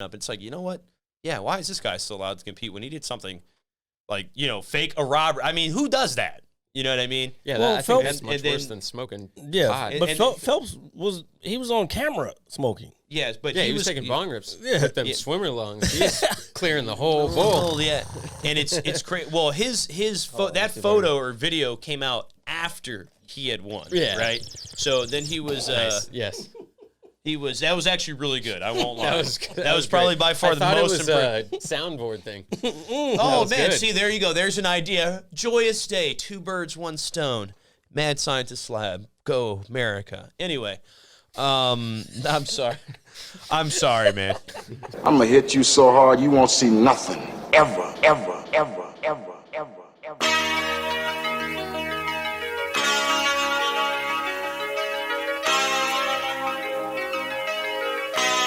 up. It's like, you know what? Yeah, why is this guy still allowed to compete when he did something like, fake a robbery? I mean, who does that? You know what I mean? Yeah, Well, I think that's much worse than smoking pot. But Phelps was on camera smoking. Yes, but he was taking bong rips with them swimmer lungs. He's clearing the whole bowl. Yeah, and it's crazy. Well, that photo or video came out after he had won. Yeah. Right. So then he was. Yes. That was actually really good. I won't lie. That was probably great. by far the most impressive. Soundboard thing. Oh man, good. see, there you go. There's an idea. Joyous day, 2 birds, 1 stone. Mad scientist lab. Go MERICA. Anyway, I'm sorry. I'm sorry, man. I'm gonna hit you so hard you won't see nothing. Ever, ever, ever, ever, ever, ever.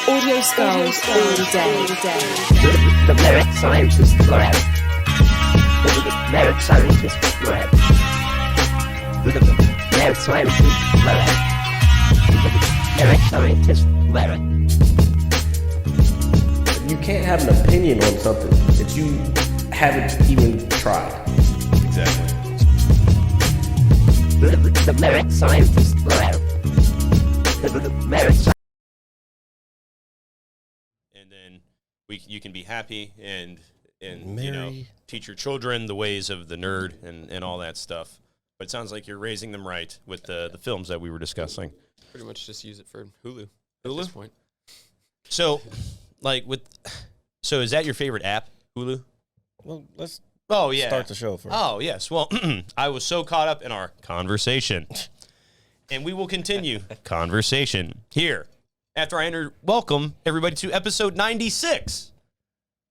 Audio skulls all day. The merit scientist lab. The merit scientist lab. The merit scientist lab. The merit scientist lab. You can't have an opinion on something that you haven't even tried. Exactly. The merit scientist lab. The merit scientist. And then you can be happy and Mary. teach your children the ways of the nerd and all that stuff. But it sounds like you're raising them right with the films that we were discussing. Pretty much just use it for Hulu at this point. So, is that your favorite app, Hulu? Well, let's start the show first. Oh, yes. Well, I was so caught up in our conversation. And we will continue conversation here after I welcome everybody to episode 96.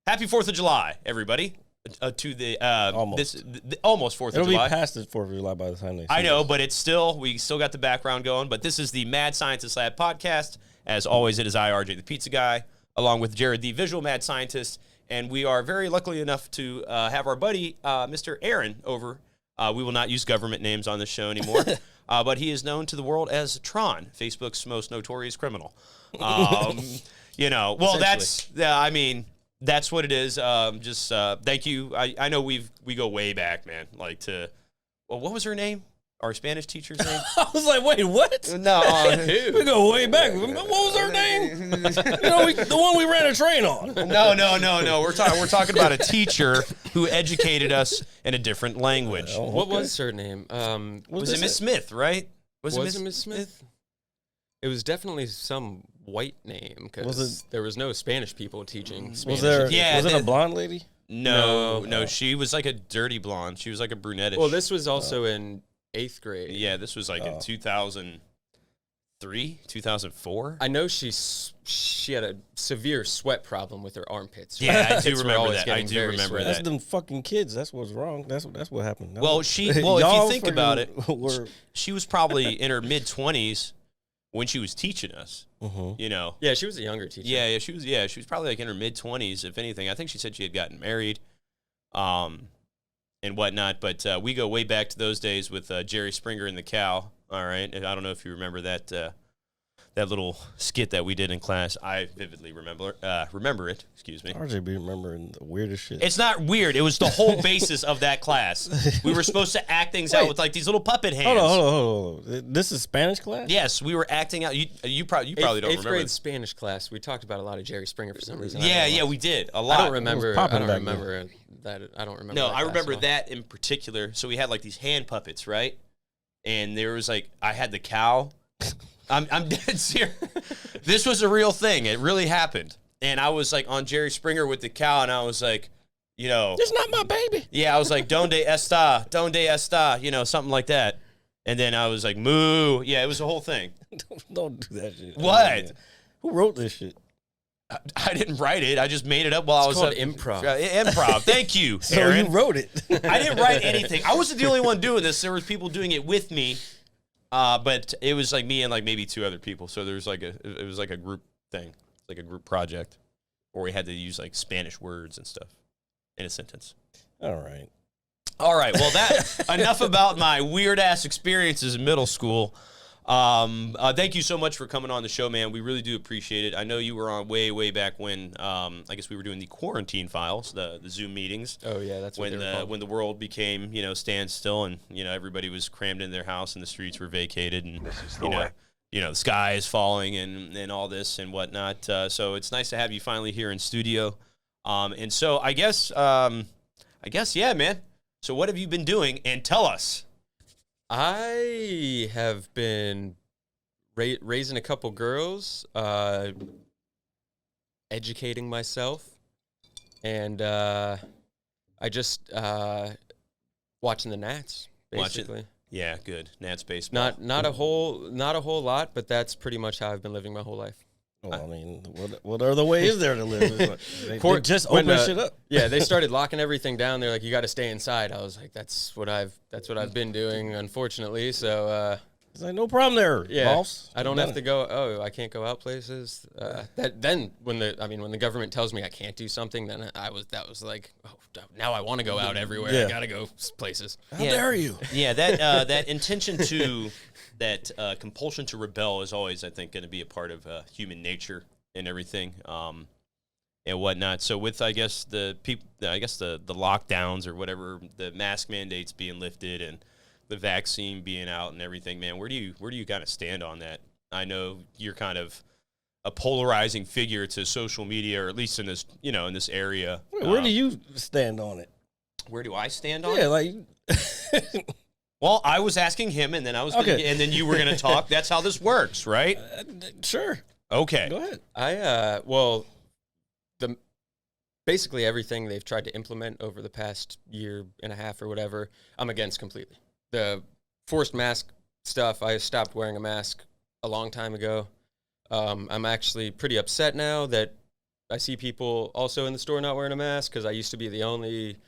Happy 4th of July, everybody. To the Almost. Almost 4th It'll of July. be past the 4th of July by the time they see I know, this. but we still got the background going. But this is the Mad Scientist Lab podcast. As always, it is I, RJ, the pizza guy, along with Jared, the visual mad scientist. And we are very lucky enough to have our buddy, Mr. Aaron, over. We will not use government names on this show anymore. But he is known to the world as Tron, Facebook's most notorious criminal. Well, that's what it is. Thank you. I know we go way back, man. What was her name? Our Spanish teacher's name? I was like, wait, what? No, we go way back. What was her name? The one we ran a train on. No. We're talking about a teacher who educated us in a different language. What was her name? Was it Miss Smith, right? Was it Miss Smith? It was definitely some white name because there was no Spanish people teaching Spanish. Was it a blonde lady? No. She was like a dirty blonde. She was like a brunette. Well, this was also in 8th grade. Yeah, this was in 2003, 2004. I know she had a severe sweat problem with her armpits. Yeah, I do remember that. I do remember that. That's them fucking kids. That's what's wrong. That's what happened. If you think about it, she was probably in her mid-20s when she was teaching us. Yeah, she was a younger teacher. Yeah, she was probably like in her mid-20s, if anything. I think she said she had gotten married. And whatnot, but we go way back to those days with Jerry Springer and the Cow. All right, and I don't know if you remember that little skit that we did in class. I vividly remember it. Excuse me. RJ be remembering the weirdest shit. It's not weird. It was the whole basis of that class. We were supposed to act things out with like these little puppet hands. Hold on. This is Spanish class? Yes, we were acting out. You probably don't remember. 8th grade Spanish class. We talked about a lot of Jerry Springer for some reason. Yeah, we did a lot. I don't remember that. I don't remember. No, I remember that in particular. So we had like these hand puppets, right? And there was I had the cow. I'm dead serious. This was a real thing. It really happened. And I was like on Jerry Springer with the cow, and I was like, it's not my baby. Yeah, I was like, donde está, something like that. And then I was like, moo. Yeah, it was a whole thing. Don't do that shit. What? Who wrote this shit? I didn't write it. I just made it up while I was called improv. Improv. Thank you, So Aaron. you wrote it. I didn't write anything. I wasn't the only one doing this. There was people doing it with me, but it was like me and like maybe 2 other people. So there was it was like a group thing, like a group project, where we had to use like Spanish words and stuff in a sentence. All right. Well, enough about my weird ass experiences in middle school. Thank you so much for coming on the show, man. We really do appreciate it. I know you were on way back when. I guess we were doing the quarantine files, the Zoom meetings. Oh yeah, that's what when the world became standstill and everybody was crammed in their house and the streets were vacated and the sky is falling and all this and whatnot. So it's nice to have you finally here in studio. And so I guess yeah, man. So what have you been doing? And tell us. I have been raising a couple girls, educating myself, and I just watching the Nats, basically. Yeah, good. Nats baseball. Not a whole lot, but that's pretty much how I've been living my whole life. Well, I mean, what other way is there to live? They just open shit up. Yeah, they started locking everything down. They're like, you got to stay inside. I was like, that's what I've been doing, unfortunately. So it's like no problem there, boss. I don't have to go. Oh, I can't go out places. Then when the government tells me I can't do something, then that was like, oh, now I want to go out everywhere. Yeah. I gotta go places. How dare you? Yeah, that intention to that compulsion to rebel is always, I think, going to be a part of human nature and everything, and whatnot. So with the lockdowns or whatever, the mask mandates being lifted and the vaccine being out and everything, man, where do you kind of stand on that? I know you're kind of a polarizing figure to social media, or at least in this in this area. Where do you stand on it? Where do I stand on it? Yeah, like. Well, I was asking him, and then and then you were going to talk. That's how this works, right? Sure. Okay. Go ahead. Basically everything they've tried to implement over the past year and a half or whatever, I'm against completely. The forced mask stuff, I stopped wearing a mask a long time ago. I'm actually pretty upset now that I see people also in the store not wearing a mask, because I used to be the only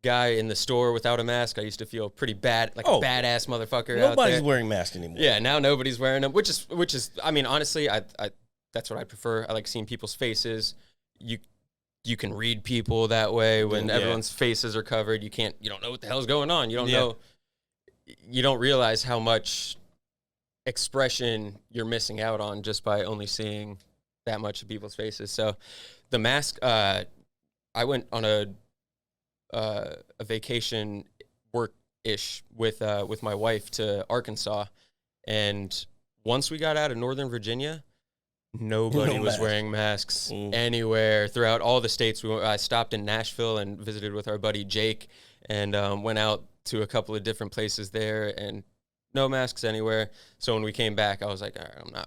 guy in the store without a mask. I used to feel pretty bad, like a badass motherfucker out there. Nobody's wearing masks anymore. Yeah, now nobody's wearing them, which is. I mean, honestly, I that's what I prefer. I like seeing people's faces. You can read people that way when everyone's faces are covered. You don't know what the hell's going on. You don't know. You don't realize how much expression you're missing out on just by only seeing that much of people's faces. So the mask, I went on a vacation work-ish with my wife to Arkansas, and once we got out of Northern Virginia, nobody was wearing masks anywhere throughout all the states. I stopped in Nashville and visited with our buddy Jake, and went out to a couple of different places there, and no masks anywhere. So when we came back, I was like, all right,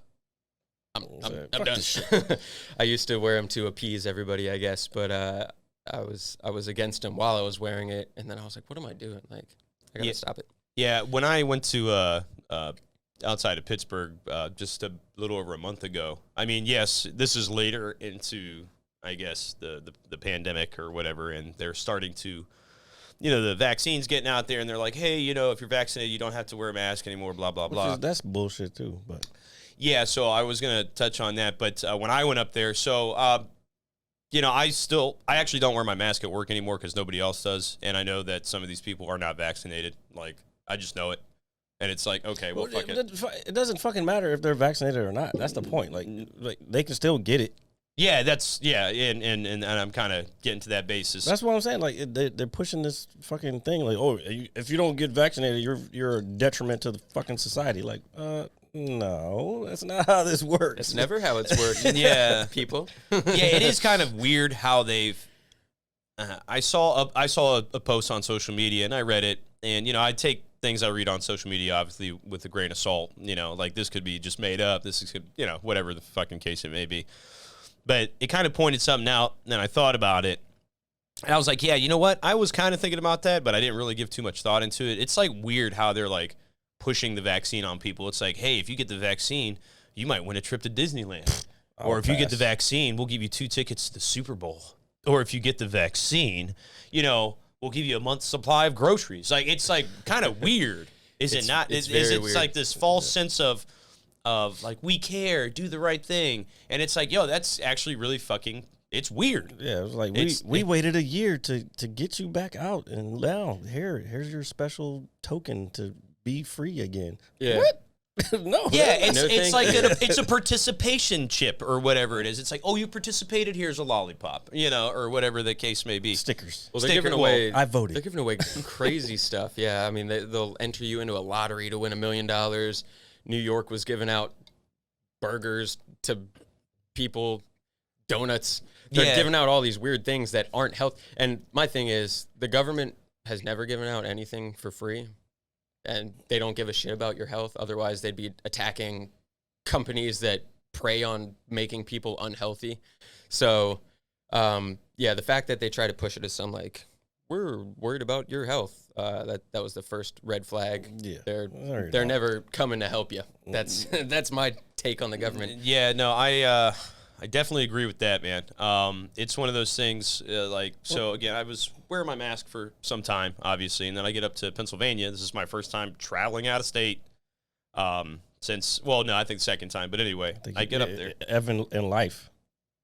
I'm done. I used to wear them to appease everybody, I guess, but I was against them while I was wearing it, and then I was like, what am I doing? Like, I gotta stop it. Yeah, when I went to outside of Pittsburgh just a little over a month ago, I mean, yes, this is later into, I guess, the pandemic or whatever, and they're starting to, the vaccine's getting out there, and they're like, hey, if you're vaccinated, you don't have to wear a mask anymore, blah, blah, blah. That's bullshit, too. But yeah, so I was going to touch on that, but when I went up there, so, I actually don't wear my mask at work anymore because nobody else does, and I know that some of these people are not vaccinated. Like, I just know it. And it's like, okay, well, fuck it. It doesn't fucking matter if they're vaccinated or not. That's the point. Like they can still get it. Yeah, and I'm kind of getting to that basis. That's what I'm saying. Like they're pushing this fucking thing. Like, oh, if you don't get vaccinated, you're a detriment to the fucking society. Like, no, that's not how this works. It's never how it's worked. Yeah, people. Yeah, it is kind of weird how they've. I saw a post on social media and I read it, and I take things I read on social media obviously with a grain of salt. Like this could be just made up. This is whatever the fucking case it may be. But it kind of pointed something out, and I thought about it, and I was like, yeah, you know what? I was kind of thinking about that, but I didn't really give too much thought into it. It's like weird how they're like pushing the vaccine on people. It's like, hey, if you get the vaccine, you might win a trip to Disneyland. Or if you get the vaccine, we'll give you 2 tickets to the Super Bowl. Or if you get the vaccine, we'll give you a month's supply of groceries. Like, it's like kind of weird. Is it not? It's weird. Like this false sense of like, we care, do the right thing. And it's like, yo, that's actually really fucking, it's weird. Yeah, it was like, we waited a year to get you back out, and now here's your special token to be free again. Yeah. What? No. Yeah, it's No it's thing? like it's a participation chip or whatever it is. It's like, oh, you participated, here's a lollipop, or whatever the case may be. Stickers. Well, they're Sticker- giving away. I voted. They're giving away crazy stuff. Yeah, I mean, they'll enter you into a lottery to win $1 million. New York was giving out burgers to people, donuts. They're Yeah. giving out all these weird things that aren't health. And my thing is, the government has never given out anything for free, and they don't give a shit about your health. Otherwise, they'd be attacking companies that prey on making people unhealthy. So, yeah, the fact that they try to push it as some like, we're worried about your health, that was the first red flag. Yeah. They're never coming to help you. That's my take on the government. Yeah, no, I definitely agree with that, man. It's one of those things, so again, I was wearing my mask for some time, obviously, and then I get up to Pennsylvania. This is my first time traveling out of state since, well, no, I think second time, but anyway, I get up there. Evan in life.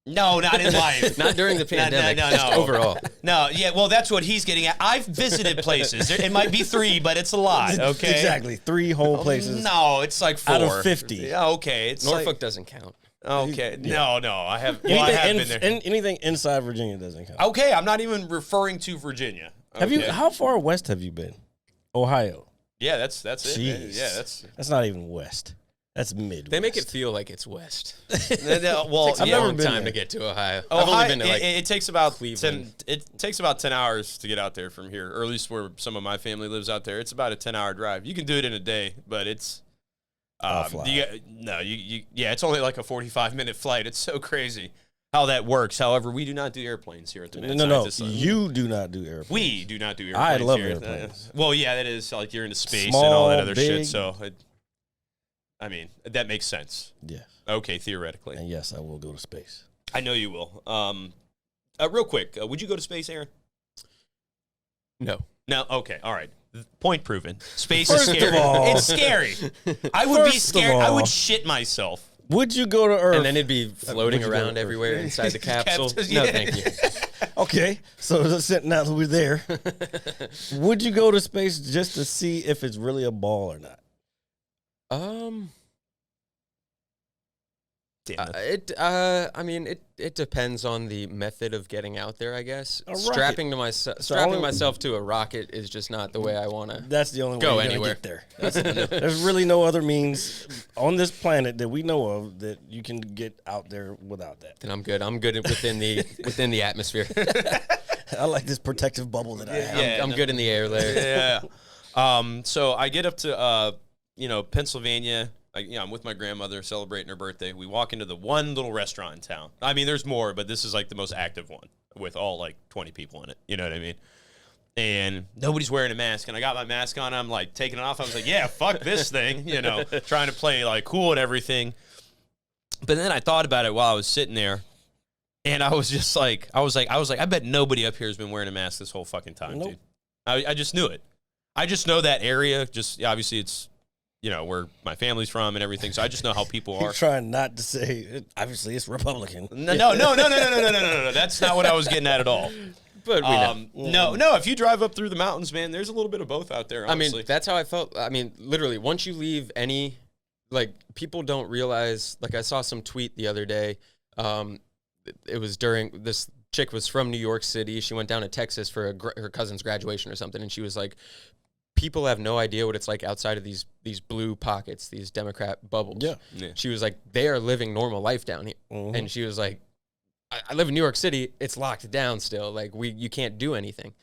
No, not in life. Not during the pandemic. No. Just overall. No, yeah, well, that's what he's getting at. I've visited places. It might be 3, but it's a lot, okay? Exactly. 3 whole places. No, it's like 4. Out of 50. Yeah, okay. It's Norfolk doesn't count. okay. Yeah. No, I have, well, I have been there. Anything inside Virginia doesn't count. Okay, I'm not even referring to Virginia. Have you? Okay. How far west have you been? Ohio. Yeah, that's it. man. Jeez. Yeah, that's not even west. That's mid. They make it feel like it's west. well. Takes a yeah, long been time there. to get to Ohio. Ohio, I've only been to like it takes about Cleveland. 10. It takes about 10 hours to get out there from here, or at least where some of my family lives out there. It's about a 10-hour drive. You can do it in a day, but it's I'll fly. yeah, it's only like a 45-minute flight. It's so crazy how that works. However, we do not do airplanes here at the Mad No. Scientist. You do not do airplanes. We do not do airplanes. I love here. airplanes. Well, yeah, that is like you're into space Small, and all that other big. shit. So, I mean, that makes sense. Yeah. Okay, theoretically, And yes, I will go to space. I know you will. Real quick, would you go to space, Aaron? no. No. Okay. All right. Point proven. Space First is of scary. all- It's scary. I would be First of scared. I all- would shit myself. Would you go to Earth? And then it'd be floating would you go around to Earth? everywhere inside the capsule. Capsules, No, yeah. thank you. Okay, so now that we're there, would you go to space just to see if it's really a ball or not? Damn it. I mean, it depends on the method of getting out there, I guess. A rocket. Strapping only- myself to a rocket is just not the way I want to. That's the only Go way you're anywhere. gonna get there. There's really no other means on this planet that we know of that you can get out there without that. Then I'm good. I'm good within the atmosphere. I like this protective bubble that I have. Yeah. I'm good in the air layer. Yeah. So I get up to Pennsylvania. I'm with my grandmother celebrating her birthday. We walk into the one little restaurant in town. I mean, there's more, but this is like the most active one with all like 20 people in it. You know what I mean? And nobody's wearing a mask. And I got my mask on. I'm like taking it off. I was like, yeah, fuck this thing. Trying to play like cool and everything. But then I thought about it while I was sitting there. And I was just like, I bet nobody up here has been wearing a mask this whole fucking time, Nope. dude. I just knew it. I just know that area. Just obviously it's, where my family's from and everything. So I just know how people are. You're trying not to say, obviously, it's Republican. No. That's not what I was getting at all. But we know. No. If you drive up through the mountains, man, there's a little bit of both out there, I honestly. mean, that's how I felt. I mean, literally, once you leave any, like, people don't realize, like, I saw some tweet the other day. It was during, this chick was from New York City. She went down to Texas for her cousin's graduation or something. And she was like, people have no idea what it's like outside of these blue pockets, these Democrat bubbles. Yeah. She was like, they are living normal life down here. Mhm. And she was like, I live in New York City. It's locked down still. Like you can't do anything.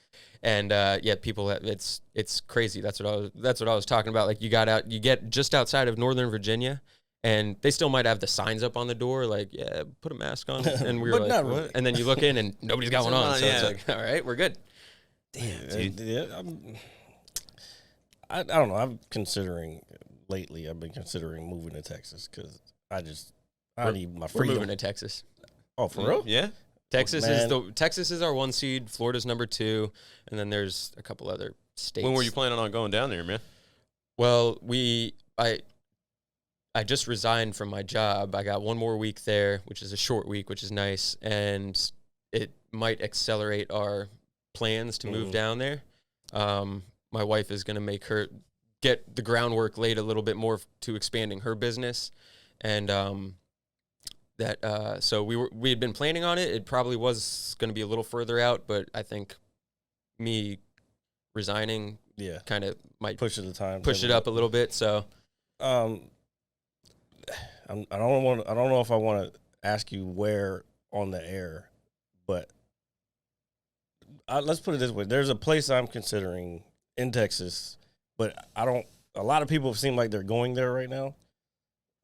And yeah, people, it's crazy. That's what I was talking about. Like you get just outside of Northern Virginia, and they still might have the signs up on the door, like, yeah, put a mask on. And we were But like, not what? really. And then you look in, and nobody's got one on. So Yeah. it's like, all right, we're good. Damn, dude. Yeah, I don't know. I've been considering moving to Texas because I need my We're freedom. moving to Texas. Oh, for real? Yeah. Texas man. Texas is our 1 seed. Florida's number 2, and then there's a couple other states. When were you planning on going down there, man? Well, I just resigned from my job. I got 1 more week there, which is a short week, which is nice, and it might accelerate our plans to move down there. My wife is going to get the groundwork laid a little bit more to expanding her business, and so we had been planning on it. It probably was going to be a little further out, but I think me resigning kind of might push it up a little bit. So I don't know if I want to ask you where on the air, but let's put it this way: there's a place I'm considering in Texas, but a lot of people seem like they're going there right now.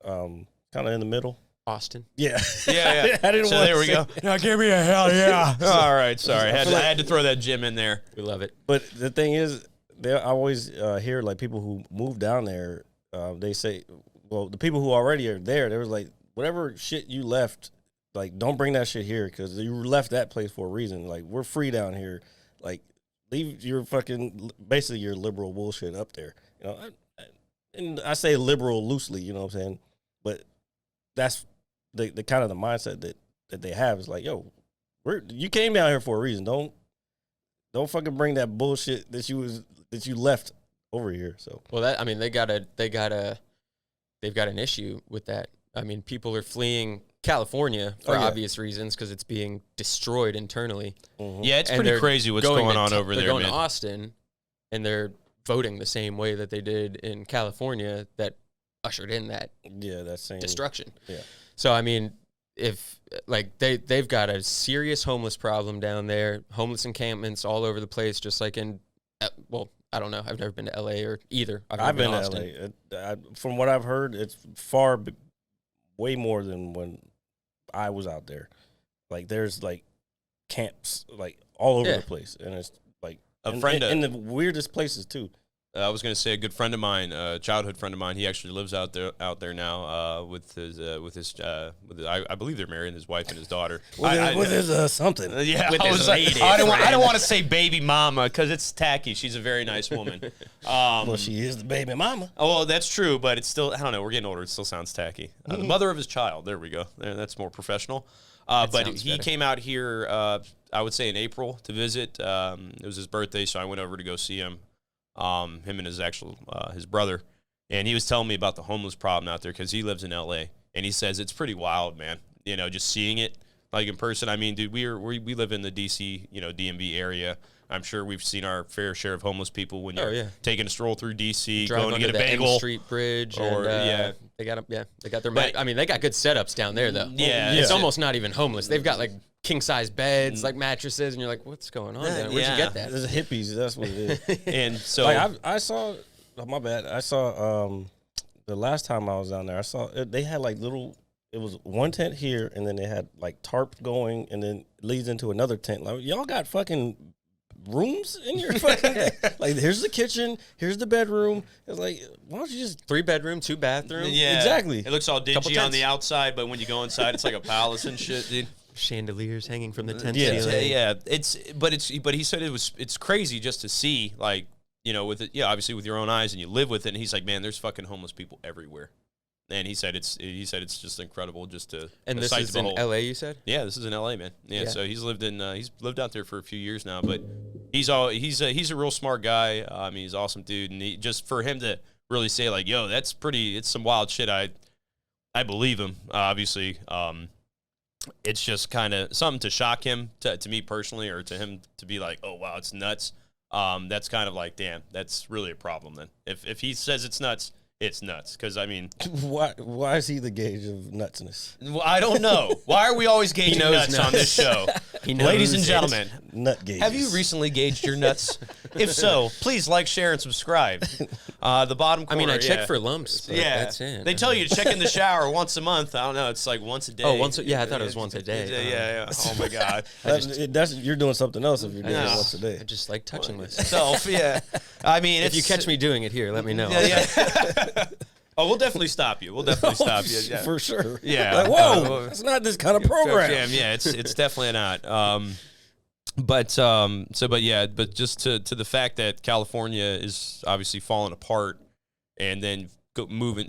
Kind of in the middle. Austin. Yeah. Yeah. I didn't So want there to we say- go. Now give me a hell yeah. All right. Sorry. I had to throw that gym in there. We love it. But the thing is, I always hear like people who move down there, they say, well, the people who already are there, they was like, whatever shit you left, like, don't bring that shit here because you left that place for a reason. Like, we're free down here. Like, leave your fucking, basically your liberal bullshit up there. You know, and I say liberal loosely, you know what I'm saying? But that's the kind of the mindset that they have is like, yo, you came down here for a reason. Don't fucking bring that bullshit that you left over here. So well, they've got an issue with that. I mean, people are fleeing California for obvious reasons because it's being destroyed internally. Mm-hmm. Yeah, it's pretty crazy what's going on over there, They're going man. to Austin, and they're voting the same way that they did in California that ushered in that destruction. Yeah. So, I mean, if like they've got a serious homeless problem down there, homeless encampments all over the place, just like in, well, I don't know. I've never been to LA or either. I've been to Austin. LA. From what I've heard, it's way more than when I was out there. Like there's like camps like all over the place, and it's like in the weirdest places too. I was going to say a good friend of mine, a childhood friend of mine. He actually lives out there now with his. I believe they're married, his wife and his daughter. With his something. Yeah, with I his was like, lady I don't want to say baby mama because it's tacky. She's a very nice woman. Well, she is the baby mama. Oh, well, that's true, but it's still, I don't know. We're getting older. It still sounds tacky. The mother of his child. There we go. That's more professional. But he came out here, I would say in April to visit. It was his birthday, so I went over to go see him. Him and his brother, and he was telling me about the homeless problem out there because he lives in LA, and he says it's pretty wild, man. You know, just seeing it like in person. I mean, dude, we live in the DC, DMV area. I'm sure we've seen our fair share of homeless people when you're taking a stroll through DC, going to get a bagel, M Street Bridge, or they got their. I mean, they got good setups down there though. Yeah, it's almost not even homeless. They've got like king size beds, like mattresses, and you're like, what's going on? Where'd you get that? There's hippies. That's what it is. And so like I saw. Oh, my bad. I saw the last time I was down there. I saw they had like little. It was one tent here, and then they had like tarp going, and then it leads into another tent. Like y'all got fucking rooms in your fucking like here's the kitchen, here's the bedroom. It's like, why don't you just 3-bedroom, 2-bathroom? yeah, exactly. It looks all dingy on tents. the outside, but when you go inside, it's like a palace and shit, dude. Chandeliers hanging from the tent Yeah. ceiling. Yeah, but he said it's crazy just to see, like, with it, obviously with your own eyes, and you live with it. And he's like, man, there's fucking homeless people everywhere. And he said it's just incredible just to And this sight is to in behold. LA, you said? Yeah, this is in LA, man. Yeah, so he's lived out there for a few years now, but he's a real smart guy. I mean, he's an awesome dude, and just for him to really say like, yo, it's some wild shit. I believe him, obviously. It's just kind of something to shock him to me personally, or to him to be like, oh wow, it's nuts. That's kind of like, damn, that's really a problem then. If he says it's nuts, it's nuts. Because I mean, why is he the gauge of nutsness? well, I don't know. Why are we always gauging nuts on this show? Ladies and gentlemen, Nut gauges. have you recently gauged your nuts? If so, please like, share, and subscribe. The bottom corner. I mean, I check for lumps, but that's it. They tell you to check in the shower once a month. I don't know. It's like once a day. Oh, I thought it was once a day. Yeah. Oh my god. You're doing something else if you're doing it once a day. I just like touching myself. Self, yeah. I mean, If you catch me doing it here, let me know. Yeah. Oh, we'll definitely stop you. Yeah. For sure. Yeah. Like, whoa, it's not this kind of program. Yeah, it's definitely not. But just to the fact that California is obviously falling apart, and then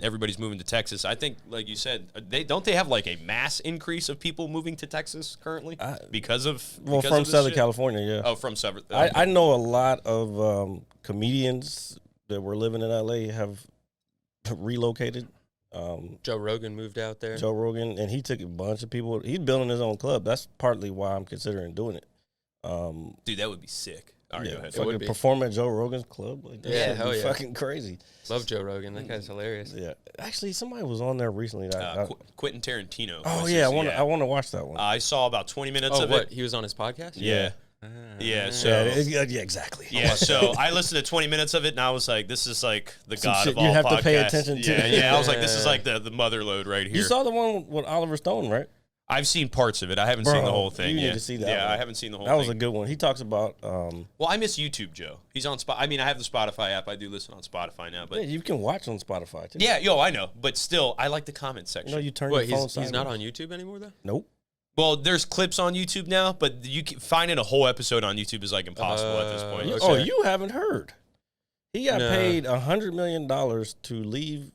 everybody's moving to Texas. I think, like you said, they have like a mass increase of people moving to Texas currently because of from Southern California. Yeah. Oh, from Southern. I know a lot of comedians that were living in LA have relocated. Joe Rogan moved out there. Joe Rogan, and he took a bunch of people. He's building his own club. That's partly why I'm considering doing it. Dude, that would be sick. All right, go ahead. Fucking perform at Joe Rogan's club. Like, that Yeah, would be yeah. fucking crazy. Love Joe Rogan. That guy's hilarious. Yeah, actually, somebody was on there recently. Quentin Tarantino. Oh was yeah, his- I want to watch that one. I saw about 20 minutes Oh, of what? it. He was on his podcast? Yeah. Yeah, so yeah, exactly. yeah, so I listened to 20 minutes of it, and I was like, "This is like the Some god shit of all you have podcasts." to pay attention to. Yeah. I was like, "This is like the mother load right here." You saw the one with Oliver Stone, right? I've seen parts of it. I haven't seen the whole thing. You yeah. need to see that. Yeah, one. I haven't seen the whole That thing. was a good one. He talks about. Well, I miss YouTube, Joe. He's on Spot. I mean, I have the Spotify app. I do listen on Spotify now, but Yeah, you can watch on Spotify too. yeah, I know. But still, I like the comment section. You know, you turn What, your phone. he's not sideways. on YouTube anymore, though? Nope. Well, there's clips on YouTube now, but you can, finding a whole episode on YouTube is like impossible at this point. Okay. Oh, you haven't heard? He got No. paid $100 million to leave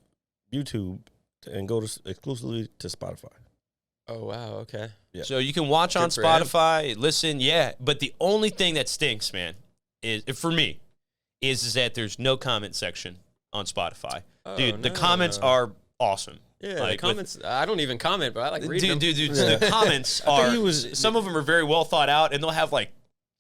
YouTube and go to exclusively to Spotify. Oh, wow. Okay. Yeah. So you can watch on Good for him. Spotify, listen, yeah. But the only thing that stinks, man, is for me, is that there's no comment section on Spotify. Oh, Dude, the no. comments are awesome. Yeah, Like, the comments. I don't even comment, but I like reading them. Dude, Yeah. the comments I think are. he was- Some of them are very well thought out, and they'll have like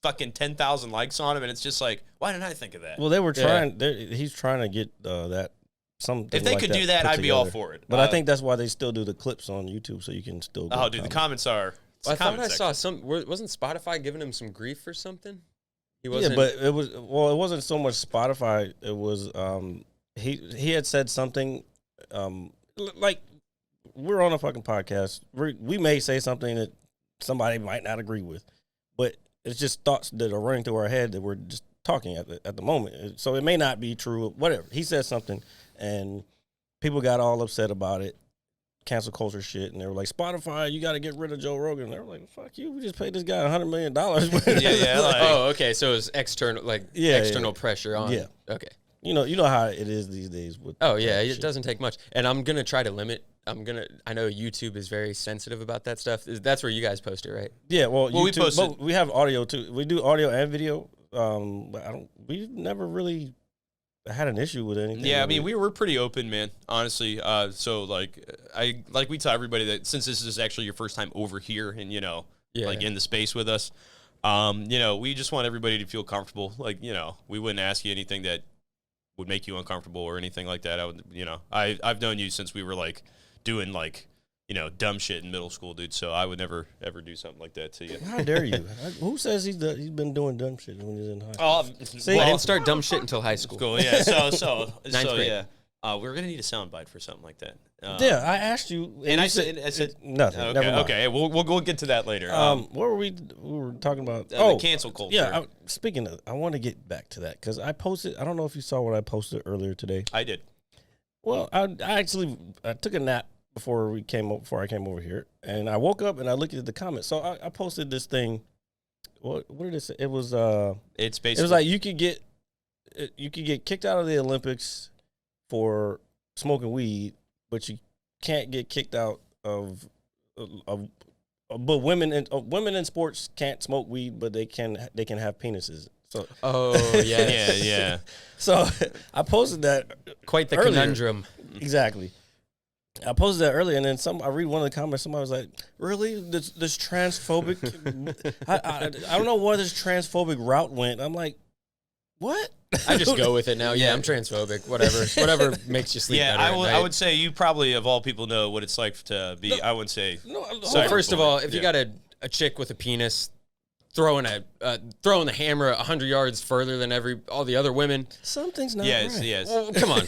fucking 10,000 likes on them, and it's just like, why didn't I think of that? Well, they were Yeah. trying. He's trying to get that. Something If they like could do that, put I'd be all together. for it. But I think that's why they still do the clips on YouTube, so you can still. Oh, dude, the comments are. it's I the thought comment I saw section. wasn't Spotify giving him some grief or something? He Yeah, wasn't. but it wasn't so much Spotify. It was he had said something like we're on a fucking podcast. We may say something that somebody might not agree with, but it's just thoughts that are running through our head that we're just talking at the moment. So it may not be true. Whatever. He said something, and people got all upset about it. Cancel culture shit, and they were like, Spotify, you got to get rid of Joe Rogan. And they were like, fuck you, we just paid this guy $100 million. Yeah, like, oh, okay. So it was external, external pressure on. Yeah. Okay. You know how it is these days with Oh yeah, that it shit. doesn't take much, and I'm gonna try to limit. I know YouTube is very sensitive about that stuff. That's where you guys post it, right? Yeah, well, Well, we YouTube, posted- but we have audio too. We do audio and video. But we've never really had an issue with anything. Yeah, I mean, we're pretty open, man. Honestly, so like we tell everybody that since this is actually your first time over here, and like in the space with us, we just want everybody to feel comfortable. Like, we wouldn't ask you anything that would make you uncomfortable or anything like that. I would, I've known you since we were like doing like dumb shit in middle school, dude. So I would never ever do something like that to you. How dare you? Who says he's been doing dumb shit when he's in high school? Well, I didn't start dumb shit until high school. Cool, yeah. So Ninth grade. yeah. We're gonna need a soundbite for something like that. Yeah, I asked you, and I you said nothing. Okay, Never mind. okay. We'll get to that later. What were we were talking about? The cancel culture. Yeah. Speaking of, I want to get back to that because I posted. I don't know if you saw what I posted earlier today. I did. Well, I took a nap before I came over here, and I woke up and I looked at the comments. So I posted this thing. What did it say? It was It's basically it was like you could get kicked out of the Olympics for smoking weed, but you can't get kicked out of but women in sports can't smoke weed, but they can have penises. So Oh yeah, yeah. so I posted that Quite the earlier. conundrum. Exactly. I posted that earlier, and then I read one of the comments. Somebody was like, "Really, this transphobic? I don't know where this transphobic route went." I'm like, "What?" I just go with it now. Yeah, I'm transphobic. Whatever makes you sleep Yeah, better. at I night. would say you probably of all people know what it's like to be. I wouldn't say. No, So Cyber first of bullying. all, if you got a chick with a penis throwing the hammer 100 yards further than all the other women, something's not Yes, right. yes. well, come on.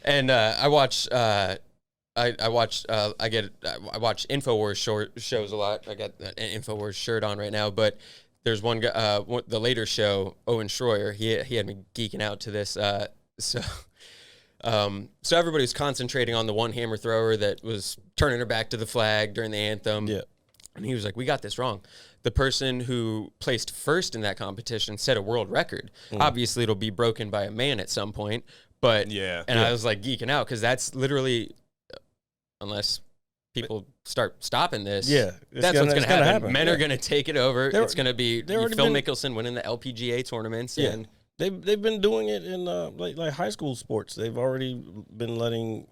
And I watch InfoWars shows a lot. I got an InfoWars shirt on right now, but there's one guy, the later show, Owen Schroyer. He had me geeking out to this. So everybody's concentrating on the one hammer thrower that was turning her back to the flag during the anthem. Yeah. And he was like, "We got this wrong. The person who placed first in that competition set a world record. Obviously, it'll be broken by a man at some point. But Yeah. and I was like geeking out because that's literally, unless people start stopping this, Yeah, that's what's going to happen. happen. Men Yeah. are going to take it over. There- it's going to be there already Phil been- Mickelson winning the LPGA tournaments, Yeah. and They've been doing it in like high school sports. They've already been letting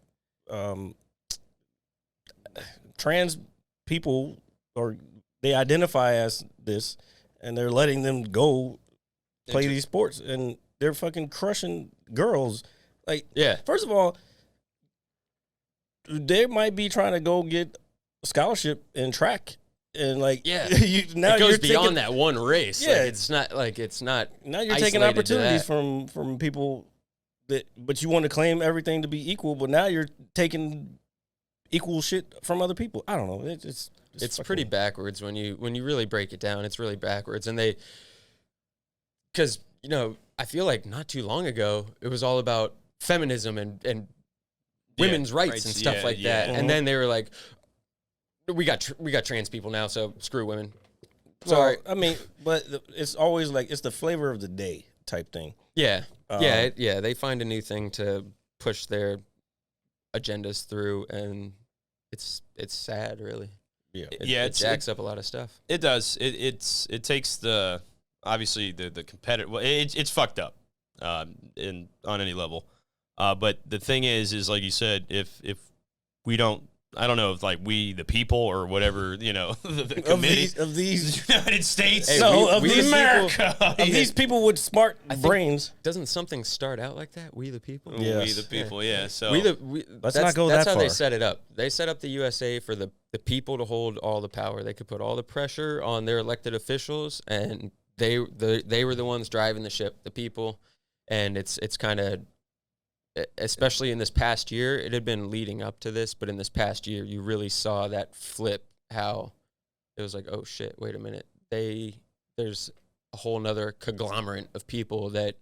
trans people, or they identify as this, and they're letting them go play these sports, and they're fucking crushing girls. Like, first of all, they might be trying to go get a scholarship in track. And like, now it goes beyond that one race. Yeah, it's not. Now you're taking opportunities from people that, but you want to claim everything to be equal, but now you're taking equal shit from other people. I don't know. It's pretty backwards when you really break it down. It's really backwards, and because I feel like not too long ago it was all about feminism and women's rights and stuff like that, and then they were like, we got trans people now, so screw women. Sorry. Well, I mean, but it's always like it's the flavor of the day type thing. Yeah, they find a new thing to push their agendas through, and it's sad, really. Yeah, it jacks up a lot of stuff. It does. It takes the obviously the competitive. Well, it's fucked up, on any level. But the thing is like you said, if we don't. I don't know if like we the people or whatever, the committee of these United States. Hey, of we these America. of these people with smart brains. Doesn't something start out like that? We the people. Yes. We the people. Yeah. So Let's not go that That's how far. they set it up. They set up the USA for the people to hold all the power. They could put all the pressure on their elected officials, and they were the ones driving the ship, the people. And it's kind of, especially in this past year, it had been leading up to this, but in this past year, you really saw that flip, how it was like, oh shit, wait a minute. There's a whole nother conglomerate of people that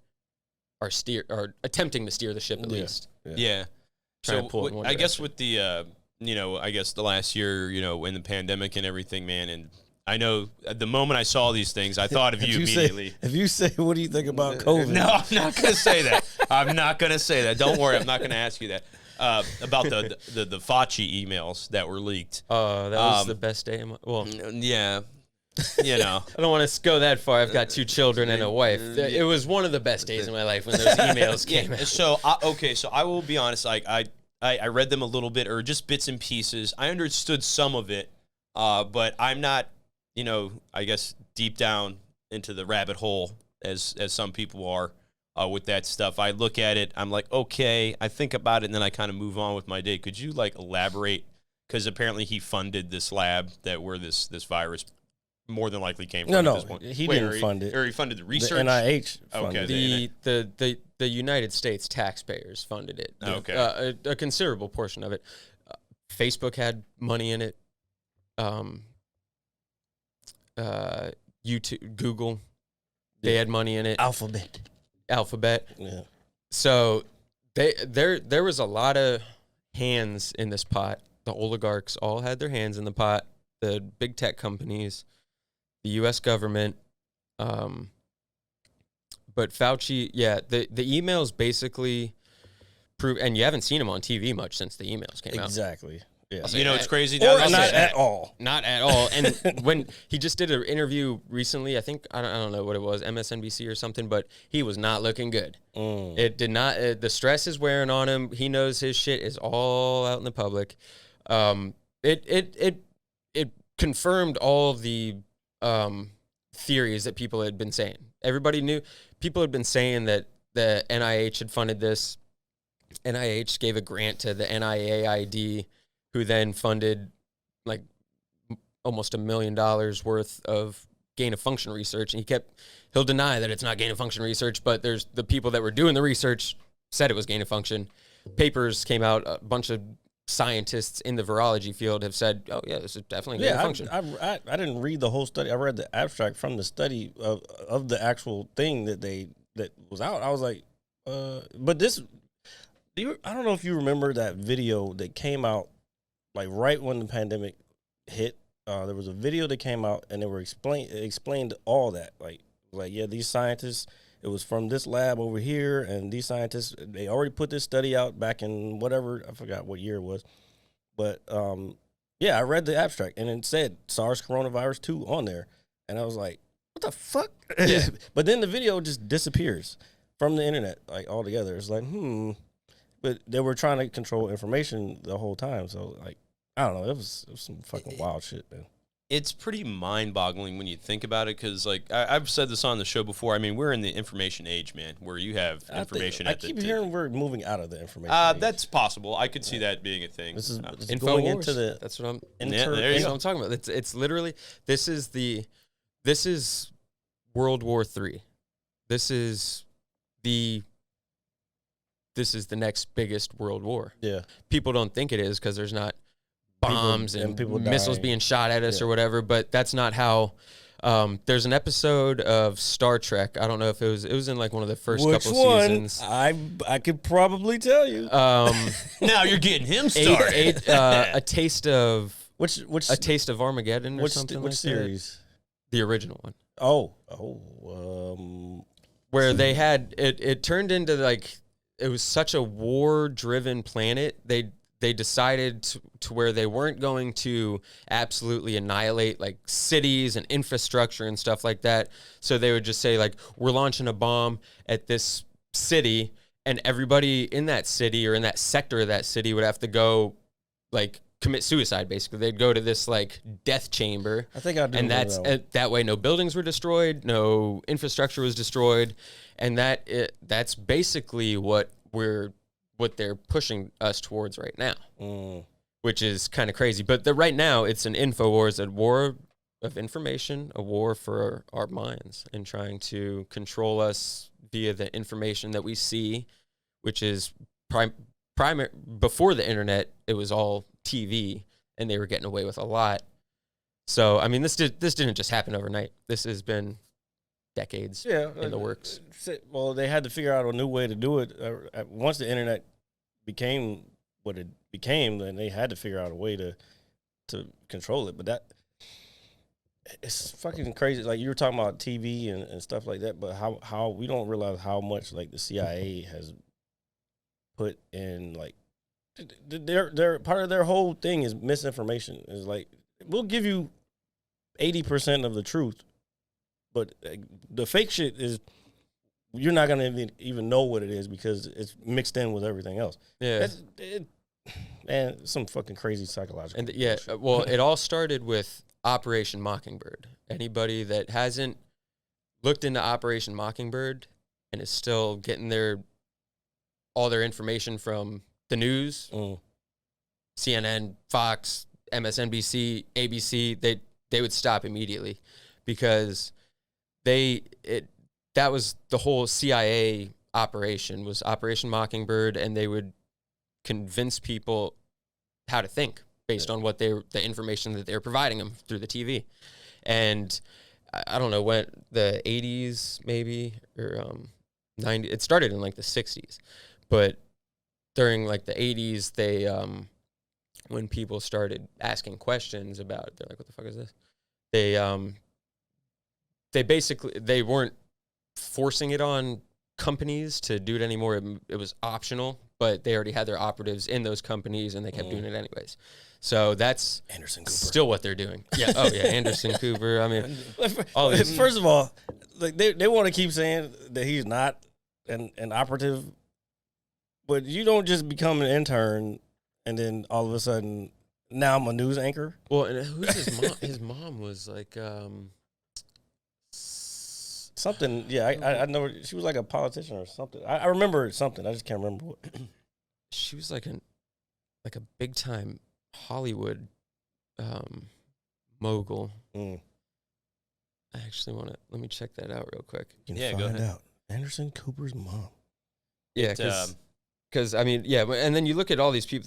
are attempting to steer the ship at least. Yeah. Trying So to pull it in one I guess direction. with the, I guess the last year, in the pandemic and everything, man, and I know at the moment I saw these things, I thought of you immediately. If you say, what do you think about COVID? No, I'm not going to say that. I'm not going to say that. Don't worry. I'm not going to ask you that. About the Fauci emails that were leaked. That was the best day of my, well, Yeah. I don't want to go that far. I've got 2 children and a wife. It was one of the best days of my life when those emails came out. So, so I will be honest. Like I read them a little bit, or just bits and pieces. I understood some of it, but I'm not, I guess deep down into the rabbit hole as some people are with that stuff. I look at it, I'm like, okay, I think about it, and then I kind of move on with my day. Could you elaborate? Because apparently he funded this lab where this virus more than likely came from. No, at this point. he didn't fund it. Or he funded the research. The NIH funded Okay. it. The United States taxpayers funded it. Okay. A considerable portion of it. Facebook had money in it. YouTube, Google, they had money in it. Alphabet. Yeah. So there was a lot of hands in this pot. The oligarchs all had their hands in the pot. The big tech companies, the U.S. government. But Fauci, the emails basically prove, and you haven't seen him on TV much since the emails came out. Exactly. Yeah. It's crazy. Or Now not at all. Not at all. And when he just did an interview recently, I think, I don't know what it was, MSNBC or something, but he was not looking good. It did not, the stress is wearing on him. He knows his shit is all out in the public. It confirmed all of the theories that people had been saying. Everybody knew, people had been saying that the NIH had funded this. NIH gave a grant to the NIAID, who then funded almost $1 million worth of gain of function research. And he'll deny that it's not gain of function research, but there's the people that were doing the research said it was gain of function. Papers came out, a bunch of scientists in the virology field have said, oh yeah, this is definitely gain of function. I didn't read the whole study. I read the abstract from the study of the actual thing that was out. I was like, but this, I don't know if you remember that video that came out right when the pandemic hit. There was a video that came out and they were explained all that. These scientists, it was from this lab over here, and these scientists, they already put this study out back in whatever, I forgot what year it was. But I read the abstract and it said SARS coronavirus 2 on there. And I was like, what the fuck? But then the video just disappears from the internet, like altogether. It's like, But they were trying to control information the whole time. So, like, I don't know. It was some fucking wild shit, man. It's pretty mind-boggling when you think about it, because, like, I've said this on the show before. I mean, we're in the information age, man, where you have information I keep hearing we're moving out of the information age. That's possible. I could see that being a thing. This is Info going Wars. into the. That's what I'm. there you That's go. what I'm talking about. It's literally this is World War III. This is the next biggest world war. Yeah. People don't think it is because there's not bombs and people missiles dying. being shot at us or whatever, but that's not how. There's an episode of Star Trek. I don't know if it was in like one of the first couple seasons. I could probably tell you. Now you're getting him started. A taste of Which a taste of Armageddon or which something which like series? that. The original one. Where they had it turned into like it was such a war-driven planet. They decided to where they weren't going to absolutely annihilate like cities and infrastructure and stuff like that. So they would just say like, we're launching a bomb at this city, and everybody in that city or in that sector of that city would have to go like commit suicide. Basically, they'd go to this like death chamber. I think I do. And that way, no buildings were destroyed, no infrastructure was destroyed, and that's basically what they're pushing us towards right now, which is kind of crazy. But right now, it's an info war, it's a war of information, a war for our minds, and trying to control us via the information that we see, which is primary. Before the internet, it was all TV, and they were getting away with a lot. So, I mean, this didn't just happen overnight. This has been decades in the works. Well, they had to figure out a new way to do it. Once the internet became what it became, then they had to figure out a way to control it. But it's fucking crazy. Like you were talking about TV and stuff like that, but how we don't realize how much like the CIA has put in, like their part of their whole thing is misinformation. Is like, we'll give you 80% of the truth, but the fake shit is, you're not gonna even know what it is because it's mixed in with everything else. Yeah, man, some fucking crazy psychological. And well, it all started with Operation Mockingbird. Anybody that hasn't looked into Operation Mockingbird and is still getting all their information from the news, CNN, Fox, MSNBC, ABC, they would stop immediately, because that was the whole CIA operation, was Operation Mockingbird, and they would convince people how to think based on what the information that they were providing them through the TV. And I don't know when, the 80s maybe, or 90s, it started in like the 60s, but during like the 80s, they when people started asking questions about it, they're like, what the fuck is this? They weren't forcing it on companies to do it anymore. It was optional, but they already had their operatives in those companies, and they kept doing it anyways. So that's Anderson Cooper. Still what they're doing. Yeah. Oh yeah, Anderson Cooper. I mean, first of all, like they want to keep saying that he's not an operative, but you don't just become an intern and then all of a sudden now I'm a news anchor. Well, and who's his mom? His mom was like something. Yeah, I know she was like a politician or something. I remember something. I just can't remember what. She was like a big time Hollywood mogul. I actually let me check that out real quick. You can find out Anderson Cooper's mom. Yeah, because I mean, yeah, and then you look at all these people.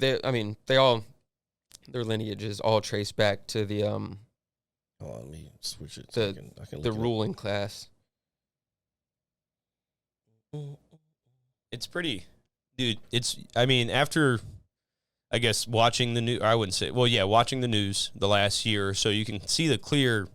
Their lineages all trace back to the Hold on, let me switch it. So I can the ruling class. It's pretty, dude. I mean, after, I guess, watching the news, I wouldn't say, well, yeah, watching the news the last year or so, you can see the clear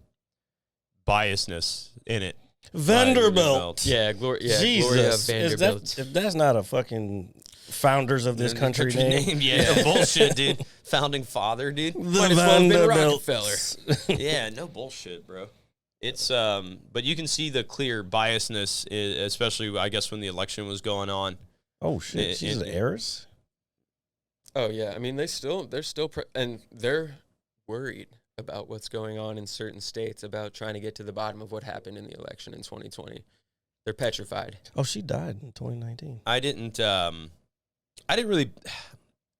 biasness in it. Vanderbilt. Yeah, Gloria Jesus. Vanderbilt. If that's not a fucking founders of this country name. Yeah, bullshit, dude. Founding father, dude. The Might as well have been Vanderbilt. Rockefeller. Yeah, no bullshit, bro. It's but you can see the clear biasness, especially I guess when the election was going on. Oh shit, she's an heiress. Oh yeah, I mean they're still and they're worried about what's going on in certain states about trying to get to the bottom of what happened in the election in 2020. They're petrified. Oh, she died in 2019. I didn't really.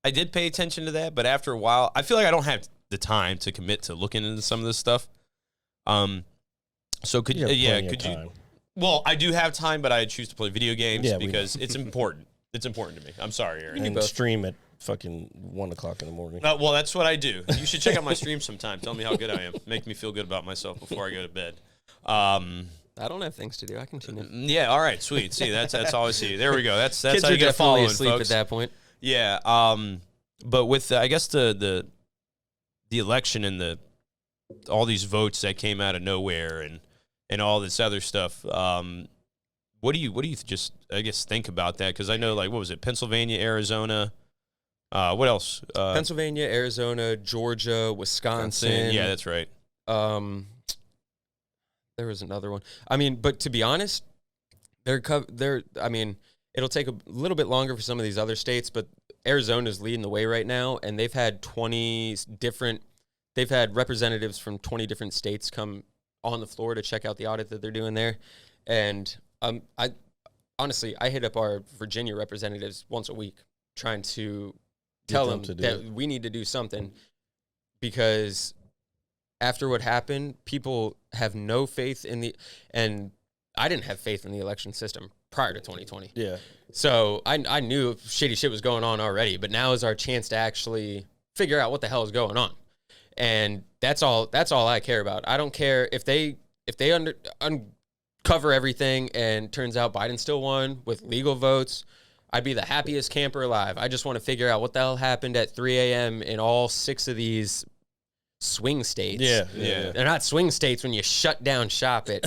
I did pay attention to that, but after a while, I feel like I don't have the time to commit to looking into some of this stuff. So could could you? Well, I do have time, but I choose to play video games because it's important. It's important to me. I'm sorry, Aaron. And stream at fucking 1 o'clock in the morning. Well, that's what I do. You should check out my stream sometime. Tell me how good I am. Make me feel good about myself before I go to bed. I don't have things to do. I can tune in. Yeah. All right. Sweet. See, that's all I see. There we go. That's Kids how are you get definitely following, asleep folks. at that point. Yeah. But with I guess the election and all these votes that came out of nowhere and all this other stuff. What do you just I guess think about that? Because I know what was it? Pennsylvania, Arizona. What else? Pennsylvania, Arizona, Georgia, Wisconsin. Yeah, that's right. There was another one. I mean, but to be honest, I mean, it'll take a little bit longer for some of these other states, but Arizona's leading the way right now, and they've had representatives from 20 different states come on the floor to check out the audit that they're doing there. And I honestly hit up our Virginia representatives once a week trying to tell them that we need to do something, because after what happened, people have no faith and I didn't have faith in the election system prior to 2020. Yeah. So I knew shitty shit was going on already, but now is our chance to actually figure out what the hell is going on. And that's all I care about. I don't care if they uncover everything and turns out Biden still won with legal votes. I'd be the happiest camper alive. I just want to figure out what the hell happened at 3 a.m. in all 6 of these swing states. Yeah. They're not swing states when you shut down shop at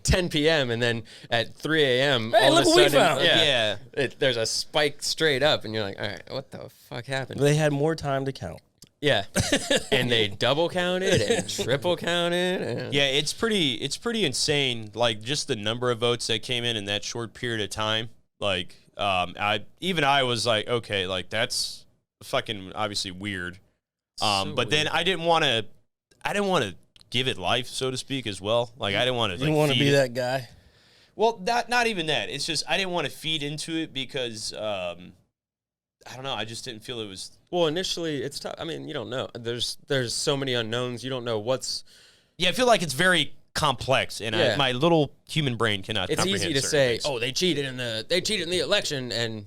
10 p.m. and then at 3 a.m. Hey, all look of a what we sudden, found. there's a spike straight up, and you're like, all right, what the fuck happened? They had more time to count. Yeah, and they double counted and triple counted. And Yeah, it's pretty insane. Just the number of votes that came in that short period of time. I was like, okay, that's fucking obviously weird. But then I didn't want to give it life, so to speak, as well. I didn't want to. You didn't want to be that guy. Well, not even that. It's just I didn't want to feed into it because I don't know. I just didn't feel it was. Well, initially it's tough. I mean, you don't know. There's so many unknowns. You don't know what's. Yeah, I feel like it's very complex, and my little human brain cannot. It's comprehend easy to certain say, things. "Oh, they cheated in the election," and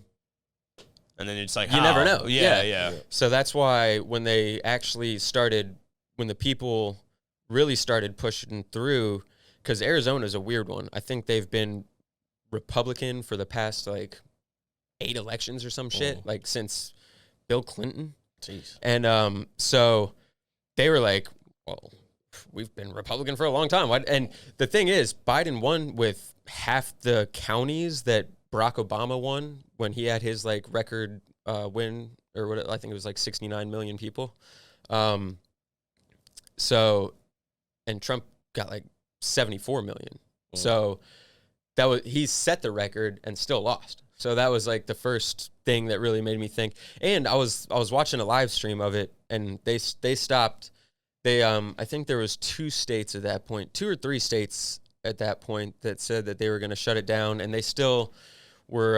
then it's like you never know. Yeah. So that's why when they actually started, when the people really started pushing through, because Arizona is a weird one. I think they've been Republican for the past 8 elections or some shit, since Bill Clinton. Jeez. And so they were like, well, we've been Republican for a long time. And the thing is, Biden won with half the counties that Barack Obama won when he had his record win, or what I think it was 69 million people. So, and Trump got 74 million. So he set the record and still lost. So that was the first thing that really made me think. And I was watching a live stream of it, and they stopped. I think there was 2 states at that point, 2 or 3 states at that point that said that they were going to shut it down, and they still were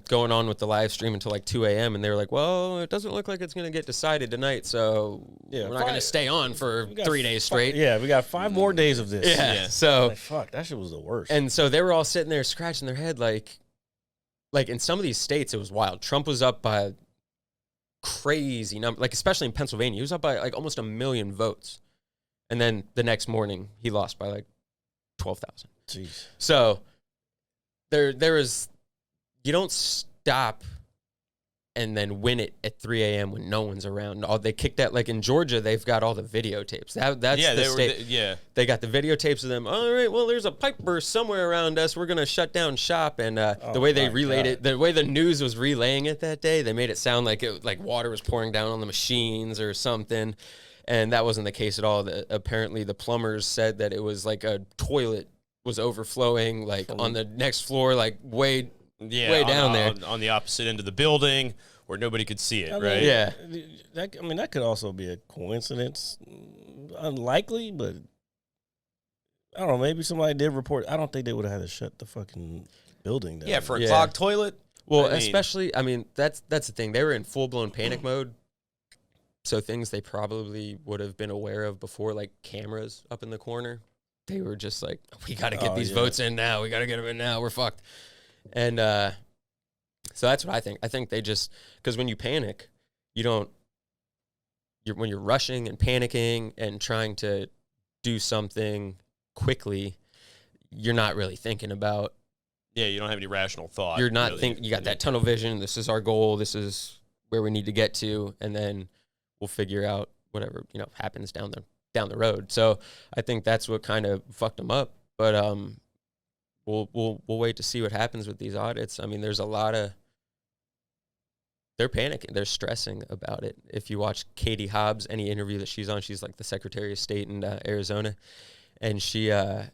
going on with the live stream until 2 a.m. And they were like, well, it doesn't look like it's going to get decided tonight, so we're not going to stay on for 3 days straight. Yeah, we got 5 more days of this. Yeah. So fuck, that shit was the worst. And so they were all sitting there scratching their head in some of these states, it was wild. Trump was up by crazy number, especially in Pennsylvania. He was up by almost 1 million votes. And then the next morning, he lost by 12,000. Jeez. So there is, you don't stop and then win it at 3 a.m. when no one's around. They kicked that, in Georgia, they've got all the videotapes. That's the state. They got the videotapes of them. All right, well, there's a pipe burst somewhere around us. We're going to shut down shop. And the way they relayed it, the way the news was relaying it that day, they made it sound like water was pouring down on the machines or something. And that wasn't the case at all. Apparently, the plumbers said that it was like a toilet was overflowing, like on the next floor, like way down there. On the opposite end of the building where nobody could see it, right? Yeah. That could also be a coincidence. Unlikely, but I don't know. Maybe somebody did report. I don't think they would have had to shut the fucking building down. Yeah, for a clogged toilet. Well, especially, that's the thing. They were in full-blown panic mode. So things they probably would have been aware of before, like cameras up in the corner. They were just like, we got to get these votes in now. We got to get them in now. We're fucked. And so that's what I think. I think they just, because when you panic, when you're rushing and panicking and trying to do something quickly, you're not really thinking about. Yeah, you don't have any rational thought. You're not thinking, you got that tunnel vision. This is our goal. This is where we need to get to. And then we'll figure out whatever, happens down the road. So I think that's what kind of fucked them up. But we'll wait to see what happens with these audits. I mean, there's a lot of, they're panicking, they're stressing about it. If you watch Katie Hobbs, any interview that she's on, she's like the Secretary of State in Arizona, and she's a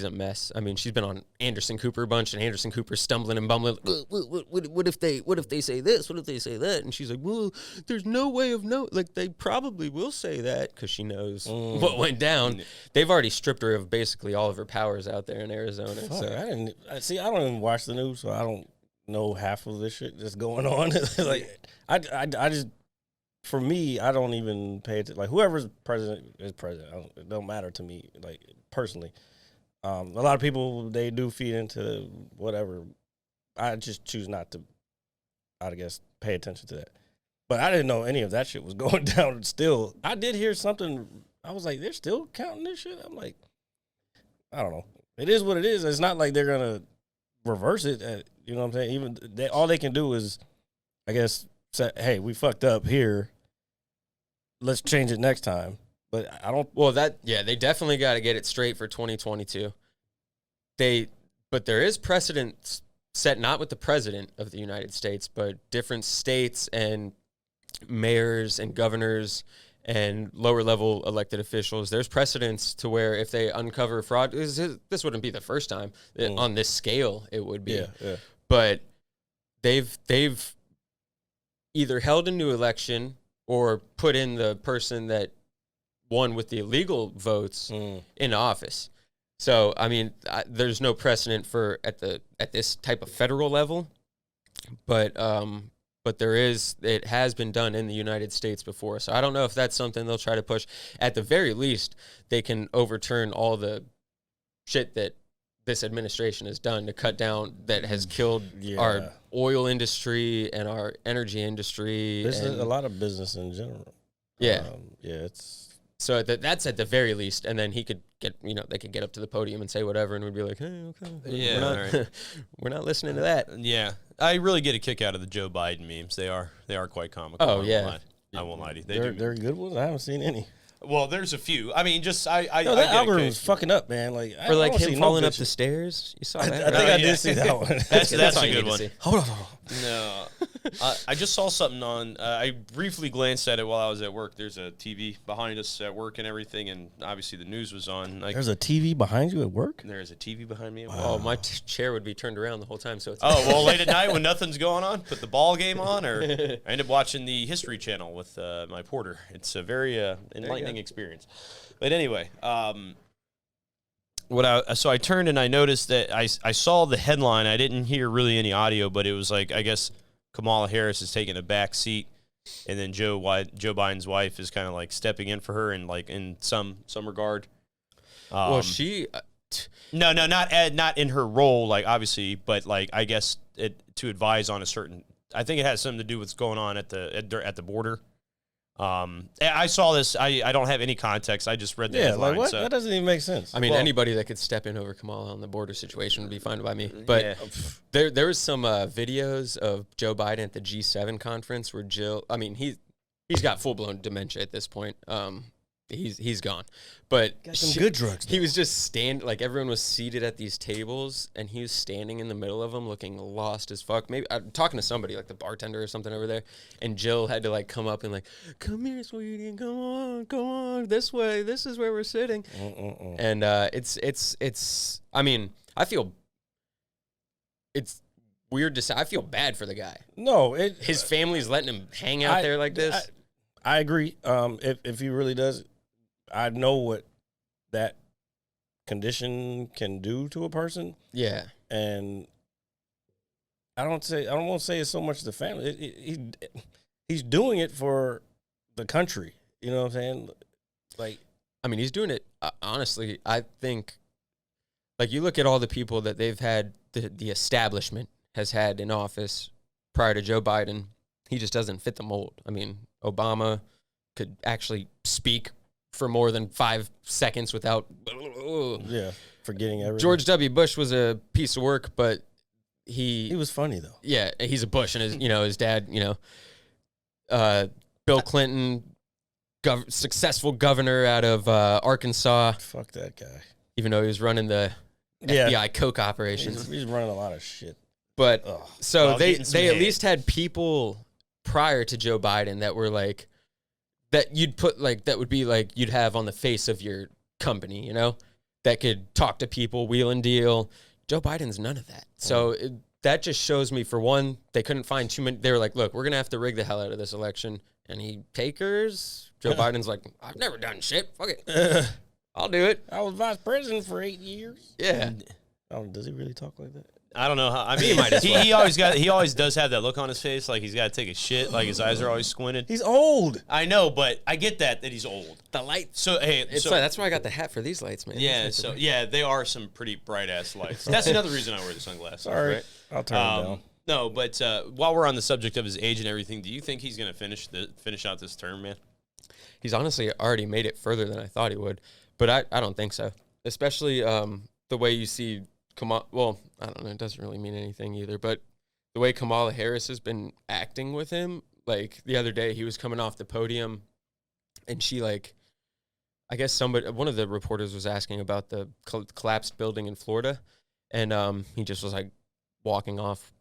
mess. I mean, she's been on Anderson Cooper a bunch, and Anderson Cooper's stumbling and bumbling. What if they say this? What if they say that? And she's like, well, there's no way of knowing. Like, they probably will say that because she knows what went down. They've already stripped her of basically all of her powers out there in Arizona. Fuck, So I don't even watch the news, so I don't know half of this shit that's going on. Like, I just, for me, I don't even pay attention. Like, whoever's president is president. It don't matter to me, like, personally. A lot of people, they do feed into whatever. I just choose not to, I guess, pay attention to that. But I didn't know any of that shit was going down still. I did hear something. I was like, they're still counting this shit? I'm like, I don't know. It is what it is. It's not like they're going to reverse it. You know what I'm saying? Even all they can do is, I guess, say, hey, we fucked up here. Let's change it next time. But I don't. Well, they definitely got to get it straight for 2022. But there is precedent set not with the president of the United States, but different states and mayors and governors and lower level elected officials. There's precedents to where if they uncover fraud, this wouldn't be the first time on this scale. It would be, yeah. But they've either held a new election or put in the person that won with the illegal votes in office. So, I mean, there's no precedent for at this type of federal level, but it has been done in the United States before. So I don't know if that's something they'll try to push. At the very least, they can overturn all the shit that this administration has done to cut down, that has killed our oil industry and our energy industry. A lot of business in general. Yeah. It's... So that's at the very least, and then he could get, they could get up to the podium and say whatever, and we'd be like, hey, okay, Yeah, we're not listening to that. Yeah, I really get a kick out of the Joe Biden memes. They are quite comical. Oh yeah, I won't lie to you. They're good ones. I haven't seen any. Well, there's a few. I mean, just that algorithm's fucking up, man. Like, or like him falling up the stairs. You saw that? I think I did see that one. That's a good one. Hold on. No, I just saw something on. I briefly glanced at it while I was at work. There's a TV behind us at work and everything, and obviously the news was on. There's a TV behind you at work? There's a TV behind me at work. Oh, my chair would be turned around the whole time. So it's late at night when nothing's going on, put the ball game on, or I end up watching the History Channel with my porter. It's a very enlightening experience. But anyway, so I turned and I noticed that I saw the headline. I didn't hear really any audio, but it was like, I guess Kamala Harris is taking a back seat, and then Joe Biden's wife is kind of like stepping in for her in some regard. Well, she no, not in her role, like obviously, but like I guess to advise on a certain. I think it has something to do with what's going on at the border. I saw this. I don't have any context. I just read the headline. Like what? So. That doesn't even make sense. I mean, anybody that could step in over Kamala on the border situation would be fine by me. But there was some videos of Joe Biden at the G7 conference where Jill. I mean, he's got full blown dementia at this point. he's gone. But Got some good drugs. He was just like everyone was seated at these tables, and he was standing in the middle of them, looking lost as fuck. Maybe I'm talking to somebody, like the bartender or something over there, and Jill had to like come up and like, come here, sweetie, come on, this way. This is where we're sitting. And it's. I mean, I feel it's weird to say. I feel bad for the guy. No, His family's letting him hang out there like this. I agree. If he really does, I know what that condition can do to a person. Yeah, and I don't want to say it's so much the family. He's doing it for the country. You know what I'm saying? Like, I mean, he's doing it. Honestly, I think, like, you look at all the people that they've had, the establishment has had in office prior to Joe Biden. He just doesn't fit the mold. I mean, Obama could actually speak for more than 5 seconds without forgetting everything. George W. Bush was a piece of work, but he was funny though. Yeah, he's a Bush, and his dad, Bill Clinton, successful governor out of Arkansas. Fuck that guy. Even though he was running the FBI coke operations, he's running a lot of shit. But they at least had people prior to Joe Biden that were like, that you'd put like, that would be like you'd have on the face of your company, that could talk to people, wheel and deal. Joe Biden's none of that. So that just shows me, for one, they couldn't find too many. They were like, look, we're going to have to rig the hell out of this election. Any takers? Joe Biden's like, I've never done shit. Fuck it. I'll do it. I was vice president for 8 years. Yeah. Does he really talk like that? I don't know how. I mean, he always does have that look on his face, like he's got to take a shit, like his eyes are always squinted. He's old. I know, but I get that he's old. The light. So that's why I got the hat for these lights, man. Yeah, they are some pretty bright ass lights. That's another reason I wear the sunglasses. Sorry, right? I'll turn them down. No, but while we're on the subject of his age and everything, do you think he's gonna finish out this term, man? He's honestly already made it further than I thought he would, but I don't think so. Especially the way you see well, I don't know, it doesn't really mean anything either, but the way Kamala Harris has been acting with him, like the other day he was coming off the podium and she, like, I guess one of the reporters was asking about the collapsed building in Florida, and he just was like walking off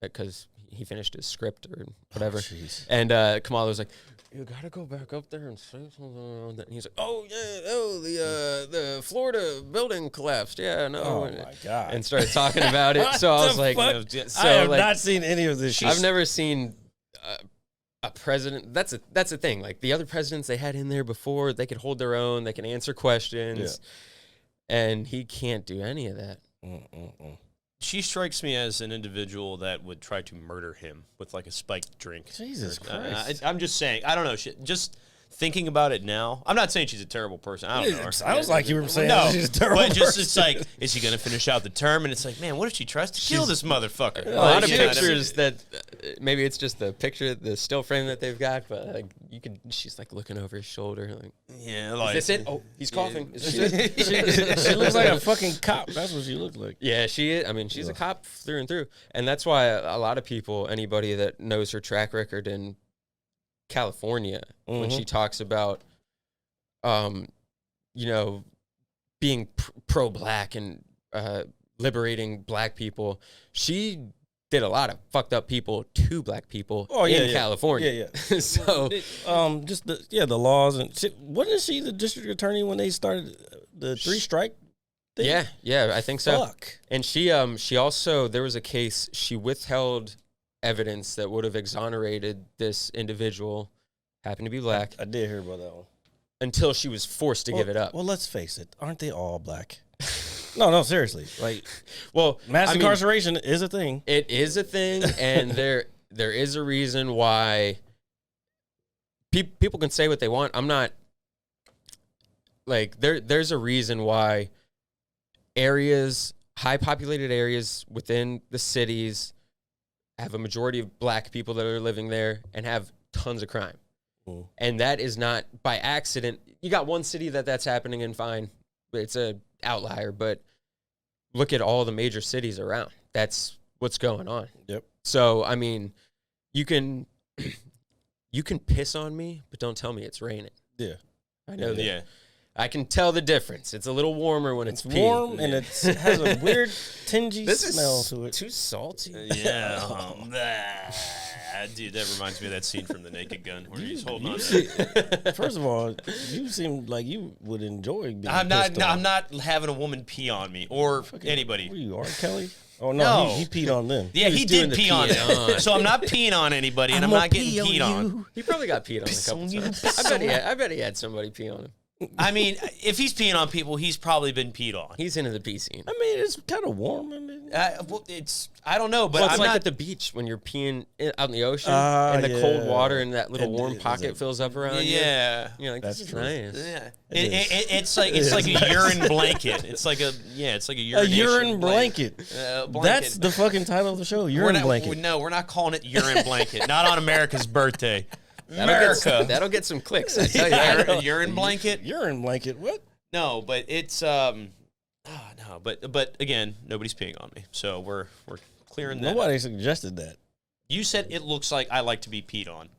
because he finished his script or whatever. And Kamala was like, you gotta go back up there and say something. And he's like, the Florida building collapsed. Yeah, no. Oh my God. And started talking about it. So I was like, I have not seen any of this shit. I've never seen a president. That's a thing. Like the other presidents they had in there before, they could hold their own, they can answer questions, and he can't do any of that. She strikes me as an individual that would try to murder him with like a spiked drink. Jesus Christ. I'm just saying. I don't know. Just thinking about it now, I'm not saying she's a terrible person. I don't know her. Sounds like you were saying she's a terrible person. But it's like, is she going to finish out the term? And it's like, man, what if she tries to kill this motherfucker? A lot of pictures that maybe it's just the picture, the still frame that they've got, but like she's like looking over his shoulder, like, like, is this it? Oh, he's coughing. She looks like a fucking cop. That's what she looked like. Yeah, she is. I mean, she's a cop through and through, and that's why a lot of people, anybody that knows her track record in California, when she talks about, being pro-black and liberating black people, she did a lot of fucked up people to black people in California. Yeah. So, just the laws and shit. Wasn't she the district attorney when they started the 3 strike thing? Yeah, I think so. Fuck. And she also, there was a case, she withheld evidence that would have exonerated this individual, happened to be black. I did hear about that one. Until she was forced to give it up. Well, let's face it. Aren't they all black? No, seriously. Like, well, mass incarceration is a thing. It is a thing, and there is a reason why people can say what they want. I'm not, like, there's a reason why high populated areas within the cities have a majority of black people that are living there and have tons of crime. And that is not by accident. You got one city that's happening and fine, but it's a outlier. But look at all the major cities around. That's what's going on. Yep. So, I mean, you can piss on me, but don't tell me it's raining. Yeah. I know that. Yeah. I can tell the difference. It's a little warmer when it's warm and it has a weird tingy This smell is to it. too salty. Yeah. Dude, that reminds me of that scene from The Naked Gun where he's holding on. First of all, you seem like you would enjoy being I'm not. pissed No, off. I'm not having a woman pee on me or anybody. Who you are, Kelly? Oh no, No. He peed on them. Yeah, he doing did the pee on peeing it. on. So I'm not peeing on anybody, and I'm not getting peed on. He probably got peed on a couple times. I bet he had somebody pee on him. I mean, if he's peeing on people, he's probably been peed on. He's into the pee scene. I mean, it's kind of warm. I mean, Well, I don't know, but Well, it's I'm like not. at the beach when you're peeing out in the ocean Ah, and the cold yeah. water and that little And warm is pocket it- fills up around you. Yeah. You're like, That's this is true. nice. Yeah, It it's like a urine blanket. It's like a a urination urine blanket. blanket. That's the fucking title of the show. Urine blanket. No, we're not calling it urine blanket. Not on America's birthday. That'll get some clicks, I tell you. Urine blanket. Urine blanket. What? No, but it's no, but again, nobody's peeing on me, so we're clearing that. Nobody suggested that. You said it looks like I like to be peed on.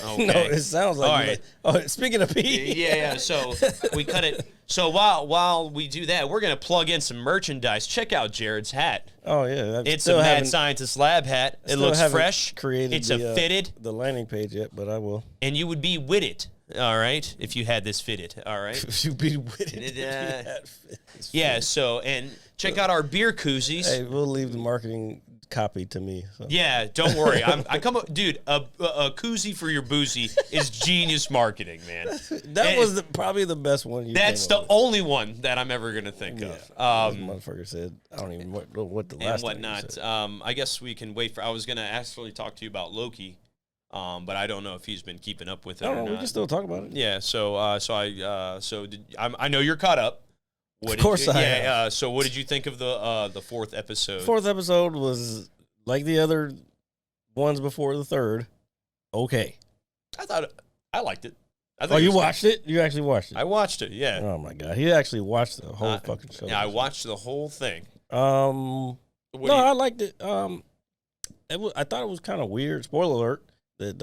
Okay. No, it sounds like. All you right. like- oh, speaking of pee. Yeah. So we cut it. So while we do that, we're gonna plug in some merchandise. Check out Jared's hat. Oh yeah, It's a Mad Scientist Lab hat. It still looks haven't fresh. created It's the, a fitted, the landing page yet, but I will. and you would be with it. All right, if you had this fitted. All right. You be with it. Yeah. So and check out our beer koozies. Hey, we'll leave the marketing copy to me. So. Yeah, don't worry. I come up, dude. A koozie for your boozy is genius marketing, man. That was probably the best one. That's the only one that I'm ever gonna think of. As the motherfucker said, I don't even know what the And last thing he whatnot. said. I guess we can wait for. I was gonna actually talk to you about Loki, but I don't know if he's been keeping up with it I or don't know. We not. can still talk about it. Yeah. I know you're caught up. What Of course did you, I Yeah. am. So what did you think of the fourth episode? Fourth episode was like the other ones before the third. Okay. I thought I liked it. I Oh, thought it you was watched it? You actually watched it? I watched it. Yeah. Oh my god, he actually watched the whole fucking show. Yeah, I watched the whole thing. No, What do you- I liked it. I thought it was kind of weird. Spoiler alert that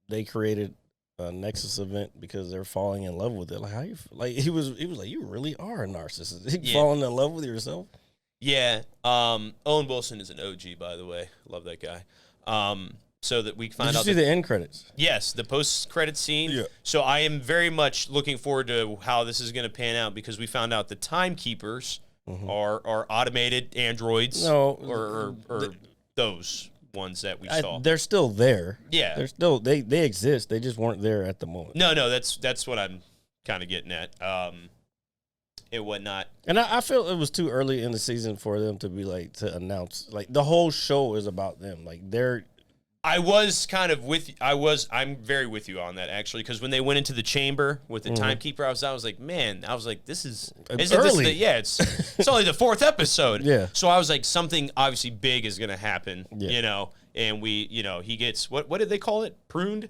they created a Nexus event because they're falling in love with it. Like how you like he was like you really are a narcissist. Yeah. Falling in love with yourself. Yeah. Owen Wilson is an OG, by the way. Love that guy. So that we Did find you out see the end credits? yes, the post-credit scene. Yeah. So I am very much looking forward to how this is going to pan out because we found out the timekeepers are automated androids. No, or those ones that we saw. They're still there. Yeah. They're still they exist. They just weren't there at the moment. No, that's what I'm kind of getting at. And whatnot. And I feel it was too early in the season for them to be like to announce like the whole show is about them. Like they're I was kind of with. I'm very with you on that actually, because when they went into the chamber with the timekeeper, I was like, man, this is isn't early. this yeah, it's only the fourth episode. Yeah. So I was like, something obviously big is gonna happen. Yeah. You know, and he gets what did they call it? Pruned.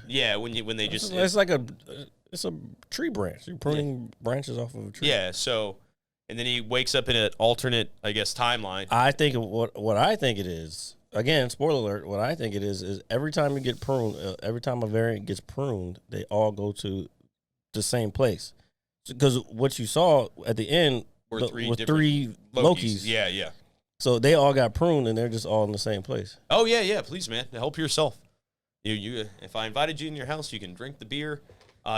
Yeah, when they just It's like it's a tree branch. You're pruning branches off of a tree. yeah. So, and then he wakes up in an alternate, I guess, timeline. I think what I think it is. Again, spoiler alert. What I think it is every time you get pruned, every time a variant gets pruned, they all go to the same place. Because what you saw at the end Were were three three Lokis. Yeah. So they all got pruned, and they're just all in the same place. Oh yeah. Please, man, help yourself. You. If I invited you in your house, you can drink the beer.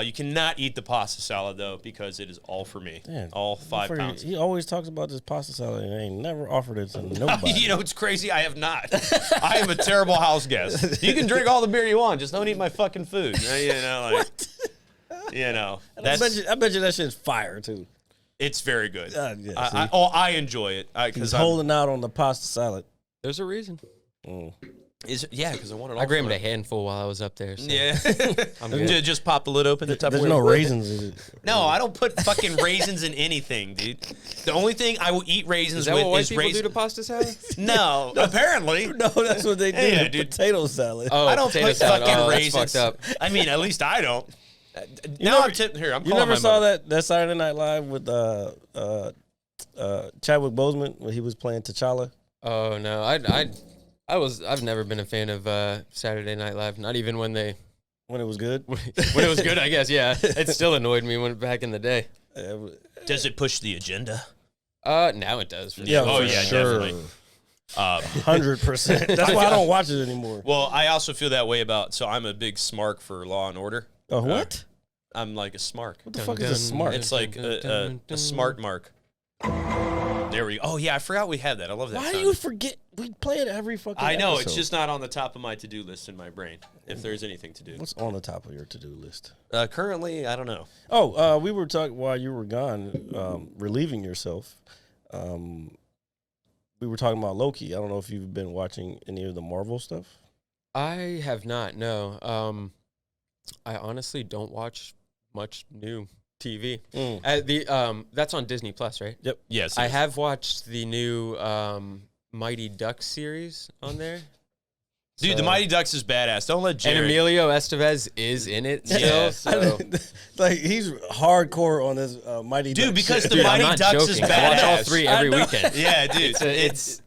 You cannot eat the pasta salad though because it is all for me. Yeah. All 5 pounds. He always talks about this pasta salad, and I ain't never offered it to nobody. You know, it's crazy. I have not. I am a terrible house guest. You can drink all the beer you want, just don't eat my fucking food. You know, like, you know. I bet you that shit's fire too. It's very good. Yeah, I enjoy it He's because holding out on the pasta salad. There's a reason. because I want it all. I grabbed for a handful while I was up there. So. Yeah. I'm good. Just pop the lid open. The There's Tupperware. no raisins in it. No, I don't put fucking raisins in anything, dude. The only thing I will eat raisins Is that with what white is people do raisins. to pasta salad? No, apparently. No, that's what they do. Yeah, to dude. Potato salad. Oh, I don't potato put salad. fucking Oh, that's raisins. fucked up. I mean, at least I don't. never- I'm tipping here. I'm You calling never my saw mother. that Saturday Night Live with Chadwick Boseman when he was playing T'Challa? Oh no, I've never been a fan of Saturday Night Live. Not even when they When it was good. When it was good, I guess. Yeah, it still annoyed me when back in the day. Does it push the agenda? Now it does. For Yeah, sure. Oh, yeah, definitely. 100%. That's why I don't watch it anymore. Well, I also feel that way about. So I'm a big smark for Law and Order. What? I'm like a smark. What the fuck is a smart? It's like a smart mark. There we go. Oh yeah, I forgot we had that. I love that. Why sound. do you forget? We play it every fucking. I know episode. it's just not on the top of my to-do list in my brain. If there's anything to do, What's on the top of your to-do list? Currently, I don't know. Oh, we were talking while you were gone, relieving yourself. We were talking about Loki. I don't know if you've been watching any of the Marvel stuff. I have not. No. I honestly don't watch much new TV. That's on Disney Plus, right? Yep. Yes, I have watched the new Mighty Ducks series on there. Dude, the Mighty Ducks is badass. Don't let Jared. And Emilio Estevez is in it still. Yeah. So. Like he's hardcore on this Mighty Ducks. Dude, because shit. the Dude, I'm Mighty not Ducks is joking. badass. I watch all three every weekend. Yeah, dude. It's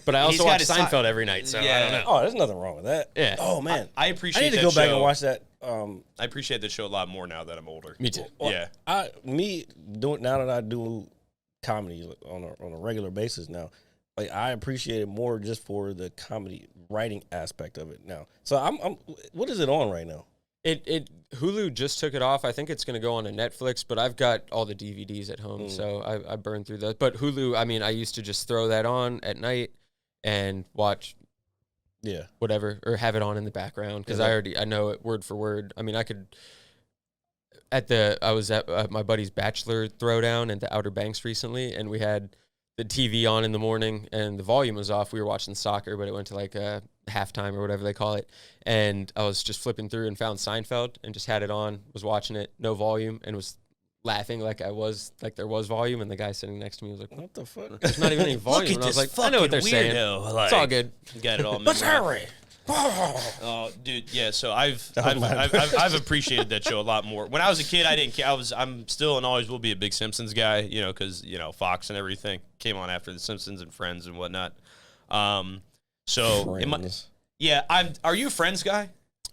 But I He's also got watch his Seinfeld every night, so I Yeah. don't know. Oh, there's nothing wrong with that. Yeah. Oh man, I I appreciate need to that go back show. and watch that. I appreciate the show a lot more now that I'm older. Me too. Yeah. Now that I do comedy on a regular basis now, like I appreciate it more just for the comedy writing aspect of it now. So I'm what is it on right now? It Hulu just took it off. I think it's going to go on to Netflix, but I've got all the DVDs at home, so I burned through those. But Hulu, I mean, I used to just throw that on at night and watch whatever, or have it on in the background because I know it word for word. I mean, I was at my buddy's bachelor throwdown at the Outer Banks recently, and we had the TV on in the morning and the volume was off. We were watching soccer, but it went to like halftime or whatever they call it. And I was just flipping through and found Seinfeld and just had it on, was watching it, no volume, and was laughing like there was volume. And the guy sitting next to me was like, What the fuck? there's not even any volume. And I was like, I know what they're saying. Like, It's all good. Got it all. What's Harry? Oh, dude, yeah. So I've appreciated that show a lot more. When I was a kid, I didn't care. I'm still and always will be a big Simpsons guy, you know, because Fox and everything came on after the Simpsons and Friends and whatnot. So are you a Friends guy?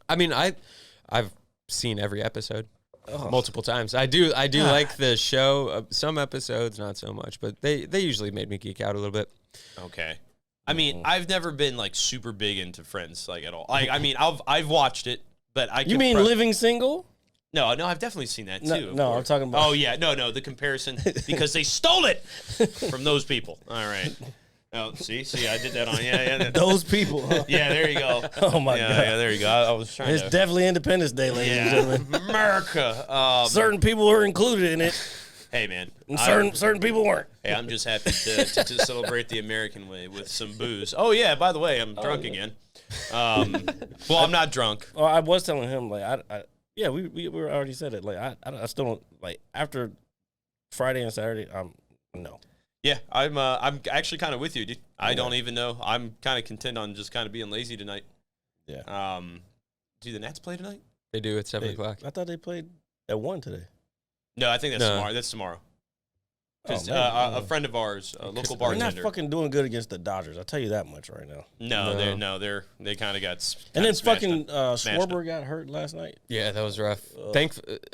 I mean, I've seen every episode multiple times. I do like the show. Some episodes, not so much, but they usually made me geek out a little bit. Okay. I mean, I've never been like super big into Friends like at all. I mean, I've watched it, but You mean Living Single? No, I've definitely seen that too. No, I'm talking about. Oh yeah, no, the comparison because they stole it from those people. All right. Oh, see, I did that on yeah. Those people. Huh? Yeah, there you go. Oh my god. Yeah, there you go. I was trying It's to. definitely Independence Day, ladies and gentlemen. America. Certain people were included in it, Hey man, and certain people weren't. Hey, I'm just happy to celebrate the American way with some booze. Oh yeah, by the way, I'm drunk again. Well, I'm not drunk. Well, I was telling him like we already said it. Like I still don't like after Friday and Saturday. No. Yeah, I'm actually kind of with you, dude. I don't even know. I'm kind of content on just kind of being lazy tonight. Yeah. Do the Nets play tonight? They do at 7 o'clock. I thought they played at 1 today. No, I think that's tomorrow. That's tomorrow. Because a friend of ours, a local We're not bartender. fucking doing good against the Dodgers. I'll tell you that much right now. They kind of got. And then smashed fucking up. Schwarber got hurt last night. Yeah, that was rough.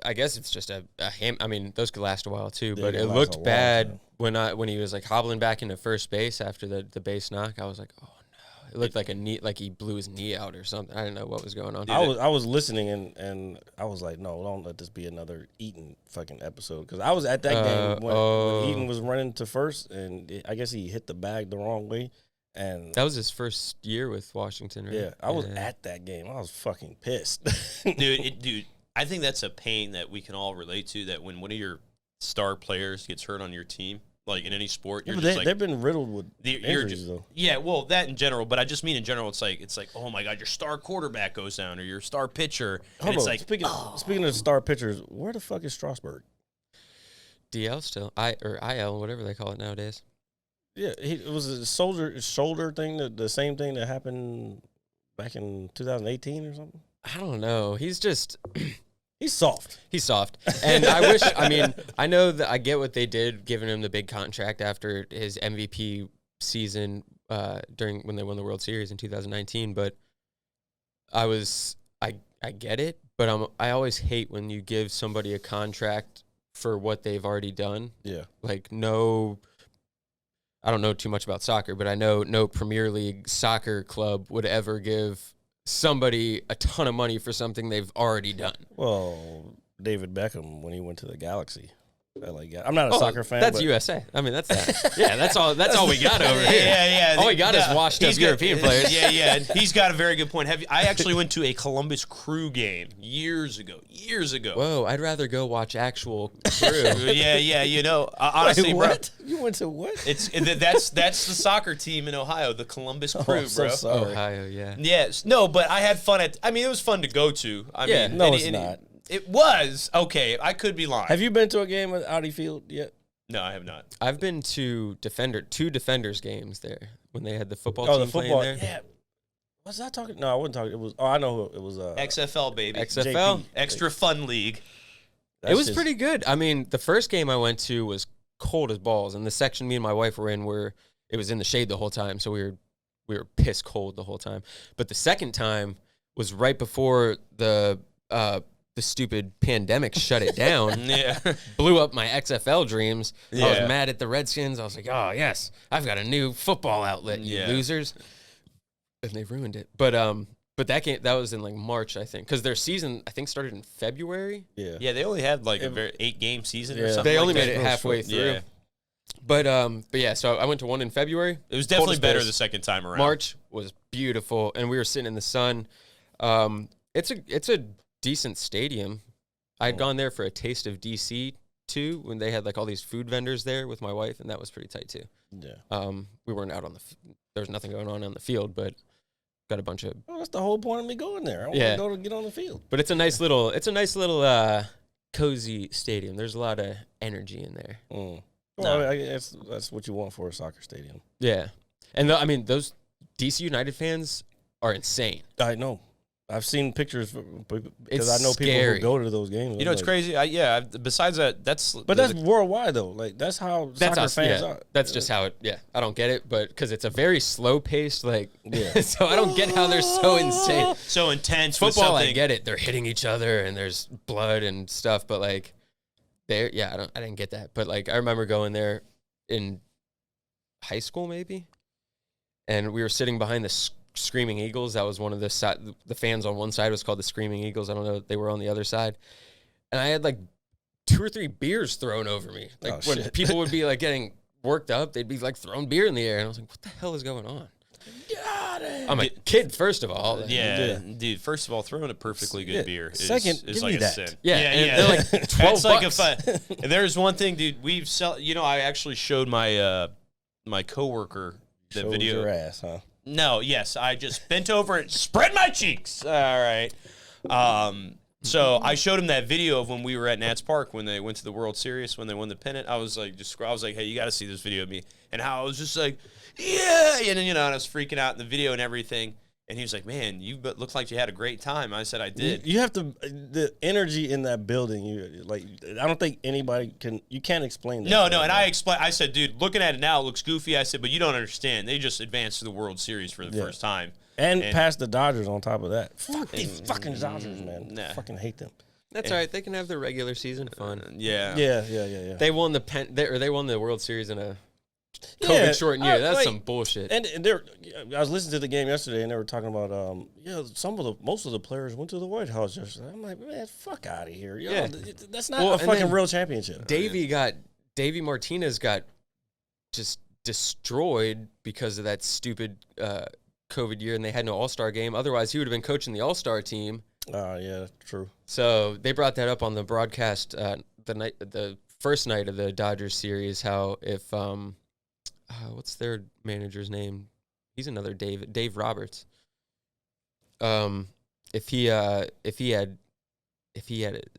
I guess it's just a ham. I mean, those could last a while too, They but could it last a looked long bad time. when he was like hobbling back into first base after the base knock. I was like, oh no! It looked like he blew his knee out or something. I didn't know what was going on. I was listening and I was like, no, don't let this be another Eaton fucking episode because I was at that game when Eaton was running to first and I guess he hit the bag the wrong way. And that was his first year with Washington, right? Yeah, I was at that game. I was fucking pissed. Dude, I think that's a pain that we can all relate to, that when one of your star players gets hurt on your team, like in any sport, you're just like... They've been riddled with injuries, though. Yeah, well, that in general, but I just mean in general, it's like, oh my God, your star quarterback goes down, or your star pitcher, and it's like... Speaking of star pitchers, where the fuck is Strasburg? DL still. IL, whatever they call it nowadays. Yeah, it was a shoulder thing, the same thing that happened back in 2018 or something. I don't know. He's just he's soft. He's soft, and I know that I get what they did, giving him the big contract after his MVP season during when they won the World Series in 2019. But I I get it, but I always hate when you give somebody a contract for what they've already done. Yeah. Like I don't know too much about soccer, but I know no Premier League soccer club would ever give somebody a ton of money for something they've already done. Well, David Beckham when he went to the Galaxy. I'm not a soccer fan. That's but USA. I mean, that's that. Yeah, that's all we got over here. Yeah. All we got is washed up European players. Yeah. He's got a very good point. I actually went to a Columbus Crew game years ago. Whoa, I'd rather go watch actual Crew. Yeah. You know, honestly, Wait, bro. what? You went to what? That's the soccer team in Ohio, the Columbus Crew, I'm so bro. sorry. Ohio, yeah. Yes, no, but I had fun it was fun to go to. I mean, No, it's not. It was okay. I could be lying. Have you been to a game at Audi Field yet? No, I have not. I've been to two Defenders games there when they had the football team The football. playing there. Yeah. Was I talking? No, I wasn't talking. It was. Oh, I know who it was. XFL baby. XFL. JP. Extra Fun League. It was pretty good. I mean, the first game I went to was cold as balls, and the section me and my wife were in it was in the shade the whole time, so we were piss cold the whole time. But the second time was right before the stupid pandemic shut it down. Yeah. Blew up my XFL dreams. I Yeah. was mad at the Redskins. I was like, oh, yes, I've got a new football outlet, you losers. And they ruined it. But that game, that was in like March, I think, because their season, I think, started in February. Yeah. Yeah, they only had like a 8-game season or something. They only like made that. it halfway through. Yeah. But yeah, so I went to one in February. It was definitely Cold as better piss. the second time around. March was beautiful, and we were sitting in the sun. It's a decent stadium. I'd gone there for a taste of DC too, when they had like all these food vendors there with my wife, and that was pretty tight too. Yeah. We weren't out on there was nothing going on the field, but got a bunch of. Well, that's the whole point of me going there. I want to go to get on the field. But it's a nice little cozy stadium. There's a lot of energy in there. Mm. Well, I guess that's what you want for a soccer stadium. Yeah, and those DC United fans are insane. I know. I've seen pictures because It's I know scary. people who go to those games. You know, it's crazy. Besides that, that's. But that's worldwide though. Like that's how soccer fans are. That's just how it. Yeah, I don't get it, but because it's a very slow paced, like. Yeah. So I don't get how they're so insane. So intense. with Football, I something. get it. They're hitting each other and there's blood and stuff, but like, I didn't get that. But like, I remember going there in high school maybe, and we were sitting behind the Screaming Eagles. That was one of the fans on one side was called the Screaming Eagles. I don't know. They were on the other side. And I had like 2 or 3 beers thrown over me. Like when people would be like getting worked up, they'd be like throwing beer in the air. And I was like, what the hell is going on? Got it. I'm a kid, first of all. Yeah, dude. First of all, throwing a perfectly good beer is Second, is give like me a that. sin. Yeah, and they're like $12. That's like a fun. There's one thing, dude. I actually showed my my coworker the Shows video. your ass, huh? No, yes, I just bent over and spread my cheeks. All right. So I showed him that video of when we were at Nats Park when they went to the World Series when they won the pennant. I was like, hey, you got to see this video of me, and how I was just like, yeah, and then, and I was freaking out in the video and everything. And he was like, man, you looked like you had a great time. I said, I did. You have to the energy in that building. I don't think anybody can. You can't explain that. No, and I explained. I said, dude, looking at it now, it looks goofy. I said, but you don't understand. They just advanced to the World Series for the first time. And past the Dodgers on top of that. Fuck these fucking Dodgers, man. Nah. Fucking hate them. That's all right. They can have their regular season fun. Yeah. Yeah. They won they won the World Series in a COVID shortened year. That's some bullshit. And I was listening to the game yesterday, and they were talking about most of the players went to the White House yesterday. I'm like, man, fuck out of here. Yeah. That's not a fucking real championship. Davey Martinez got just destroyed because of that stupid COVID year, and they had no All-Star game. Otherwise, he would have been coaching the All-Star team. Yeah, true. So they brought that up on the broadcast the first night of the Dodgers series. How if what's their manager's name? He's another Dave Roberts. If he had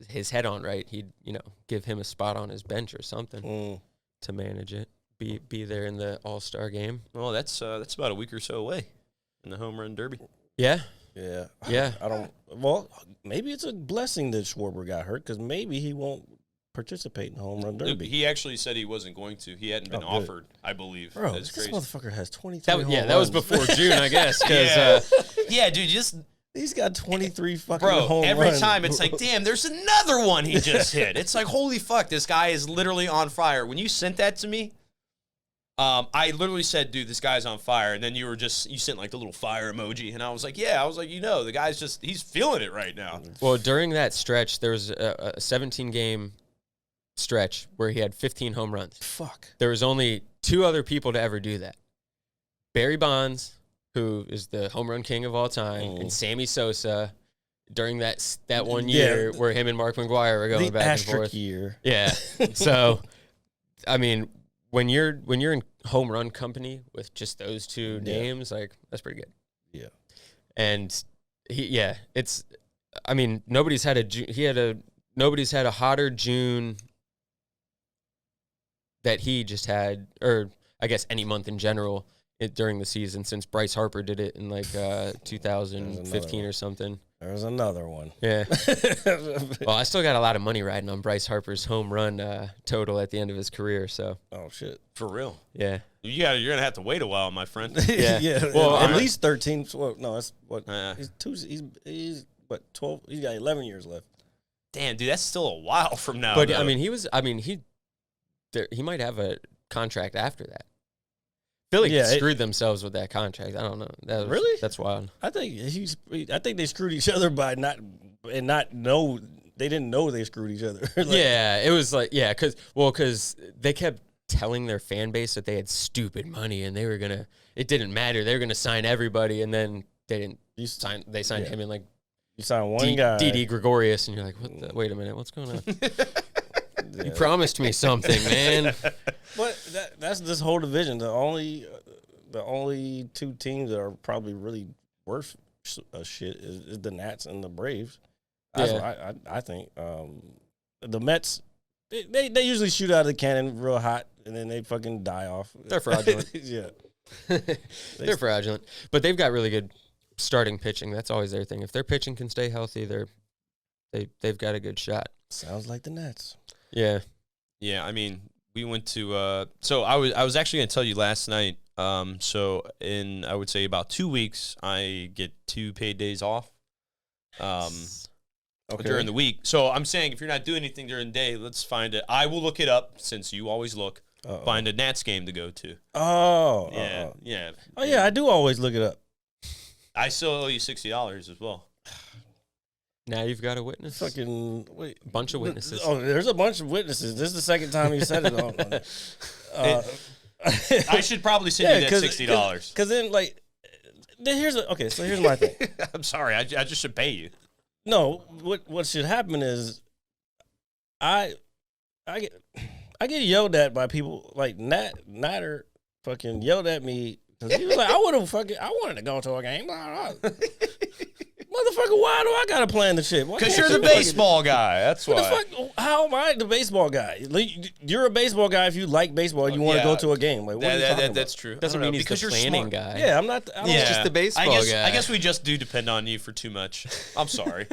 his head on right, he'd give him a spot on his bench or something to manage it. Be there in the All-Star game. Well, that's about a week or so away in the home run derby. Yeah. Yeah. I don't. Well, maybe it's a blessing that Schwarber got hurt because maybe he won't participate in the home run derby. He actually said he wasn't going to. He hadn't been offered, I believe. Bro, that's this crazy. motherfucker has 23 home That was runs. before June, I guess. Cause, Yeah, dude, just He's got 23 fucking Bro, home every runs. time it's like, damn, there's another one he just hit. It's like, holy fuck, this guy is literally on fire. When you sent that to me, I literally said, dude, this guy's on fire. And then you sent like the little fire emoji. And I was like, yeah. I was like, the guy's he's feeling it right now. Well, during that stretch, there was a 17-game stretch where he had 15 home runs. Fuck. There was only 2 other people to ever do that. Barry Bonds, who is the home run king of all time, and Sammy Sosa during that one year where him and Mark McGwire were going back and forth. Year. Yeah. So, I mean, when you're in home run company with just those 2 names, like, that's pretty good. Yeah. And nobody's had a hotter June that he just had, or I guess any month in general during the season since Bryce Harper did it in like 2015 or something. There's another one. Yeah. Well, I still got a lot of money riding on Bryce Harper's home run total at the end of his career. So. Oh shit. For real. Yeah. You're gonna have to wait a while, my friend. Yeah. Well, at least 13. Well, no, that's what. He's what 12. He's got 11 years left. Damn, dude, that's still a while from now. But though. he might have a contract after that. Philly screwed themselves with that contract. I don't know. Really? That's wild. I think they screwed each other by not know. They didn't know they screwed each other. It was like because they kept telling their fan base that they had stupid money and they were gonna. It didn't matter. They were gonna sign everybody, and then they didn't sign. They signed him in like you signed one guy, Didi Gregorius, and you're like, what? Wait a minute, what's going on? You promised me something, man. But that's this whole division. The only 2 teams that are probably really worth shit is the Nats and the Braves. I think the Mets they usually shoot out of the cannon real hot and then they fucking die off. They're fraudulent. Yeah, they're fraudulent, but they've got really good starting pitching. That's always their thing. If their pitching can stay healthy, they've got a good shot. Sounds like the Nets. Yeah. Yeah, I mean, we went to so I was actually going to tell you last night. So in I would say about 2 weeks, I get 2 paid days off. During the week. So I'm saying if you're not doing anything during the day, let's find it. I will look it up since you always look. Find a Nats game to go to. Oh. Yeah. Oh yeah, I do always look it up. I still owe you $60 as well. Now you've got a witness. Fucking wait, a bunch of witnesses. Oh, there's a bunch of witnesses. This is the second time you said it. I should probably send you that $60. Because then, so here's my thing. I'm sorry, I just should pay you. No, what should happen is, I get yelled at by people like Natter fucking yelled at me because he was like, I wanted to go to a game. Motherfucker, why do I gotta plan the shit? Because you're the baseball guy. That's why. How am I the baseball guy? You're a baseball guy if you like baseball and you want to go to a game. Like, what are you talking about? That's true. Doesn't mean he's the planning guy. Yeah, I'm not. He's just the baseball guy. I guess we just do depend on you for too much. I'm sorry.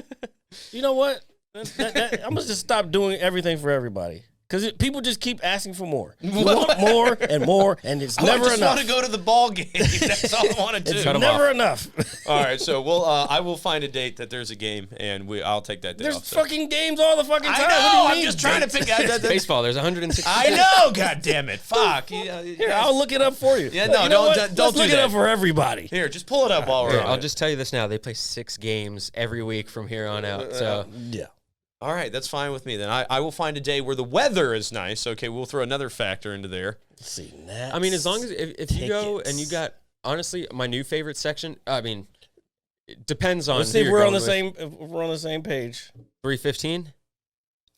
You know what? I'm gonna just stop doing everything for everybody. Because people just keep asking for more. You want more and more, and it's never enough. I just want to go to the ball game. That's all I want to do. It's never enough. All right, so I will find a date that there's a game, and I'll take that day off. There's fucking games all the fucking time. I know. I'm just trying to pick out baseball. There's 160. I know. God damn it. Fuck. Here, I'll look it up for you. Yeah, no, don't Let's do look that. it up for everybody. Here, just pull it up while we're on. I'll just tell you this now. They play 6 games every week from here on out. So yeah. All right, that's fine with me then. I will find a day where the weather is nice. Okay, we'll throw another factor into there. See, Nats, I mean, as long as if you go and you got honestly my new favorite section. I mean, it depends on. Let's see if we're on the same. If we're on the same page. 315.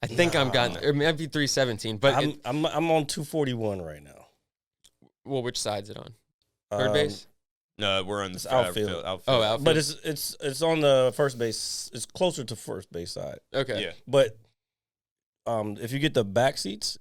I think I'm got. It might be 317, but I'm on 241 right now. Well, which side's it on? Third base. No, we're on the outfield. Oh, outfield. But it's on the first base. It's closer to first base side. Okay. Yeah. But if you get the back seats,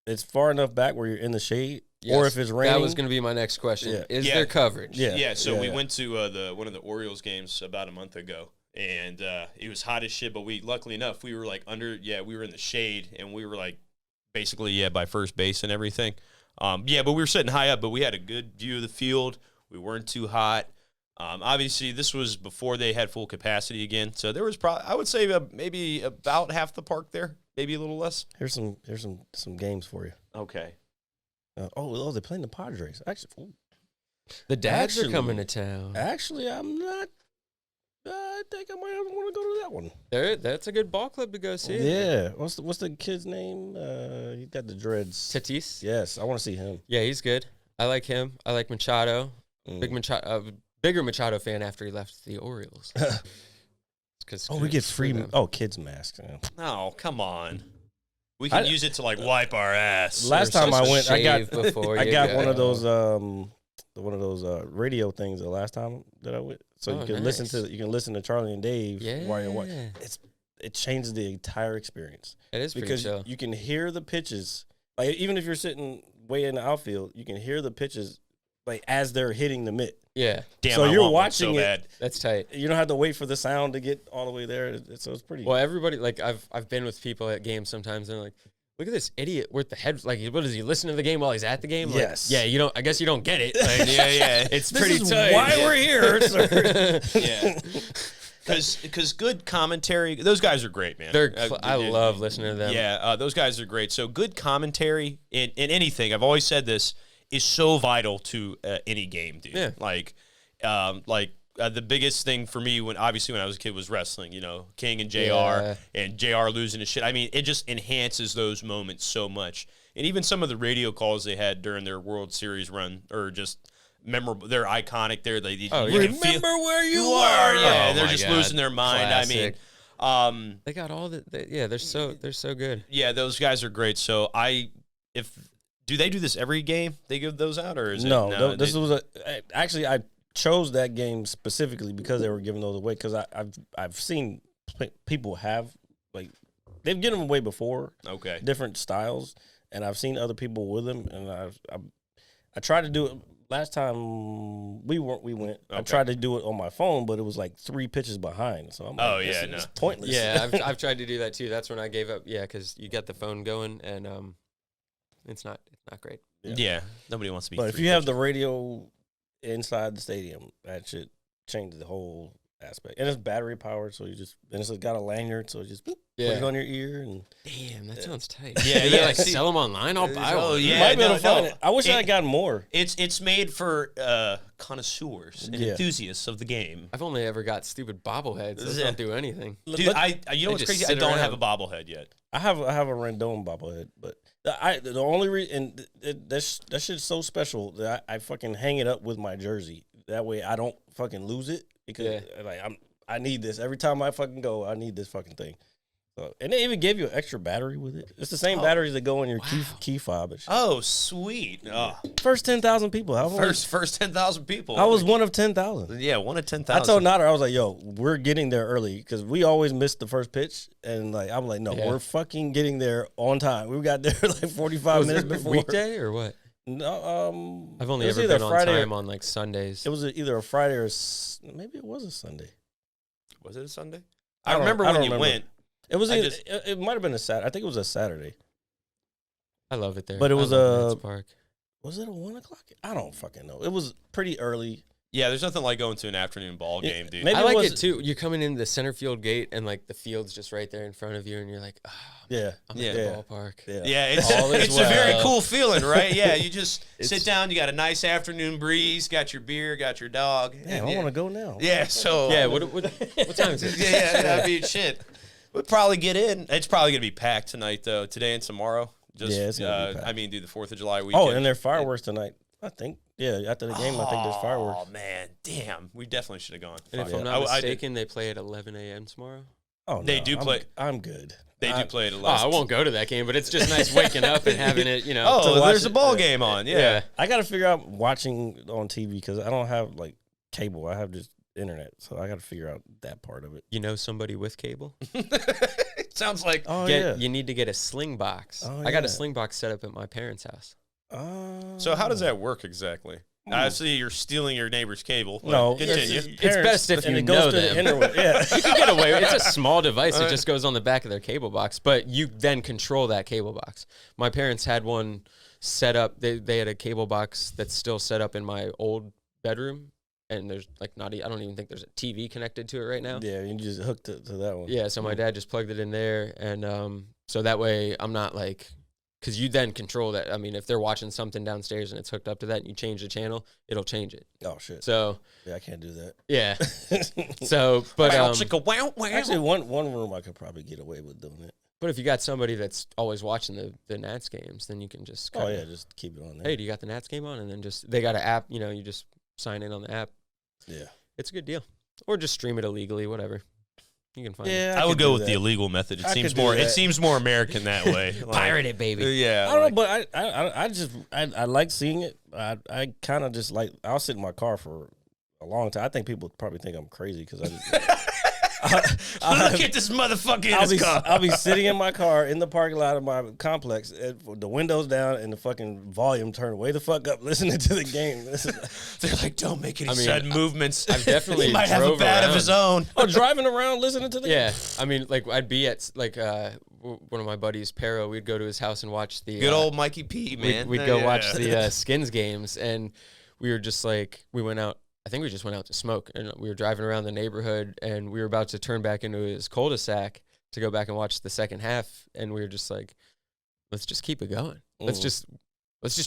it's far enough back where you're in the shade. Yes. Or if it's raining. That was going to be my next question. Yeah. Is there coverage? Yeah. So we went to one of the Orioles games about a month ago, and it was hot as shit. But luckily enough, we were like we were in the shade, and we were like basically by first base and everything. But we were sitting high up, but we had a good view of the field. We weren't too hot. Obviously, this was before they had full capacity again, so there was probably, I would say, maybe about half the park there, maybe a little less. Here's some games for you. Okay. They're playing the Padres. Actually, The dads are coming to town. Actually, I'm not. I think I might want to go to that one. That's a good ball club to go see. Yeah. What's the kid's name? He got the dreads. Tatis. Yes, I want to see him. Yeah, he's good. I like him. I like Machado. Mm. Bigger Machado fan after he left the Orioles. We get free. Kids masks. Yeah. Oh, come on. We can use it to like wipe our ass. Last time I went, I got one of those radio things. The last time that I went, so you can listen to Charlie and Dave. Yeah, while you're watching. It changes the entire experience. It is pretty because chill. You can hear the pitches. Like even if you're sitting way in the outfield, you can hear the pitches like as they're hitting the mitt. Yeah. Damn, so I you're want watching one so it. bad. That's tight. You don't have to wait for the sound to get all the way there. So it's pretty. Well, everybody, like I've been with people at games sometimes, and they're like, look at this idiot with the head. Like, what does he listen to the game while he's at the game? Like, Yes. Yeah. You don't. I guess you don't get it. Like, Yeah. It's this pretty is tight. why we're here, sir. Yeah. Because good commentary, those guys are great, man. I love listening to them. Yeah, those guys are great. So good commentary in anything, I've always said this, is so vital to any game, dude. Yeah. The biggest thing for me when I was a kid was wrestling, King and JR and JR losing his shit. I mean, it just enhances those moments so much. And even some of the radio calls they had during their World Series run are just memorable. They're iconic. Remember where you are. were. Yeah, they're just losing their mind. Classic. I mean, They got all the. They're so good. yeah, those guys are great. So do they do this every game? They give those out, or is no? This was actually I chose that game specifically because they were giving those away. Because I've seen people have like they've given them away before. Okay, different styles, and I've seen other people with them, and I tried to do it last time we went. Okay. I tried to do it on my phone, but it was like 3 pitches behind. So I'm like, it's pointless. Yeah, I've tried to do that too. That's when I gave up. Yeah, because you got the phone going, and it's not great. Yeah, nobody wants to be. But if you have the radio inside the stadium, that should change the whole aspect. And it's battery powered, so it's got a lanyard, so you just put it on your ear. And damn, that sounds tight. Yeah, they like sell them online. I'll buy one. You might be able to find it. I wish I had gotten more. It's made for connoisseurs and enthusiasts of the game. I've only ever got stupid bobbleheads. Those don't do anything. Dude, you know what's crazy? I don't have a bobblehead yet. I have a Rendon bobblehead, but the only reason that shit's so special that I fucking hang it up with my jersey. That way I don't fucking lose it because I need this every time I fucking go. I need this fucking thing. So, and they even gave you an extra battery with it. It's the same batteries that go in your key fob. And shit. Oh, sweet! Oh. First 10,000 people. First 10,000 people. I was one of 10,000. Yeah, one of 10,000. I told Nader, I was like, "Yo, we're getting there early because we always miss the first pitch." And like, I'm like, "No, we're fucking getting there on time. We got there like 45 minutes before." Weekday or what? No, I've only ever been on time on like Sundays. It was either a Friday or maybe it was a Sunday. Was it a Sunday? I remember when you went. It was. It might have been a Saturday. I think it was a Saturday. I love it there. But it was a park. Was it a 1 o'clock? I don't fucking know. It was pretty early. Yeah, there's nothing like going to an afternoon ball game, dude. I like it too. You're coming into the center field gate and like the field's just right there in front of you, and you're like, I'm at the ballpark. Yeah, it's a very cool feeling, right? Yeah, you just sit down, you got a nice afternoon breeze, got your beer, got your dog. Yeah, I want to go now. Yeah, so what time is it? Yeah, I mean, shit. We'll probably get in. It's probably gonna be packed tonight, though. Today and tomorrow. It's gonna be packed. I mean, do the 4th of July weekend. Oh, and there are fireworks tonight. I think. Yeah, after the game, I think there's fireworks. Oh man, damn! We definitely should have gone. And if I'm not mistaken, they play at 11 a.m. tomorrow. Oh, no, they do play. I'm good. They do play at 11. I won't go to that game, but it's just nice waking up and having it. There's a ball game on. Yeah, I got to figure out watching on TV because I don't have like cable. I have just internet, so I got to figure out that part of it. You know somebody with cable? It sounds like you need to get a sling box. I got a sling box set up at my parents' house. So how does that work exactly? I see you're stealing your neighbor's cable. No, continue. It's best if you know them. Yeah, you can get away with it. It's a small device. It just goes on the back of their cable box, but you then control that cable box. My parents had one set up. They had a cable box that's still set up in my old bedroom and there's like I don't even think there's a TV connected to it right now. Yeah, you just hooked it to that one. Yeah, so my dad just plugged it in there, and so that way I'm not like, because you then control that. I mean, if they're watching something downstairs and it's hooked up to that, and you change the channel, it'll change it. Oh shit. So yeah, I can't do that. yeah. So, but actually, one room I could probably get away with doing it. but if you got somebody that's always watching the Nats games, then you can just Just keep it on there. hey, do you got the Nats game on? And then just they got an app. You just sign in on the app. Yeah, It's a good deal. Or just stream it illegally, whatever. You can find it. yeah. I would go with the illegal method. It seems more. It seems more American that way. Like, Pirate it, baby. Yeah. I don't know, but I like seeing it. I kind of just like, I'll sit in my car for a long time. I think people probably think I'm crazy because Look at this motherfucker in his car. I'll be sitting in my car in the parking lot of my complex, the windows down and the fucking volume turned way the fuck up, listening to the game. They're like, don't make any sudden movements. I've definitely he might have a drove bat around. of his own. Oh, driving around listening to the Yeah, I mean, like I'd be at like one of my buddies, Pero. We'd go to his house and watch the Good old Mikey P, man. We'd go watch the Skins games, and we were just like, we went out. I think we just went out to smoke, and we were driving around the neighborhood, and we were about to turn back into his cul-de-sac to go back and watch the second half, and we were just like, let's just keep it going. Let's just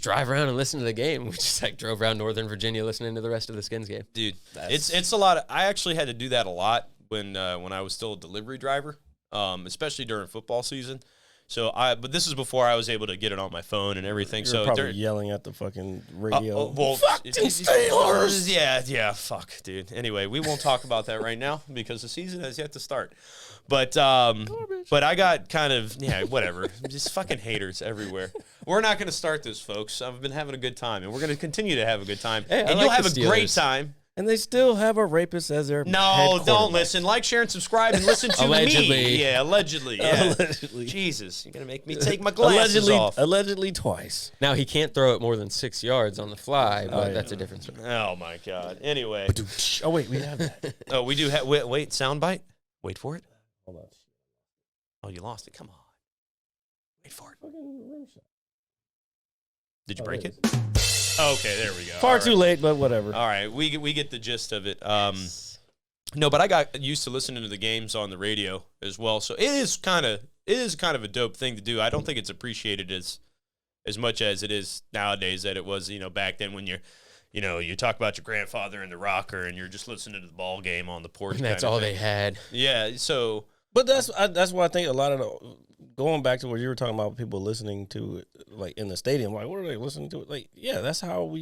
drive around and listen to the game. We just like drove around Northern Virginia listening to the rest of the Skins game. Dude, it's a lot. I actually had to do that a lot when I was still a delivery driver, especially during football season. So but this is before I was able to get it on my phone and everything. You're so probably yelling at the fucking radio. fucking Steelers. Yeah, fuck, dude. Anyway, we won't talk about that right now because the season has yet to start. But I got kind of whatever. Just fucking haters everywhere. We're not going to start this, folks. I've been having a good time, and we're going to continue to have a good time. Hey, and you'll have a great time. And they still have a rapist as their No, don't listen. Like, share, and subscribe, and listen to Allegedly. me. Yeah, allegedly. Yeah. Allegedly. Jesus, you're gonna make me take my glasses off. Allegedly twice. Now he can't throw it more than 6 yards on the fly, but that's a different story. Oh my God. Anyway. Oh wait, we have that. Oh, we do have. Wait, soundbite. Wait for it. Hold on. Oh, you lost it. Come on. Wait for it. Did you break it? Okay, there we go. Far too late, but whatever. All right, we get the gist of it. No, but I got used to listening to the games on the radio as well. So it is kind of a dope thing to do. I don't think it's appreciated as much as it is nowadays that it was, back then when you talk about your grandfather in the rocker and you're just listening to the ball game on the porch. And that's all they had. Yeah, so But that's why I think a lot of going back to what you were talking about, people listening to it like in the stadium, like what are they listening to it? Like, yeah, that's how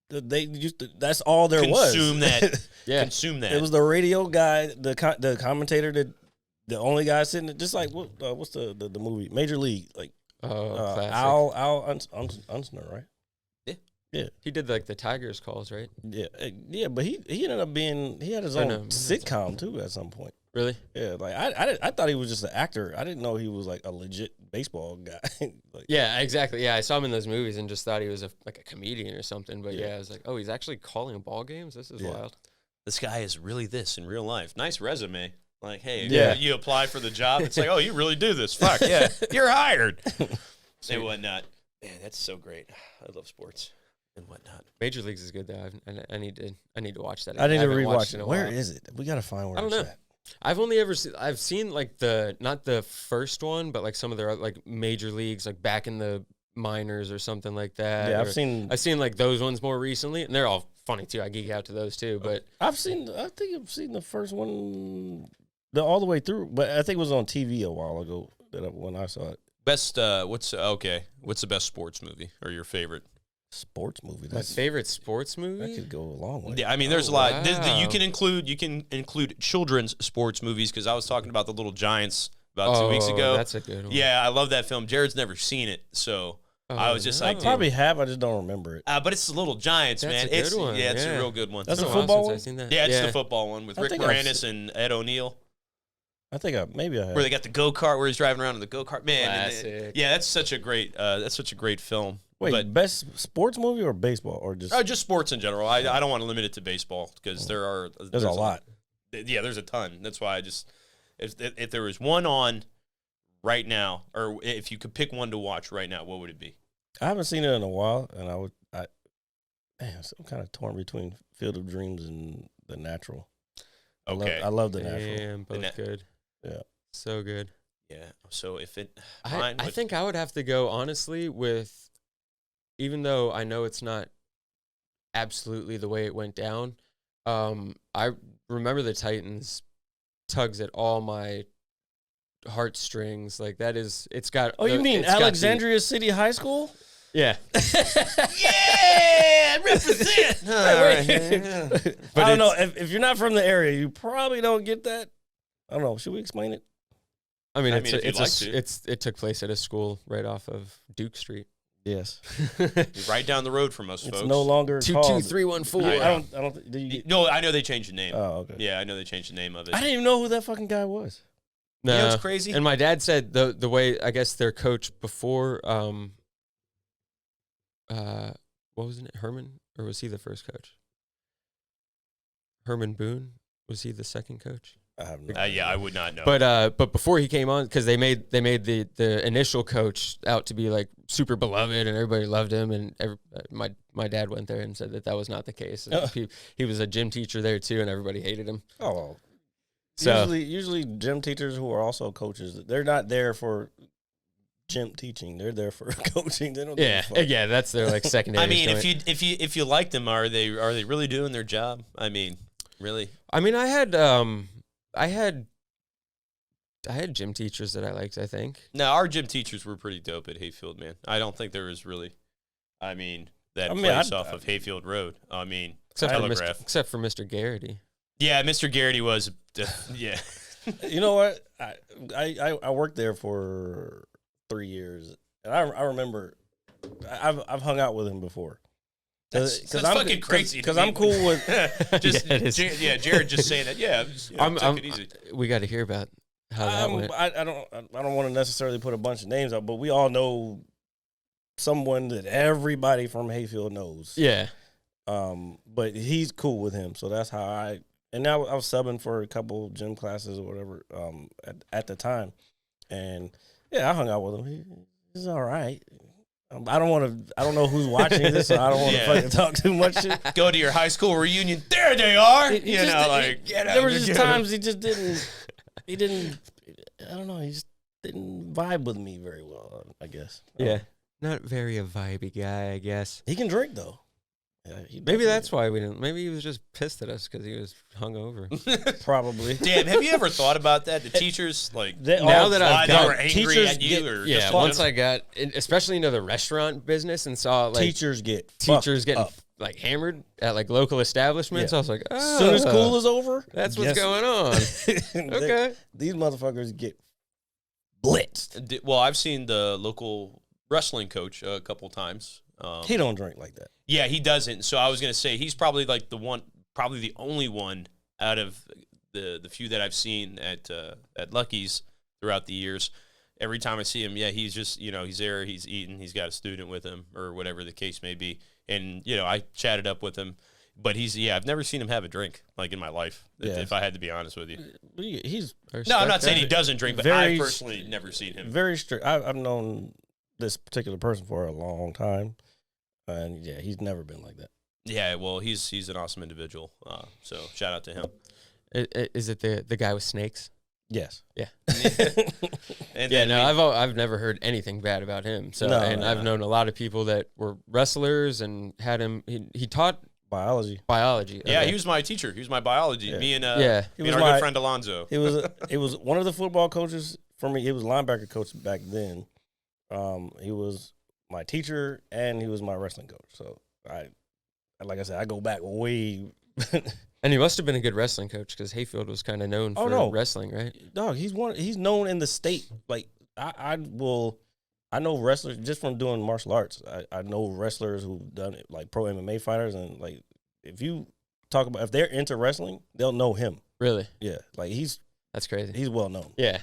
they used to. That's all there was. consume that. Yeah. Consume that. It was the radio guy, the commentator, the only guy sitting. Just like what's the movie Major League? Like Classic. Al Unsner, right? Yeah. He did like the Tigers calls, right? Yeah, but he ended up he had his own sitcom too at some point. Really? Yeah, like I thought he was just an actor. I didn't know he was like a legit baseball guy. Like, Yeah, exactly. Yeah, I saw him in those movies and just thought he was like a comedian or something. But yeah, I was like, oh, he's actually calling ball games? This is wild. This guy is really this in real life. Nice resume. Like, hey, Yeah. you apply for the job. It's like, oh, you really do this. Fuck, yeah, you're hired. And whatnot. Man, that's so great. I love sports and whatnot. Major Leagues is good though. I need to watch that. I need to haven't watched rewatch it. in a Where while. is it? We gotta find where I don't it's know. at. I've seen like not the first one, but like some of their like major leagues, like back in the minors or something like that. Yeah, I've seen like those ones more recently, and they're all funny too. I geek out to those too. But I think I've seen the first one all the way through, but I think it was on TV a while ago when I saw it. Best, what's the best sports movie or your favorite? Sports movie. my favorite sports That movie. could go a long way. Yeah, I mean, there's a lot. wow. You can include children's sports movies because I was talking about the Little Giants about 2 weeks ago. That's a good one. Yeah, I love that film. Jared's never seen it, so I was just I like, probably have. I just don't remember it. but it's the Little Giants, That's man. a good It's one, it's a yeah. real good one. That's It's a been while football since one? I've seen that. Yeah, it's the football one with I Rick think I've Moranis and Ed O'Neill, I think maybe I have. where they got the go-kart, where he's driving around in the go-kart. Man, Classic. yeah, that's such a great film. Wait, but best sports movie or baseball or just? just sports in general. I don't want to limit it to baseball because there's a lot. Yeah, there's a ton. That's why I just if there was one on right now, or if you could pick one to watch right now, what would it be? I haven't seen it in a while, and Man, so I'm kind of torn between Field of Dreams and the Natural. Okay. I love the Natural. Damn, both good. Yeah. So good. Yeah. So if it, I think I would have to go, honestly, with, even though I know it's not absolutely the way it went down, I remember the Titans tugs at all my heartstrings. Like, that is, it's got. Oh, you mean Alexandria City High School? Yeah. yeah, represent. I don't know. If you're not from the area, you probably don't get that. I don't know. Should we explain it? I mean, it took place at a school right off of Duke Street. Yes. Right down the road from us, It's folks. no longer 22314. I don't. Do you get? No, I know they changed the name. Oh, okay. Yeah, I know they changed the name of it. I didn't even know who that fucking guy was. No, You know what's crazy? And my dad said the way, I guess, their coach before, what was it, Herman, or was he the first coach? Herman Boone, was he the second coach? I have no. Yeah, I would not know. But before he came on, because they made the initial coach out to be like super beloved and everybody loved him, and my dad went there and said that was not the case. He was a gym teacher there too, and everybody hated him. Oh, so usually gym teachers who are also coaches, they're not there for gym teaching. They're there for coaching. They don't. yeah, that's their like secondary. I mean, joint. if you like them, are they really doing their job? I mean, really? I mean, I had gym teachers that I liked, I think. No, our gym teachers were pretty dope at Hayfield, man. I don't think there was really, place off of Hayfield Road. I mean, except Telegraph. for Mr. Garrity. Yeah, Mr. Garrity was, yeah. You know what? I worked there for 3 years, and I remember I've hung out with him before. That's fucking crazy. Because I'm cool with Jared just saying that. Yeah, take it easy. We got to hear about how that went. I don't want to necessarily put a bunch of names out, but we all know someone that everybody from Hayfield knows. Yeah. But he's cool with him, so that's how I. And now I was subbing for a couple gym classes or whatever at the time, and yeah, I hung out with him. He's all right. I don't know who's watching this, so I don't want to fucking talk too much shit. Go to your high school reunion. There they are. There were just times he didn't, I don't know, he just didn't vibe with me very well, I guess. Yeah. Not very a vibey guy, I guess. He can drink, though. Yeah, maybe that's why we didn't. Maybe he was just pissed at us because he was hungover. Probably. Damn, have you ever thought about that? The teachers, like, now that I've got were angry at you? Once I got, especially into the restaurant business and saw, like, teachers getting up. Like, hammered at, like, local establishments, I was like, as soon as school is over, that's what's going on. Okay. These motherfuckers get blitzed. Well, I've seen the local wrestling coach a couple times. He don't drink like that. Yeah, he doesn't. So I was gonna say he's probably like probably the only one out of the few that I've seen at Lucky's throughout the years. Every time I see him, yeah, he's just he's there, he's eating, he's got a student with him or whatever the case may be, and I chatted up with him, but I've never seen him have a drink like in my life. If I had to be honest with you, he's no, I'm not saying he doesn't drink, but I personally never seen him. Very strict. I've known this particular person for a long time. And yeah, he's never been like that. Yeah, well, he's an awesome individual. So shout out to him. Is it the guy with snakes? Yes. Yeah. And I've never heard anything bad about him. So I've known a lot of people that were wrestlers and had him. He taught biology. Yeah, he was my teacher. He was my biology. Yeah. Me and he was our good friend Alonzo. It was one of the football coaches for me. He was linebacker coach back then. He was my teacher, and he was my wrestling coach. So like I said, I go back way. And he must have been a good wrestling coach because Hayfield was kind of known for wrestling, right? Dog, he's known in the state. Like I know wrestlers just from doing martial arts. I know wrestlers who've done it, like pro MMA fighters, and like if you talk about if they're into wrestling, they'll know him. Really? Yeah, like that's crazy. He's well known. Yeah,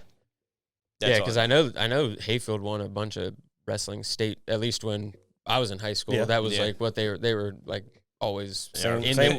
because I know Hayfield won a bunch of wrestling state, at least when I was in high school. That was like what they were like always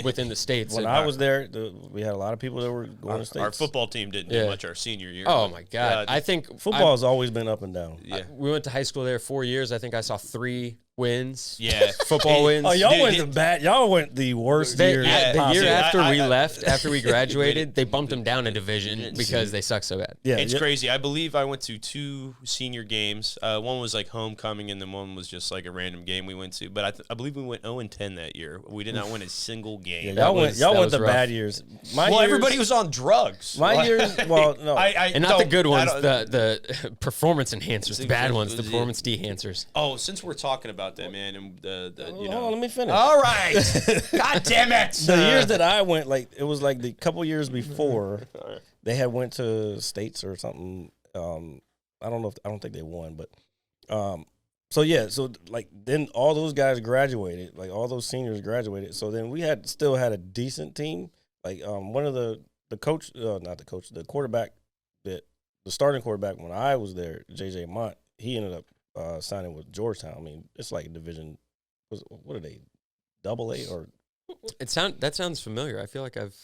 within the states. When I was there, we had a lot of people that were going to states. Our football team didn't do much our senior year. Oh my God. I think football has always been up and down. We went to high school there 4 years. I think I saw 3 wins. Yeah. Football wins. Oh, y'all Dude, went did- the bad. Y'all went the worst They, year. the year possible. after we I- left, after we graduated, they bumped them down a division because they suck so bad. Yeah, It's yeah. crazy. I believe I went to 2 senior games. One was like homecoming, and then one was just like a random game we went to. But I believe we went 0-10 that year. We did not win a single game. Yeah, That y'all went. was- Y'all that went was the rough. bad years. My Well, years, everybody was on drugs. My years. Well, no. And not the don't- good I ones, don't- the performance enhancers, the bad ones, the performance enhancers. Oh, since we're talking about that, man, and Hold on, let me finish. All right. God damn it. The years that I went, like it was like the couple years before they had went to states or something. I don't know. I don't think they won, but so yeah. So like then all those guys graduated. Like all those seniors graduated. So then we still had a decent team. Like one of the coach, not the coach, the quarterback the starting quarterback when I was there, JJ Mott. He ended up signing with Georgetown. I mean, it's like division. What are they? AA or That sounds familiar. I feel like I've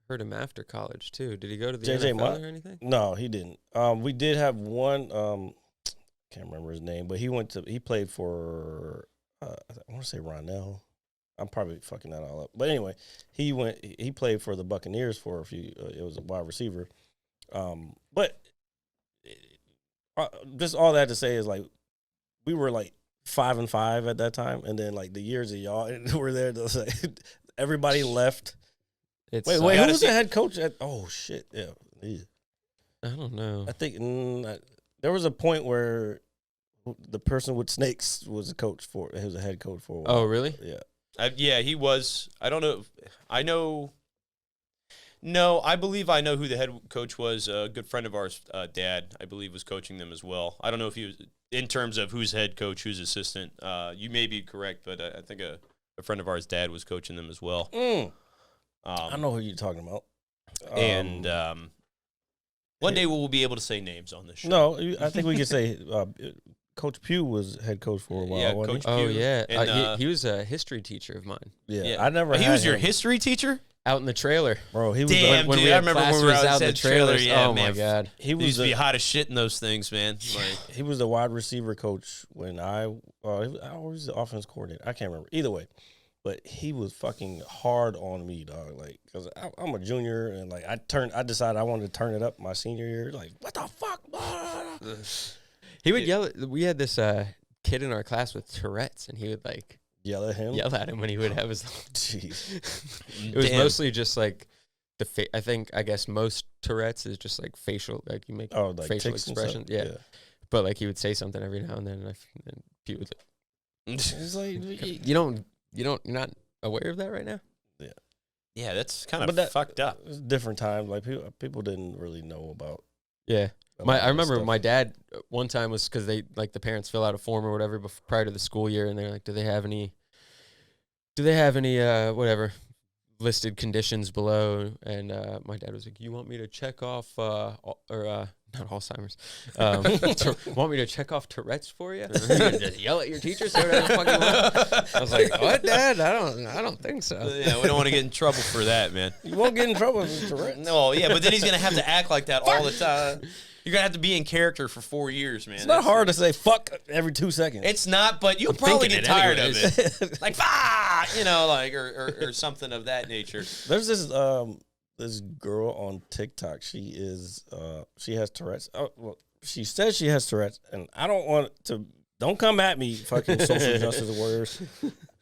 heard him after college too. Did he go to the JJ NFL Mott? or anything? No, he didn't. We did have one. Can't remember his name, but he played for. I want to say Ronell. I'm probably fucking that all up. But anyway, he played for the Buccaneers for a few. It was a wide receiver. But just all that to say is like we were like 5-5 at that time, and then like the years that y'all were there, like, everybody left. It's, Wait, who was the head coach at? Oh shit, yeah. I don't know. I think there was a point where the person with snakes was a coach for. He was a head coach for a while. Oh, really? Yeah. Yeah, he was. I don't know. I know. No, I believe I know who the head coach was. A good friend of ours, dad, I believe, was coaching them as well. I don't know if he was in terms of who's head coach, who's assistant. You may be correct, but I think a friend of ours, dad, was coaching them as well. I know who you're talking about. And one day we'll be able to say names on this show. No, I think we could say Coach Pugh was head coach for a while. Yeah, wasn't Coach he? Oh Pugh. yeah, And, he was a history teacher of mine. Yeah, I never. He had was your him. history teacher? Out in the trailer. Bro, he was. Damn, when dude, we I had remember when we were classes out in the at trailers. trailers. Yeah, oh man. my god. He He used to was. be hot as shit in those things, man. Like, He was the wide receiver coach when I was the offense coordinator. I can't remember either way, but he was fucking hard on me, dog. Like, cause I'm a junior and like I decided I wanted to turn it up my senior year. Like, what the fuck? He would yell. We had this kid in our class with Tourette's, and he would like Yell at him. yell at him when he would have his. Jeez. It was Damn. mostly just like I guess most Tourette's is just like facial, like you make Oh, like facial tics and stuff? expressions. Yeah. But like he would say something every now and then, and people would It's like, you're not aware of that right now. yeah, that's kind But of that- fucked up. it's different times. Like people didn't really know about. Yeah. about I remember stuff. my dad one time was because they like the parents fill out a form or whatever prior to the school year, and they're like, do they have any whatever listed conditions below? And my dad was like, you want me to check off not Alzheimer's, want me to check off Tourette's for you? Just yell at your teacher, say whatever the fuck you want. I was like, what, Dad? I don't think so. Yeah, we don't want to get in trouble for that, man. You won't get in trouble with Tourette's. No, yeah, but then he's gonna have to act like that all the time. You're gonna have to be in character for 4 years, man. It's not hard to say fuck every 2 seconds. It's not, but you'll probably thinking get it tired anyways. of it. Like, ah, like, or something of that nature. There's this girl on TikTok. She has Tourette's. Oh, well, she says she has Tourette's, and I don't want to. Don't come at me, fucking social justice warriors.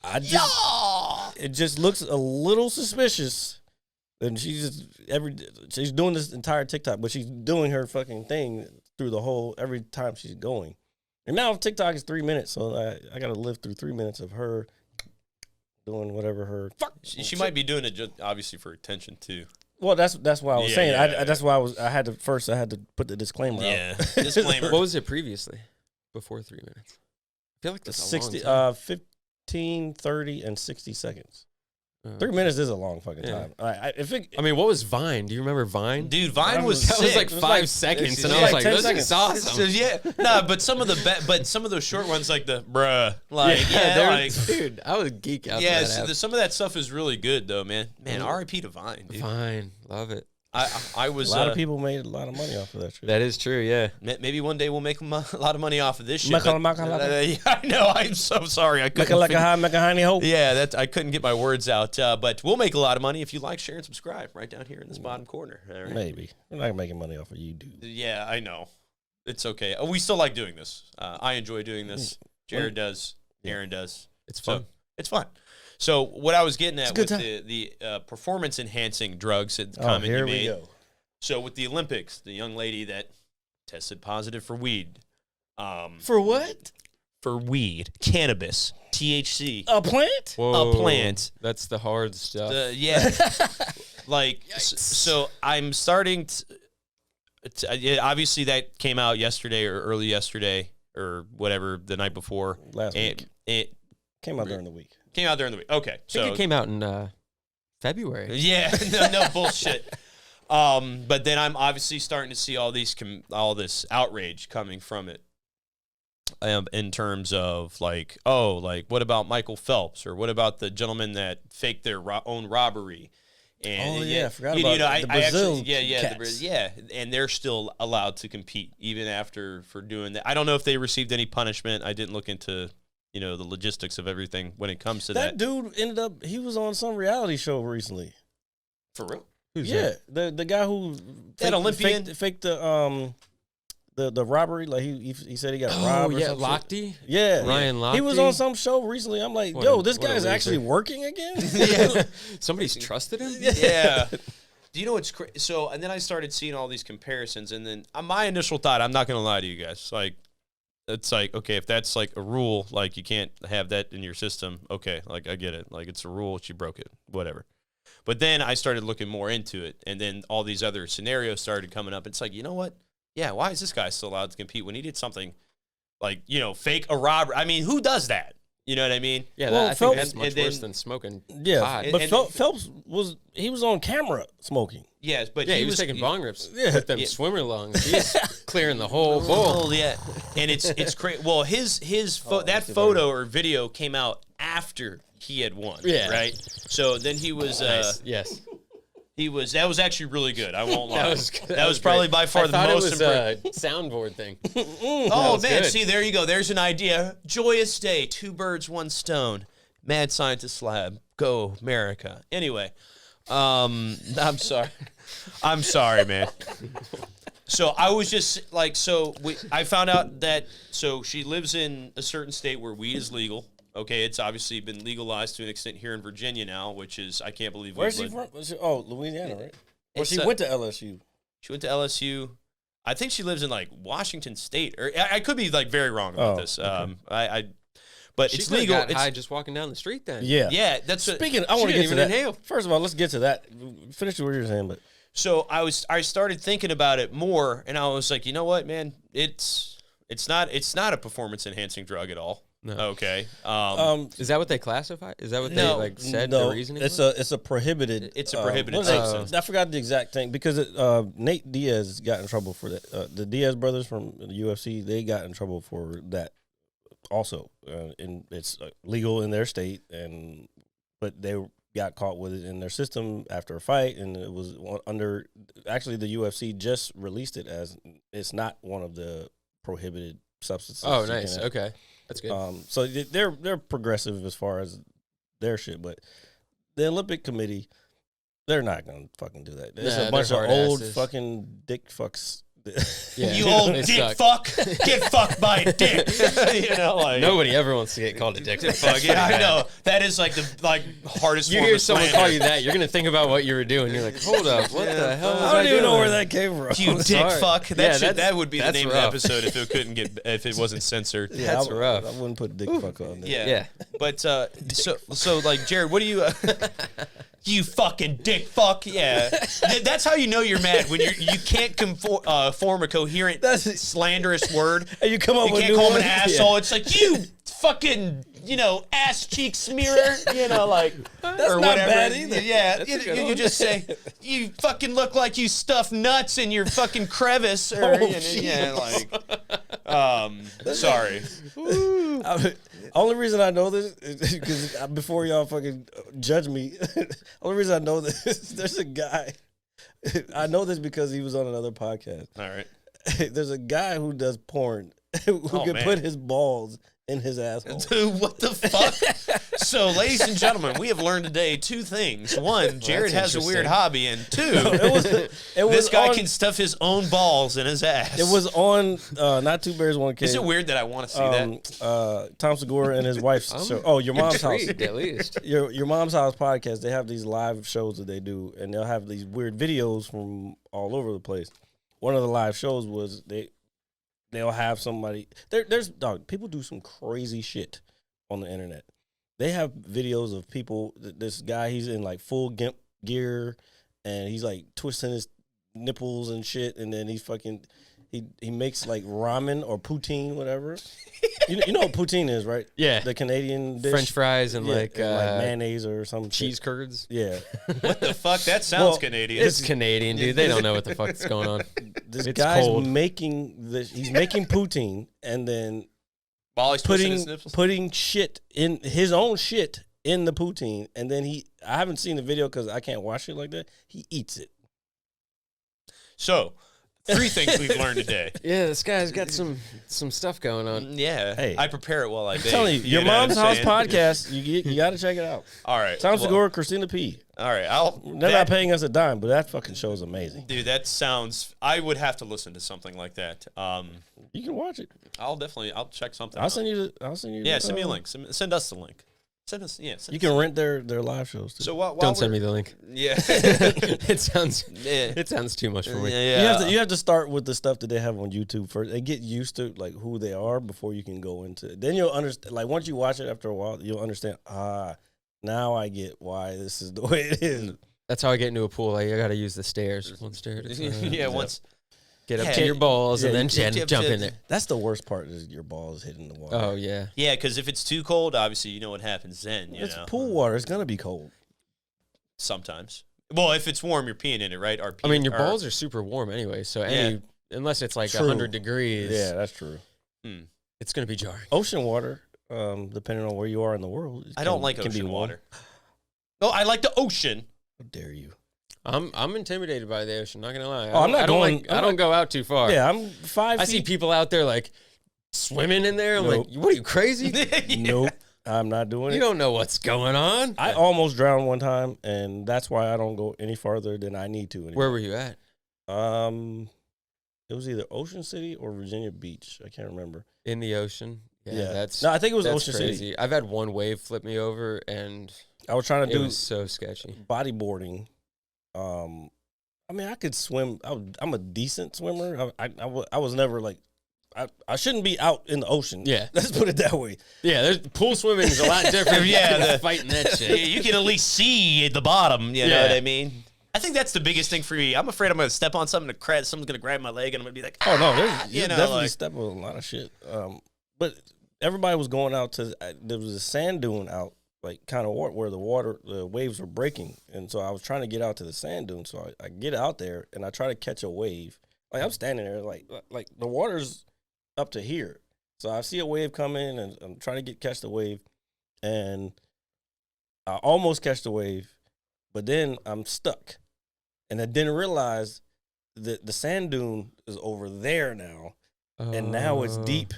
It just looks a little suspicious. And she's doing this entire TikTok, but she's doing her fucking thing through the whole every time she's going. And now TikTok is 3 minutes, so I got to live through 3 minutes of her doing whatever her. She might be doing it just obviously for attention too. Well, that's why I was Yeah, saying. yeah, That's why I had to put the disclaimer out. Disclaimer. What was it previously? Before 3 minutes. I feel like that's 60, a long time. 15, 30, and 60 seconds. Uh, 3 minutes is a long fucking Yeah. time. I mean, what was Vine? Do you remember Vine? Dude, Vine was That was sick. like It was 5 like- seconds, it and was I was like like, 10 this seconds. is awesome. So, yeah, no, but some of those short ones like the bruh, like they're- like dude, I would geek out. yeah, to that app. some of that stuff is really good though, man. Man, R.I.P. to Vine, dude. Vine, love it. I was A lot of people made a lot of money off of that shit. That is true. Yeah. maybe one day we'll make a lot of money off of this shit. Make a- but, yeah, I know. I'm so sorry. I Make couldn't it like a figure- high, make a honey hope. Yeah, I couldn't get my words out. But we'll make a lot of money if you like, share, and subscribe right down here in this bottom corner. All right? Maybe. We're not making money off of you, dude. Yeah, I know. It's okay. We still like doing this. I enjoy doing this. Jared does. Aaron does. It's fun. So, it's fun. So what I was getting at good with the performance enhancing drugs, the Oh, comment here you we made. go. So with the Olympics, the young lady that tested positive for weed. For what? For weed, cannabis, THC, A plant? Whoa, a plant. That's the hard stuff. Yeah, like so. I'm starting to. Obviously, that came out yesterday or early yesterday or whatever the night before. Last week. It Came out during the week. came out during the week. Okay, I think so it came out in February. yeah, no bullshit. But then I'm obviously starting to see all this outrage coming from it. In terms of like, what about Michael Phelps, or what about the gentleman that faked their own robbery? And Oh, yeah, I forgot you about know, the I Brazil actually, cats. and they're still allowed to compete even for doing that. I don't know if they received any punishment. I didn't look into the logistics of everything when it comes to That that. dude ended up, he was on some reality show recently. For real? Who's Yeah, that? the guy who That Olympian? faked the robbery. Like he said he got Oh robbed. Or yeah, some shit. Lochte. Yeah, Ryan He was Lochte? on some show recently. I'm like, What yo, a- this what a guy's loser. actually working again. Yeah. Somebody's trusted him. Yeah. Do you know what's crazy? So, and then I started seeing all these comparisons, and then my initial thought, I'm not going to lie to you guys, it's like, okay, if that's like a rule, like you can't have that in your system, okay, like I get it. Like it's a rule, she broke it, whatever. But then I started looking more into it, and then all these other scenarios started coming up. It's like, you know what? Yeah, why is this guy still allowed to compete when he did something like, fake a robbery? I mean, who does that? You know what I mean? Yeah, Well, I think Phelps- that's much and then- worse than smoking. Yeah, pot. but And- Phelps was on camera smoking. Yes, but Yeah, he was taking bong rips Yeah. with them Yeah. swimmer lungs. He's clearing the whole bowl. Oh yeah, and it's crazy. Well, that photo or video came out after he had won. Yeah. Right. So then he was Yes, that was actually really good. I won't lie. that was good. That was probably great. by far I the thought most it was impressive. a soundboard thing. Oh was man, good. see there you go. There's an idea. Joyous day, two birds, one stone. Mad scientist lab. Go America. Anyway, I'm sorry. I'm sorry, man. So I was just like, I found out that she lives in a certain state where weed is legal. Okay, it's obviously been legalized to an extent here in Virginia now, which is I can't believe. Where's she from? Oh, Louisiana, right? Well, It's, she went to LSU. She went to LSU. I think she lives in like Washington State, or I could be like very wrong about Oh, this. okay. But She it's could've legal. got It's, high just walking down the street then. Yeah. yeah, that's what, Speaking, I want to didn't get to even that. inhale. First of all, let's get to that. Finish what you were saying, but So I started thinking about it more, and I was like, you know what, man, it's not a performance enhancing drug at all. No. Okay. Is that what they classify? Is that what No. they said? no, the reasoning? it's was? a prohibited. It's a prohibited what is it? substance. I forgot the exact thing because Nate Diaz got in trouble for that. The Diaz brothers from the UFC, they got in trouble for that also, and it's legal in their state, but they got caught with it in their system after a fight, and it was under. Actually, the UFC just released it as it's not one of the prohibited substances. Oh, you can nice. have. Okay, that's good. So they're progressive as far as their shit, but the Olympic Committee, they're not gonna fucking do that. There's Nah, a bunch they're of hard old asses. fucking dick fucks. Yeah. You old They dick suck. fuck, get fucked by a dick. Like Nobody ever wants to get called a dick. fuck. Yeah, I know that is like the hardest. You form hear of someone slander. call you that, you're gonna think about what you were doing. You're like, hold up, what the hell was I don't even know doing? where that came from. You dick sorry. fuck. Yeah, That would be the that's name rough. of the episode if it wasn't censored. Yeah, That's I, rough. I wouldn't put dick fuck on there. Yeah. Yeah. But so like Jared, what do you you fucking dick fuck? Yeah. That's how you know you're mad when you can't form a coherent slanderous word. And you come up You with can't new call him an ones? asshole. It's like you fucking ass cheek smearer, like That's or not whatever. bad either. Yeah, That's a good you one. just say you fucking look like you stuffed nuts in your fucking crevice, or sorry. Only reason I know this is because before y'all fucking judge me, only reason I know this, there's a guy I know this because he was on another podcast. All right. There's a guy who does porn who can man. put his balls in his asshole. Dude, what the fuck? So, ladies and gentlemen, we have learned today 2 things. 1, Jared has a weird hobby, and 2, this guy can stuff his own balls in his ass. It was on Not Two Bears, One Cave. Is it weird that I want to see that? Tom Segura and his wife's show. Oh, Your Mom's House. Intrigued, at least. Your Mom's House podcast. They have these live shows that they do, and they'll have these weird videos from all over the place. One of the live shows was they'll have somebody. There's people do some crazy shit on the internet. They have videos of people. This guy, he's in like full gimp gear, and he's like twisting his nipples and shit, and then he's fucking. He makes like ramen or poutine, whatever. You know what poutine is, right? Yeah. The Canadian dish. French fries and like mayonnaise or some cheese shit. curds. Yeah. What the fuck? That sounds Canadian. It's Canadian, dude. They don't know what the fuck's going on. This It's guy's cold. making this. He's making poutine and then While he's twisting his nipples? putting shit in his own shit in the poutine, and then I haven't seen the video because I can't watch it like that. He eats it. So, 3 things we've learned today. Yeah, this guy's got some stuff going on. Yeah. Hey. I prepare it while I I'm bake. telling you, Your know what Mom's I'm House saying? podcast. You got to check it out. All right. Tom well, Segura, Christina P. All right. They're not paying us a dime, but that fucking show is amazing. Dude, that sounds. I would have to listen to something like that. You can watch it. I'll check something. I'll out. send you. Yeah, send me a link. Send us the link. Send us. Yeah. Send You us can the rent their live shows too. So while Don't send we're- me the link. Yeah. It sounds Yeah. it sounds too much for me. Yeah. You have to start with the stuff that they have on YouTube first and get used to like who they are before you can go into it. Then you'll understand. Like once you watch it after a while, you'll understand. Now I get why this is the way it is. That's how I get into a pool. Like, I got to use the stairs. One stair at a time. Yeah. Once. Get up Yeah. to your balls and Yeah, then jump in there. That's the worst part is your balls hitting the water. Oh, yeah. Yeah, because if it's too cold, obviously you know what happens then. You It's know, pool water. It's gonna be cold. sometimes. Well, if it's warm, you're peeing in it, right? Or I mean, your balls are super warm anyway, so unless it's like True. 100 degrees, Yeah, that's true. it's going to be jarring. Ocean water, depending on where you are in the world, I don't like ocean water. No, I like the ocean. How dare you? I'm intimidated by the ocean, not going to lie. Oh, I'm not going- I don't go out too far. Yeah, I'm 5 I feet. see people out there like swimming in there. I'm Nope. like, what are you, crazy? Nope, I'm not doing You it. don't know what's going on. I almost drowned one time, and that's why I don't go any farther than I need to anymore. Where were you at? It was either Ocean City or Virginia Beach. I can't remember. In the ocean. Yeah, that's No, I think it was that's Ocean crazy. City. I've had one wave flip me over, and I was trying to it do was so sketchy. bodyboarding. I mean, I could swim. I'm a decent swimmer. I was never like, I shouldn't be out in the ocean. Yeah. Let's put it that way. Yeah, there's pool swimming is a lot different. Yeah, than the- fighting that Yeah, shit. you can at least see at the bottom. You know Yeah. what I mean? I think that's the biggest thing for me. I'm afraid I'm going to step on something someone's going to grab my leg and I'm going to be like, Oh no, you you know, definitely like- step on a lot of shit. But everybody was going out to. There was a sand dune out, like kind of where the waves were breaking, and so I was trying to get out to the sand dune. So I get out there and I try to catch a wave. Like I'm standing there, like the water's up to here. So I see a wave coming and I'm trying to catch the wave, and I almost catch the wave, but then I'm stuck, and I didn't realize that the sand dune is over there now, and now it's deep.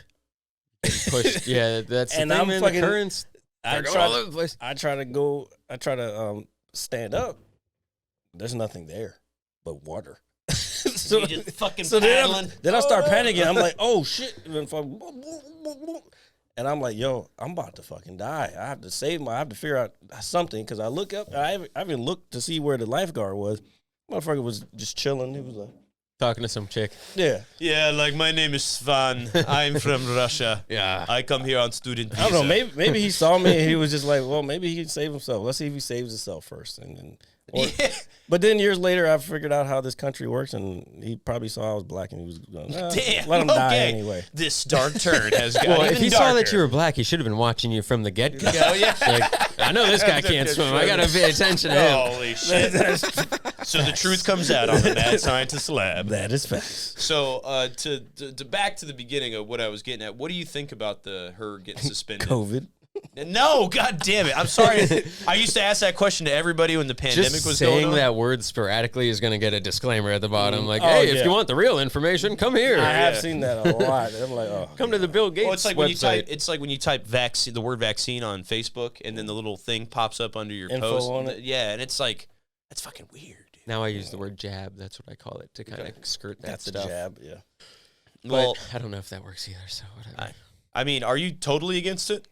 Pushed. Yeah, that's the And thing, I'm man. fucking- The currents, I they're going all over try, the place. I try to stand up. There's nothing there but water. so you just fucking so paddling. then I start panicking. I'm like, oh shit. And I'm like, yo, I'm about to fucking die. I have to figure out something, because I look up. I even looked to see where the lifeguard was. Motherfucker was just chilling. He was like, Talking to some chick. yeah. Yeah, like my name is Svan. I'm from Russia. Yeah. I come here on student visa. I don't know. Maybe he saw me and he was just like, well, maybe he can save himself. Let's see if he saves himself first. And then, Yeah. But then years later, I figured out how this country works, and he probably saw I was black, and he was going, Damn. let him die okay. anyway. This dark turn has got Well, even if he saw that darker. you were black, he should have been watching you from the get-go. Oh, yeah. Like, I know this guy can't swim. I got to pay attention to him. Holy shit. So the truth comes out on the Mad Scientist Lab. That is facts. So to back to the beginning of what I was getting at, what do you think about her getting suspended? COVID. No, god damn it. I'm sorry. I used to ask that question to everybody when the pandemic Just was going saying on. that word sporadically is going to get a disclaimer at the bottom. Like, Oh, hey, yeah. if you want the real information, come here. I have seen that a lot. I'm like, oh, Come to the Bill Gates Well, it's like website. when you type vaccine, the word vaccine on Facebook, and then the little thing pops up under your Info post. on it? Yeah, and it's like, that's fucking weird, dude. Now I use the word jab. That's what I call it to kind of skirt that that's the stuff. jab. Yeah. But Well, I don't know if that works either. So whatever. I mean, are you totally against it?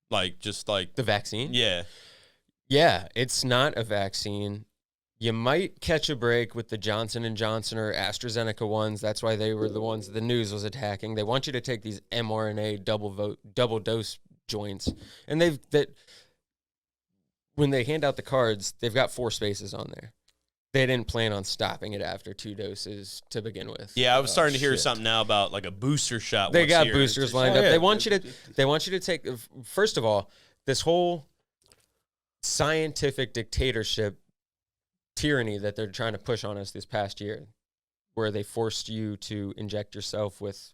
Like, just like, The vaccine? yeah. Yeah, it's not a vaccine. You might catch a break with the Johnson & Johnson or AstraZeneca ones. That's why they were the ones the news was attacking. They want you to take these mRNA double dose joints. And when they hand out the cards, they've got 4 spaces on there. They didn't plan on stopping it after 2 doses to begin with. Yeah, I was starting to hear shit. something now about like a booster shot. They once got a year. boosters lined Oh, up. yeah. They want you to take, first of all, this whole scientific dictatorship tyranny that they're trying to push on us this past year, where they forced you to inject yourself with,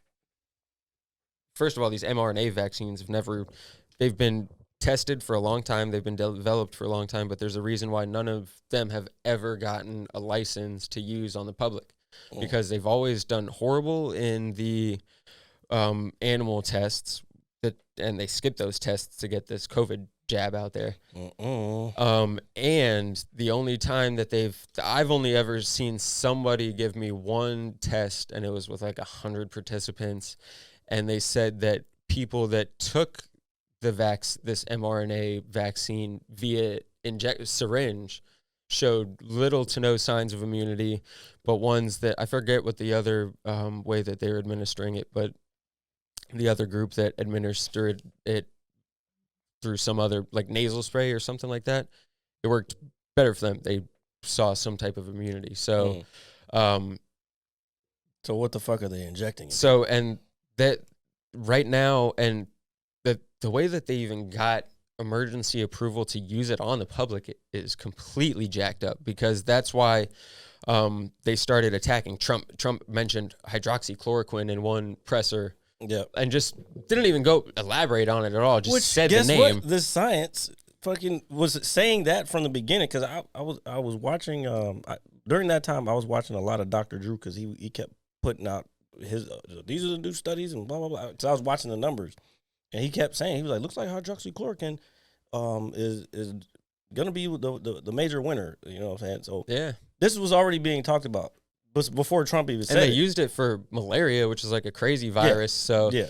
first of all, these mRNA vaccines they've been tested for a long time. They've been developed for a long time, but there's a reason why none of them have ever gotten a license to use on the public, because they've always done horrible in the animal tests and they skip those tests to get this COVID jab out there. And the only time that I've only ever seen somebody give me one test, and it was with like 100 participants, and they said that people that took this mRNA vaccine via syringe showed little to no signs of immunity, but ones that I forget what the other way that they were administering it, but the other group that administered it through some other like nasal spray or something like that, it worked better for them. They saw some type of immunity. So, So what the fuck are they injecting? so and that right now, and the way that they even got emergency approval to use it on the public is completely jacked up, because that's why they started attacking Trump. Trump mentioned hydroxychloroquine in one presser. Yeah. And just didn't even go elaborate on it at all. Just said the guess name. what? The science fucking was saying that from the beginning, because I was watching during that time I was watching a lot of Dr. Drew, because he kept putting out his these are the new studies and blah blah blah. So I was watching the numbers, and he kept saying, he was like, looks like hydroxychloroquine is gonna be the major winner. You know what I'm saying? So Yeah. this was already being talked about before Trump even said And they it. used it for malaria, which is like a crazy virus. So Yeah.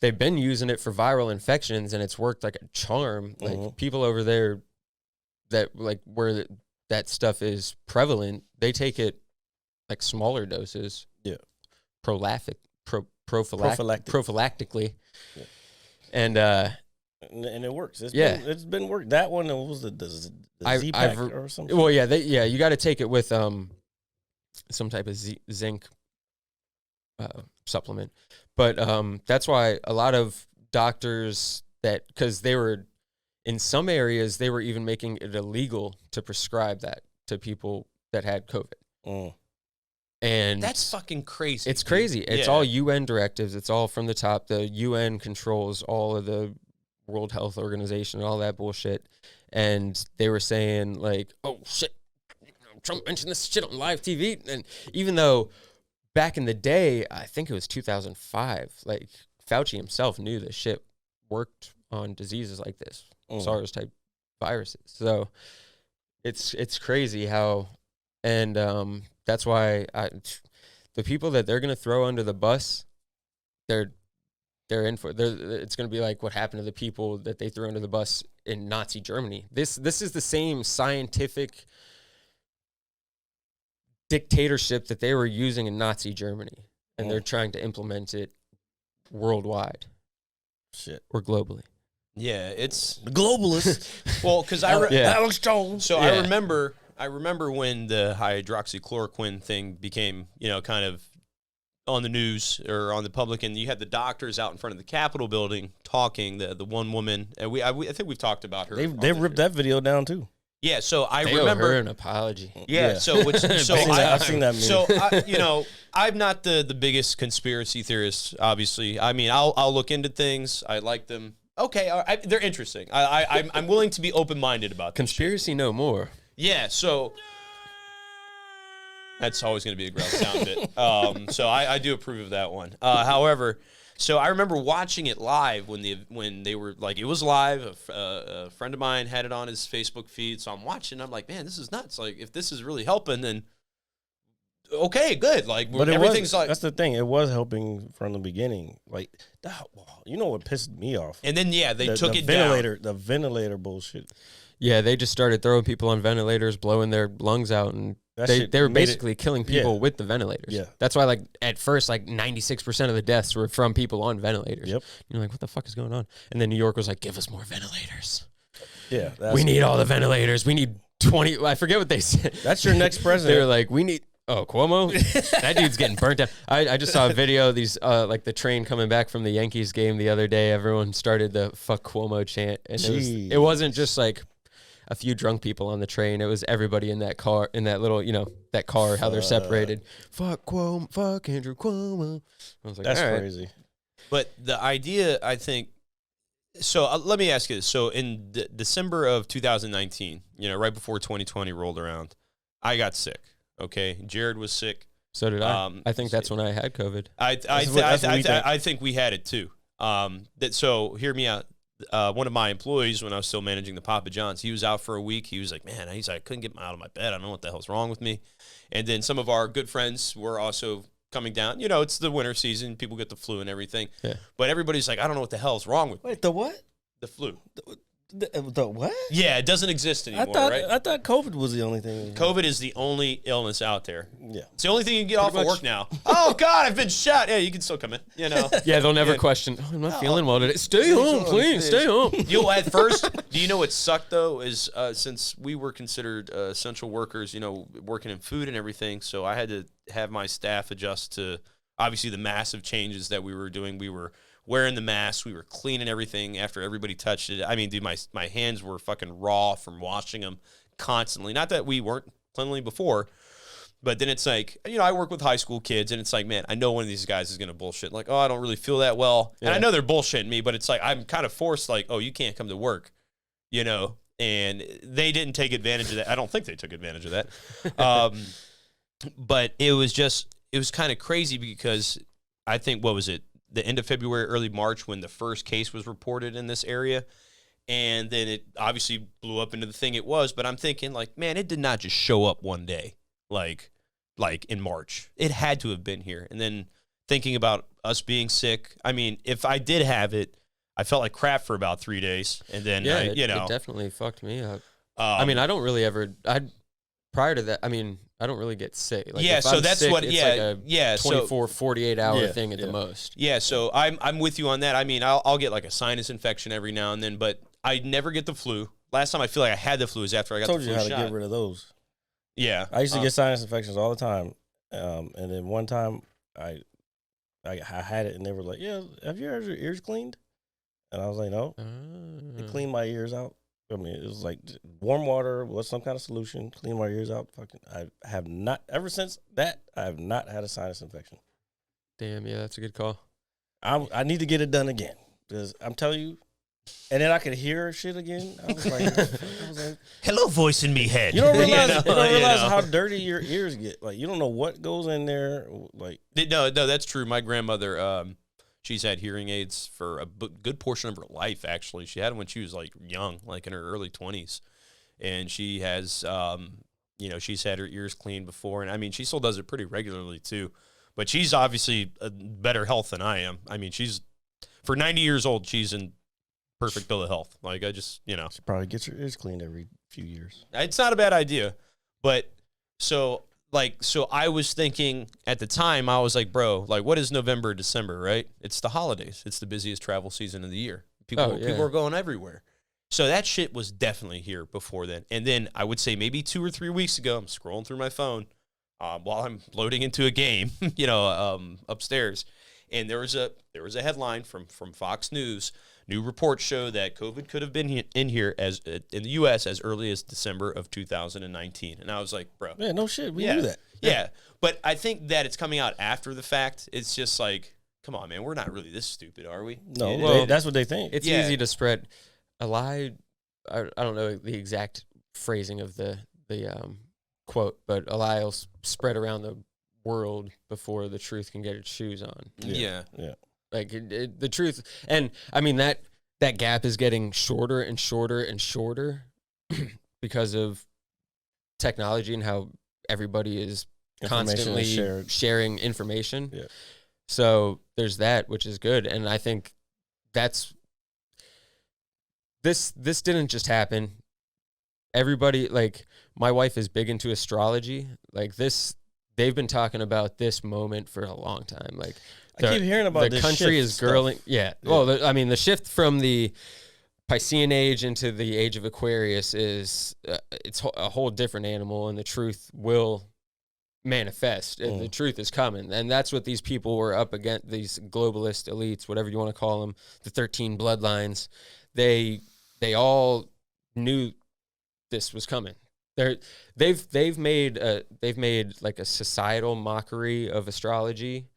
they've been using it for viral infections, and it's worked like a charm. Like people over there that like where that stuff is prevalent, they take it like smaller doses. Yeah. Prophylactically. Yeah. And And it works. It's Yeah. it's been work. That one, what was the Z-Pack or something? well, yeah, you got to take it with some type of zinc supplement. But that's why a lot of doctors because they were in some areas, they were even making it illegal to prescribe that to people that had COVID. And That's fucking crazy. it's crazy. It's all UN directives. It's all from the top. The UN controls all of the World Health Organization and all that bullshit. And they were saying like, oh shit, Trump mentioned this shit on live TV. And even though back in the day, I think it was 2005, like Fauci himself knew this shit worked on diseases like this, SARS type viruses. So it's crazy how, and that's why the people that they're gonna throw under the bus, they're in for. It's gonna be like what happened to the people that they threw under the bus in Nazi Germany. This is the same scientific dictatorship that they were using in Nazi Germany, and they're trying to implement it worldwide. Shit. Or globally. Yeah, it's The globalists. well because Alex Jones. So Yeah. I remember when the hydroxychloroquine thing became, kind of on the news or on the public, and you had the doctors out in front of the Capitol building talking. The one woman, and I think we've talked about her. They ripped that video down too. Yeah, so I They owe remember her an apology. Yeah, so I've seen that movie. So I'm not the biggest conspiracy theorist. Obviously, I mean, I'll look into things. I like them. Okay, they're interesting. I'm willing to be open-minded about this. Conspiracy no more. Yeah, so that's always going to be a gross sound bit. So I do approve of that one. However, so I remember watching it live when they were like, it was live. A friend of mine had it on his Facebook feed, so I'm watching. I'm like, man, this is nuts. Like, if this is really helping, then okay, good. Like, But everything's like. That's the thing. It was helping from the beginning. Like, you know what pissed me off? And then they took it ventilator, down. the ventilator bullshit. Yeah, they just started throwing people on ventilators, blowing their lungs out, and they were basically killing people with the ventilators. Yeah. That's why, like, at first, like, 96% of the deaths were from people on ventilators. Yep. You're like, what the fuck is going on? And then New York was like, give us more ventilators. Yeah. We need all the ventilators. We need 20. I forget what they said. That's your next president. They were like, we need. Oh, Cuomo? That dude's getting burnt out. I just saw a video of these, like the train coming back from the Yankees game the other day. Everyone started the fuck Cuomo chant. And it wasn't just like a few drunk people on the train. It was everybody in that car, in that little, that car, how they're separated. Fuck Cuomo, fuck Andrew Cuomo. I was like, that's all crazy. But the idea, I think, so let me ask you this. So in December of 2019, right before 2020 rolled around, I got sick. Okay, Jared was sick. So did I. I think that's when I had COVID. I think we had it too. So hear me out. One of my employees, when I was still managing the Papa John's, he was out for a week. He was like, man, I couldn't get out of my bed. I don't know what the hell's wrong with me. And then some of our good friends were also coming down. It's the winter season. People get the flu and everything. Yeah. But everybody's like, I don't know what the hell's wrong with me. Wait, the what? The flu. The what? Yeah, it doesn't exist anymore, right? I thought COVID was the only thing. COVID is the only illness out there. Yeah. It's the only thing you can get off of work now. Oh, God, I've been shot. Yeah, you can still come in, Yeah, they'll never question, I'm not feeling well today. Stay home, please, stay home. At first, do you know what sucked, though, is since we were considered essential workers, working in food and everything, so I had to have my staff adjust to, obviously, the massive changes that we were doing. We were wearing the mask, we were cleaning everything after everybody touched it. I mean, dude, my hands were fucking raw from washing them constantly. Not that we weren't cleanly before, but then it's like, I work with high school kids, and it's like, man, I know one of these guys is going to bullshit. Like, oh, I don't really feel that well. Yeah. And I know they're bullshitting me, but it's like, I'm kind of forced, like, oh, you can't come to work, and they didn't take advantage of that. I don't think they took advantage of that. But it was kind of crazy because I think, what was it? The end of February, early March, when the first case was reported in this area. And then it obviously blew up into the thing it was. But I'm thinking, like, man, it did not just show up one day, like in March. It had to have been here. And then thinking about us being sick, I mean, if I did have it, I felt like crap for about 3 days. And then, it definitely fucked me up. I mean, I don't really ever, prior to that, I mean, I don't really get sick. Like, yeah, so that's sick, what, it's yeah, like a 24, 48 hour thing at the most. Yeah, so I'm with you on that. I mean, I'll get like a sinus infection every now and then, but I never get the flu. Last time I feel like I had the flu is after I got the flu shot. I told you how to get rid of those. Yeah. I used to get sinus infections all the time. And then one time I had it, and they were like, yeah, have you had your ears cleaned? And I was like, no. They cleaned my ears out. I mean, it was like warm water with some kind of solution, clean my ears out. I have not, ever since that, I have not had a sinus infection. Damn, yeah, that's a good call. I need to get it done again, because I'm telling you, and then I could hear shit again. I was like hello, voice in me head. You don't realize how dirty your ears get. Like, you don't know what goes in there. Like, no, that's true. My grandmother, she's had hearing aids for a good portion of her life, actually. She had them when she was, like, young, like in her early 20s. And she has, she's had her ears cleaned before. And, I mean, she still does it pretty regularly, too. But she's obviously a better health than I am. I mean, for 90 years old, she's in perfect bill of health. Like, I just, She probably gets her ears cleaned every few years. It's not a bad idea. But, so I was thinking at the time, I was like, bro, like, what is November, December, right? It's the holidays. It's the busiest travel season of the year. People are going everywhere. So that shit was definitely here before then. And then I would say maybe 2 or 3 weeks ago, I'm scrolling through my phone while I'm loading into a game, upstairs. And there was a headline from Fox News. New reports show that COVID could have been in here in the U.S. as early as December of 2019. And I was like, bro. Yeah, no shit. We knew that. Yeah. But I think that it's coming out after the fact. It's just like, come on, man, we're not really this stupid, are we? No, Well, that's what they think. It's Yeah. easy to spread a lie. I don't know the exact phrasing of the quote, but a lie will spread around the world before the truth can get its shoes on. Yeah. Like the truth, and I mean that gap is getting shorter and shorter and shorter because of technology and how everybody is Information is constantly shared. sharing information. Yeah. So there's that, which is good, and I think that's this didn't just happen. Everybody, like my wife is big into astrology. Like this, they've been talking about this moment for a long time. Like I keep hearing about the this country shift is stuff. girling. Yeah. Well, I mean, the shift from the Piscean age into the age of Aquarius is it's a whole different animal, and the truth will manifest. The truth is coming, and that's what these people were up against. These globalist elites, whatever you want to call them, the 13 bloodlines. They all knew this was coming. They've made like a societal mockery of astrology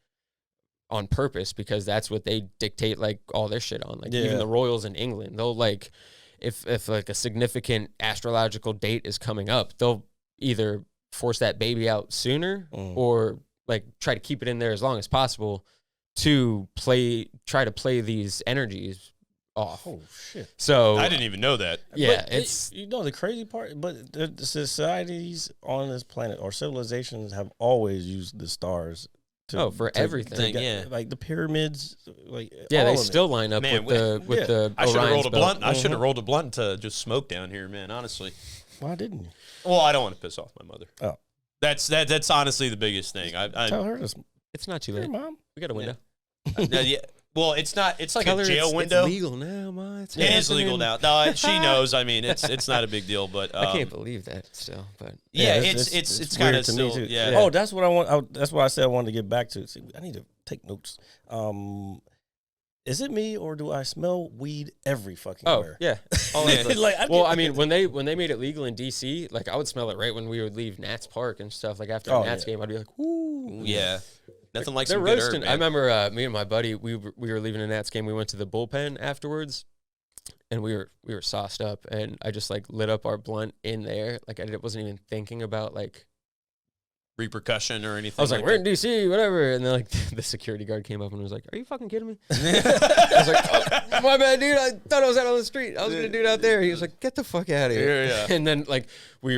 on purpose, because that's what they dictate like all their shit on. Like even the royals in England, they'll like if like a significant astrological date is coming up, they'll either force that baby out sooner or like try to keep it in there as long as possible to try to play these energies off. Oh shit! So I didn't even know that. Yeah, But it's you know the crazy part, but the societies on this planet or civilizations have always used the stars. for everything. Yeah. Like the pyramids, like Yeah, all they of it. still line up Man, with the I should have Orion's rolled a belt. blunt. I should have rolled a blunt to just smoke down here, man. Honestly. Why didn't you? Well, I don't want to piss off my mother. Oh. That's honestly the biggest thing. Tell her to. It's not too Hey, late. mom. We got a window. No, yeah. Well, it's not. It's like Tell a her jail it's window. legal now, Ma. It's It is legal happening. now. No, she knows. I mean, it's not a big deal. But I can't believe that still, but yeah, it's it's kind weird of to still. me too. Yeah. Oh, that's what I want. That's why I said I wanted to get back to. See, I need to take notes. Is it me or do I smell weed every fucking where? yeah. Well, I mean, when they made it legal in DC, like I would smell it right when we would leave Nats Park and stuff. Like after a Nats game, I'd be like, "Woo!" Yeah. Nothing like They're some good roasting. herb, I man. remember me and my buddy, we were leaving a Nats game. We went to the bullpen afterwards, and we were sauced up. And I just like lit up our blunt in there. Like I wasn't even thinking about like. Repercussion or anything. I was like, we're in that. DC, whatever. And then like the security guard came up and was like, "Are you fucking kidding me?" I was like, "Oh, my bad, dude. I thought I was out on the street. I was gonna do it out there." He was like, "Get the fuck out of here." Yeah. And then like we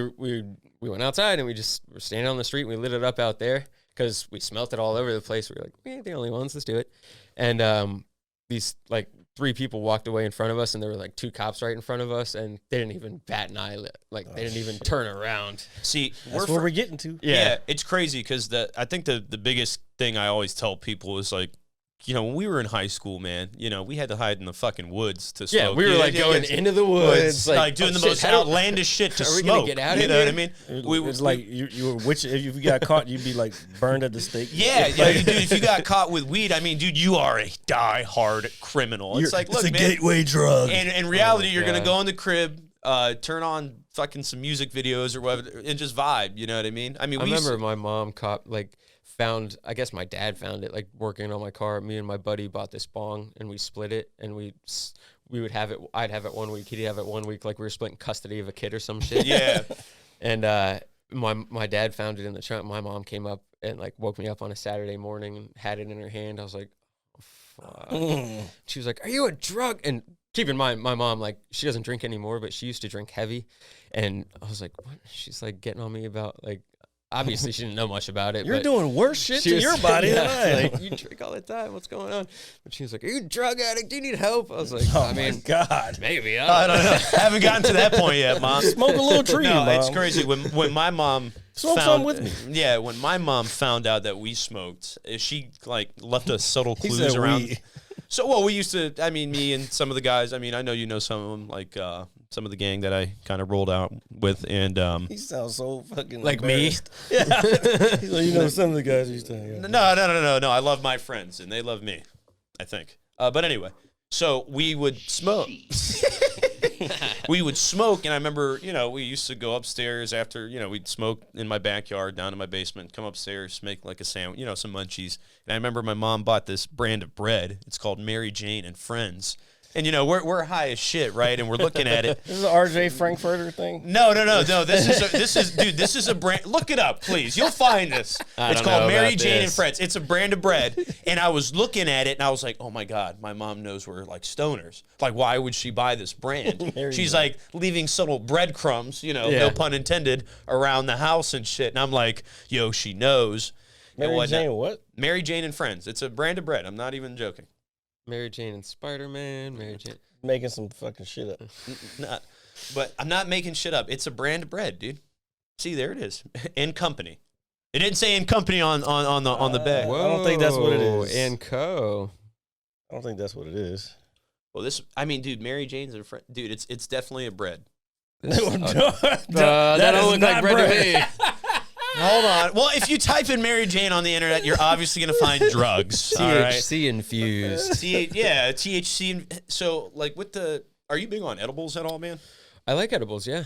went outside and we just were standing on the street and we lit it up out there because we smelt it all over the place. We were like, we ain't the only ones. Let's do it. And these like 3 people walked away in front of us, and there were like 2 cops right in front of us, and they didn't even bat an eyelid. Like they didn't even turn around. See, That's where we're getting to. Yeah, it's crazy because I think the biggest thing I always tell people is like, you know, when we were in high school, man, you know, we had to hide in the fucking woods to smoke. Yeah, we were like going into the woods, like doing the most outlandish shit to Are we smoke. gonna get out of you know here? what I mean? It's like you were if you got caught, you'd be like burned at the stake. Yeah, dude, if you got caught with weed, I mean, dude, you are a die-hard criminal. It's like, look, it's a man, gateway drug. and in reality, you're God. gonna go in the crib, turn on fucking some music videos or whatever, and just vibe. You know what I mean? I mean, I we remember my mom found, I guess my dad found it, like working on my car. Me and my buddy bought this bong and we split it, and we would have it. I'd have it 1 week. He'd have it 1 week. Like we were splitting custody of a kid or some shit. Yeah. And my dad found it in the trunk. My mom came up and like woke me up on a Saturday morning and had it in her hand. I was like, oh, fuck. She was like, "Are you a drug?" And keep in mind, my mom, like, she doesn't drink anymore, but she used to drink heavy. And I was like, what? She's like getting on me about like. Obviously, she didn't know much about it. You're but doing worse shit she to was- your body than I am. like, you drink all the time. What's going on? But she was like, "Are you a drug addict? Do you need help?" I was like, Oh I mean, my God. maybe. I don't know. I haven't gotten to that point yet, Mom. Smoke a little tree, No, Mom. it's crazy. When my mom Smoke found, some with me. Yeah, when my mom found out that we smoked, she like left us subtle He clues said around. we. So, well, we used to. I mean, me and some of the guys. I mean, I know you know some of them, like some of the gang that I kind of rolled out with, and He sounds so fucking Like me? embarrassed. Yeah. He's like, you know, some of the guys used to. Yeah. No. I love my friends, and they love me, I think. But anyway, so we would smoke. we would smoke, and I remember, we used to go upstairs after, we'd smoke in my backyard, down in my basement, come upstairs, make like a sandwich, some munchies. And I remember my mom bought this brand of bread. It's called Mary Jane and Friends. And, we're high as shit, right? And we're looking at it. This is an RJ Frankfurter thing? No. This is a brand. Look it up, please. You'll find this. It's called Mary Jane and Friends. It's a brand of bread. And I was looking at it, and I was like, oh, my God, my mom knows we're, like, stoners. Like, why would she buy this brand? She's, like, leaving subtle breadcrumbs, no pun intended, around the house and shit. And I'm like, yo, she knows. Mary Jane what? Mary Jane and Friends. It's a brand of bread. I'm not even joking. Mary Jane and Spider-Man, Mary Jane. Making some fucking shit up. But I'm not making shit up. It's a brand of bread, dude. See, there it is. In Company. It didn't say In Company on the bag. I don't think that's what it is. In Co. I don't think that's what it is. Well, dude, Mary Jane's a friend. Dude, it's definitely a bread. That don't look like bread to me. Hold on. Well, if you type in Mary Jane on the internet, you're obviously going to find drugs. THC infused. THC. So, like, are you big on edibles at all, man? I like edibles, yeah.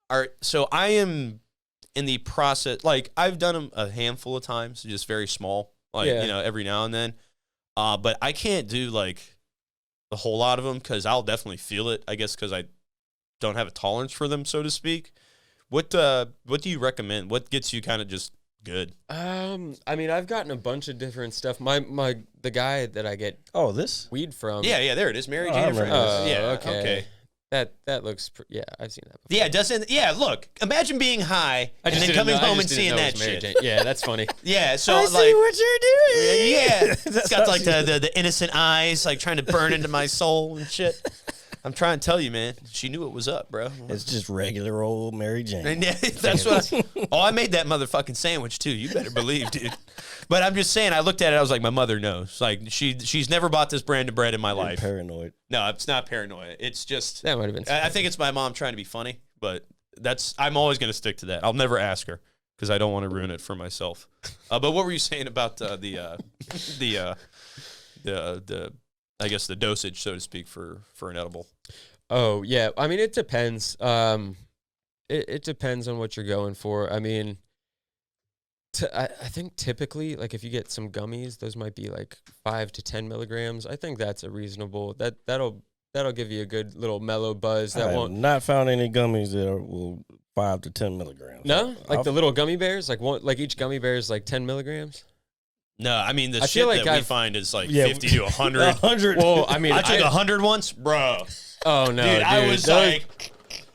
All right. So, I am in the process, like, I've done them a handful of times, just very small, like, every now and then. But I can't do, like, a whole lot of them because I'll definitely feel it, I guess, because I don't have a tolerance for them, so to speak. What do you recommend? What gets you kind of just good? I mean, I've gotten a bunch of different stuff. The guy that I get this weed from. Yeah, there it is. Mary Jane and Friends. Okay. That looks I've seen that before. Yeah, doesn't look, imagine being high and then coming home and seeing that shit. Yeah, that's funny. Yeah, so I like see what you're doing. Yeah. It's got like the innocent eyes like trying to burn into my soul and shit. I'm trying to tell you, man. She knew what was up, bro. It's just regular old Mary Jane. And that's what. I made that motherfucking sandwich too. You better believe, dude. But I'm just saying. I looked at it. I was like, my mother knows. Like she's never bought this brand of bread in my life. Paranoid. No, it's not paranoia. It's just that might have been. I think it's my mom trying to be funny, but I'm always going to stick to that. I'll never ask her because I don't want to ruin it for myself. But what were you saying about the I guess the dosage, so to speak, for an edible? Oh, yeah. I mean, it depends. It depends on what you're going for. I mean, I think typically, like if you get some gummies, those might be like 5 to 10 milligrams. I think that's a reasonable. That'll give you a good little mellow buzz. I have not found any gummies that will 5 to 10 milligrams. No, like the little gummy bears, like each gummy bear is like 10 milligrams. No, I mean, the I shit feel like that we I've- find is like 50 to 100. 100. Well, I mean, I took 100 once, bro. Oh no, Dude, I was like,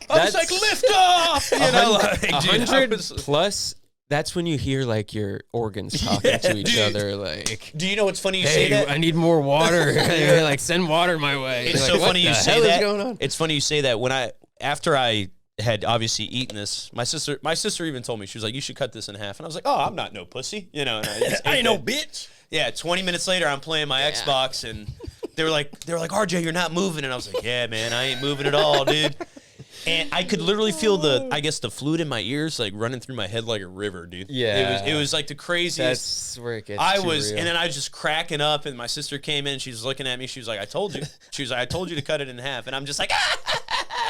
lift off. You know, like, dude, 100 plus. That's when you hear like your organs talking to each other. Like, do you know what's funny you say that? I need more water. You're like, send water my way. It's You're so like, what funny you the say hell is that. going on? It's funny you say that. After I had obviously eaten this, my sister even told me, she was like, you should cut this in half. And I was like, oh, I'm not no pussy. You know, and I ain't no bitch. Yeah, 20 minutes later, I'm playing my Xbox, and they were like, RJ, you're not moving. And I was like, yeah, man, I ain't moving at all, dude. And I could literally feel the fluid in my ears, like running through my head like a river, dude. Yeah. It was like the craziest. That's where it gets too real. And then I was just cracking up, and my sister came in, she was looking at me, she was like, I told you. She was like, I told you to cut it in half. And I'm just like,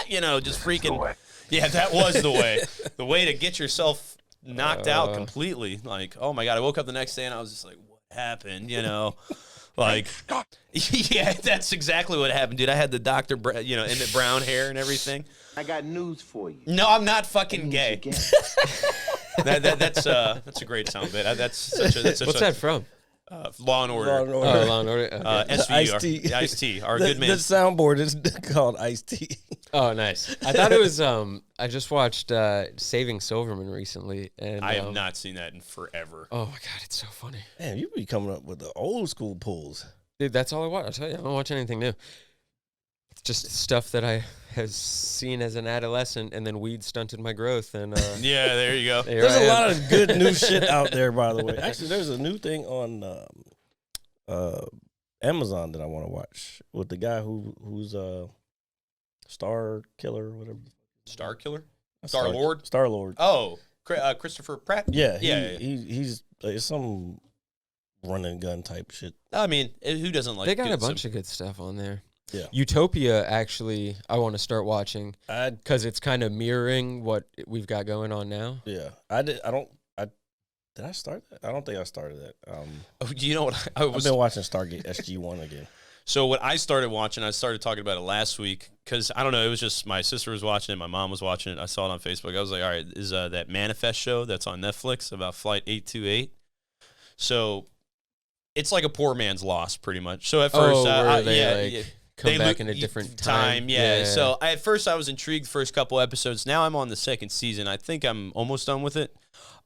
you know, just freaking. Yeah, that was the way. The way to get yourself knocked out completely. Like, oh my God, I woke up the next day, and I was just like, what happened, you know? Like, yeah, that's exactly what happened, dude. I had the Dr. Emmett Brown hair and everything. I got news for you. No, I'm not fucking gay. That's a great sound bit. What's that from? Law and Order. Oh, Law and Order. Okay. SVU. Ice-T, our good man. The soundboard is called Ice-T. Oh, nice. I thought it was. I just watched Saving Silverman recently, and I have not seen that in forever. Oh my God, it's so funny. Man, you be coming up with the old school pulls. Dude, that's all I watch. I'll tell you, I don't watch anything new. It's just stuff that I has seen as an adolescent, and then weed stunted my growth. And yeah, there you go. There's a lot of good new shit out there, by the way. Actually, there's a new thing on Amazon that I want to watch with the guy who's Star Killer or whatever. Star Killer? Star Lord? Star Lord. Oh, Christopher Pratt? Yeah. Yeah. He's it's some running gun type shit. I mean, who doesn't like they got a good bunch of good stuff on there. Yeah. Utopia, actually, I want to start watching because it's kind of mirroring what we've got going on now. Yeah, did I start that? I don't think I started that. You know what? I've been watching Stargate SG-1 again. So what I started watching, I started talking about it last week because I don't know. It was just my sister was watching it, my mom was watching it. I saw it on Facebook. I was like, all right, is that Manifest show that's on Netflix about Flight 828? So it's like a poor man's Lost, pretty much. So at first, come back in a different time. Yeah. So at first I was intrigued. First couple episodes. Now I'm on the second season. I think I'm almost done with it.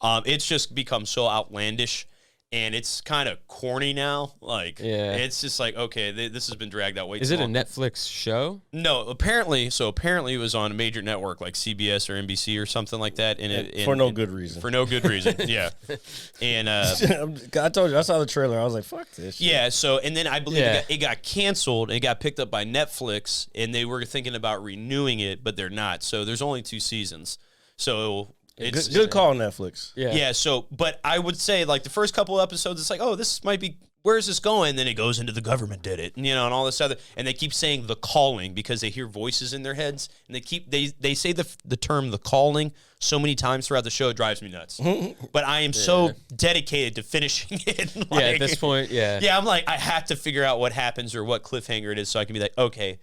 It's just become so outlandish, and it's kind of corny now. Like, it's just like, okay, this has been dragged out way too long. Is it a Netflix show? No, apparently it was on a major network like CBS or NBC or something like that. For no good reason. For no good reason, yeah. And I told you, I saw the trailer. I was like, fuck this shit. Yeah, so, and then I believe it got canceled. It got picked up by Netflix, and they were thinking about renewing it, but they're not. So there's only 2 seasons. So it's good call, Netflix. Yeah. So, but I would say like the first couple episodes, it's like, oh, this might be, where is this going? And then it goes into the government did it, and all this other, and they keep saying the calling because they hear voices in their heads, and they say the term the calling so many times throughout the show, it drives me nuts. But I am so dedicated to finishing it. Like, at this point, I'm like, I have to figure out what happens or what cliffhanger it is, so I can be like, okay,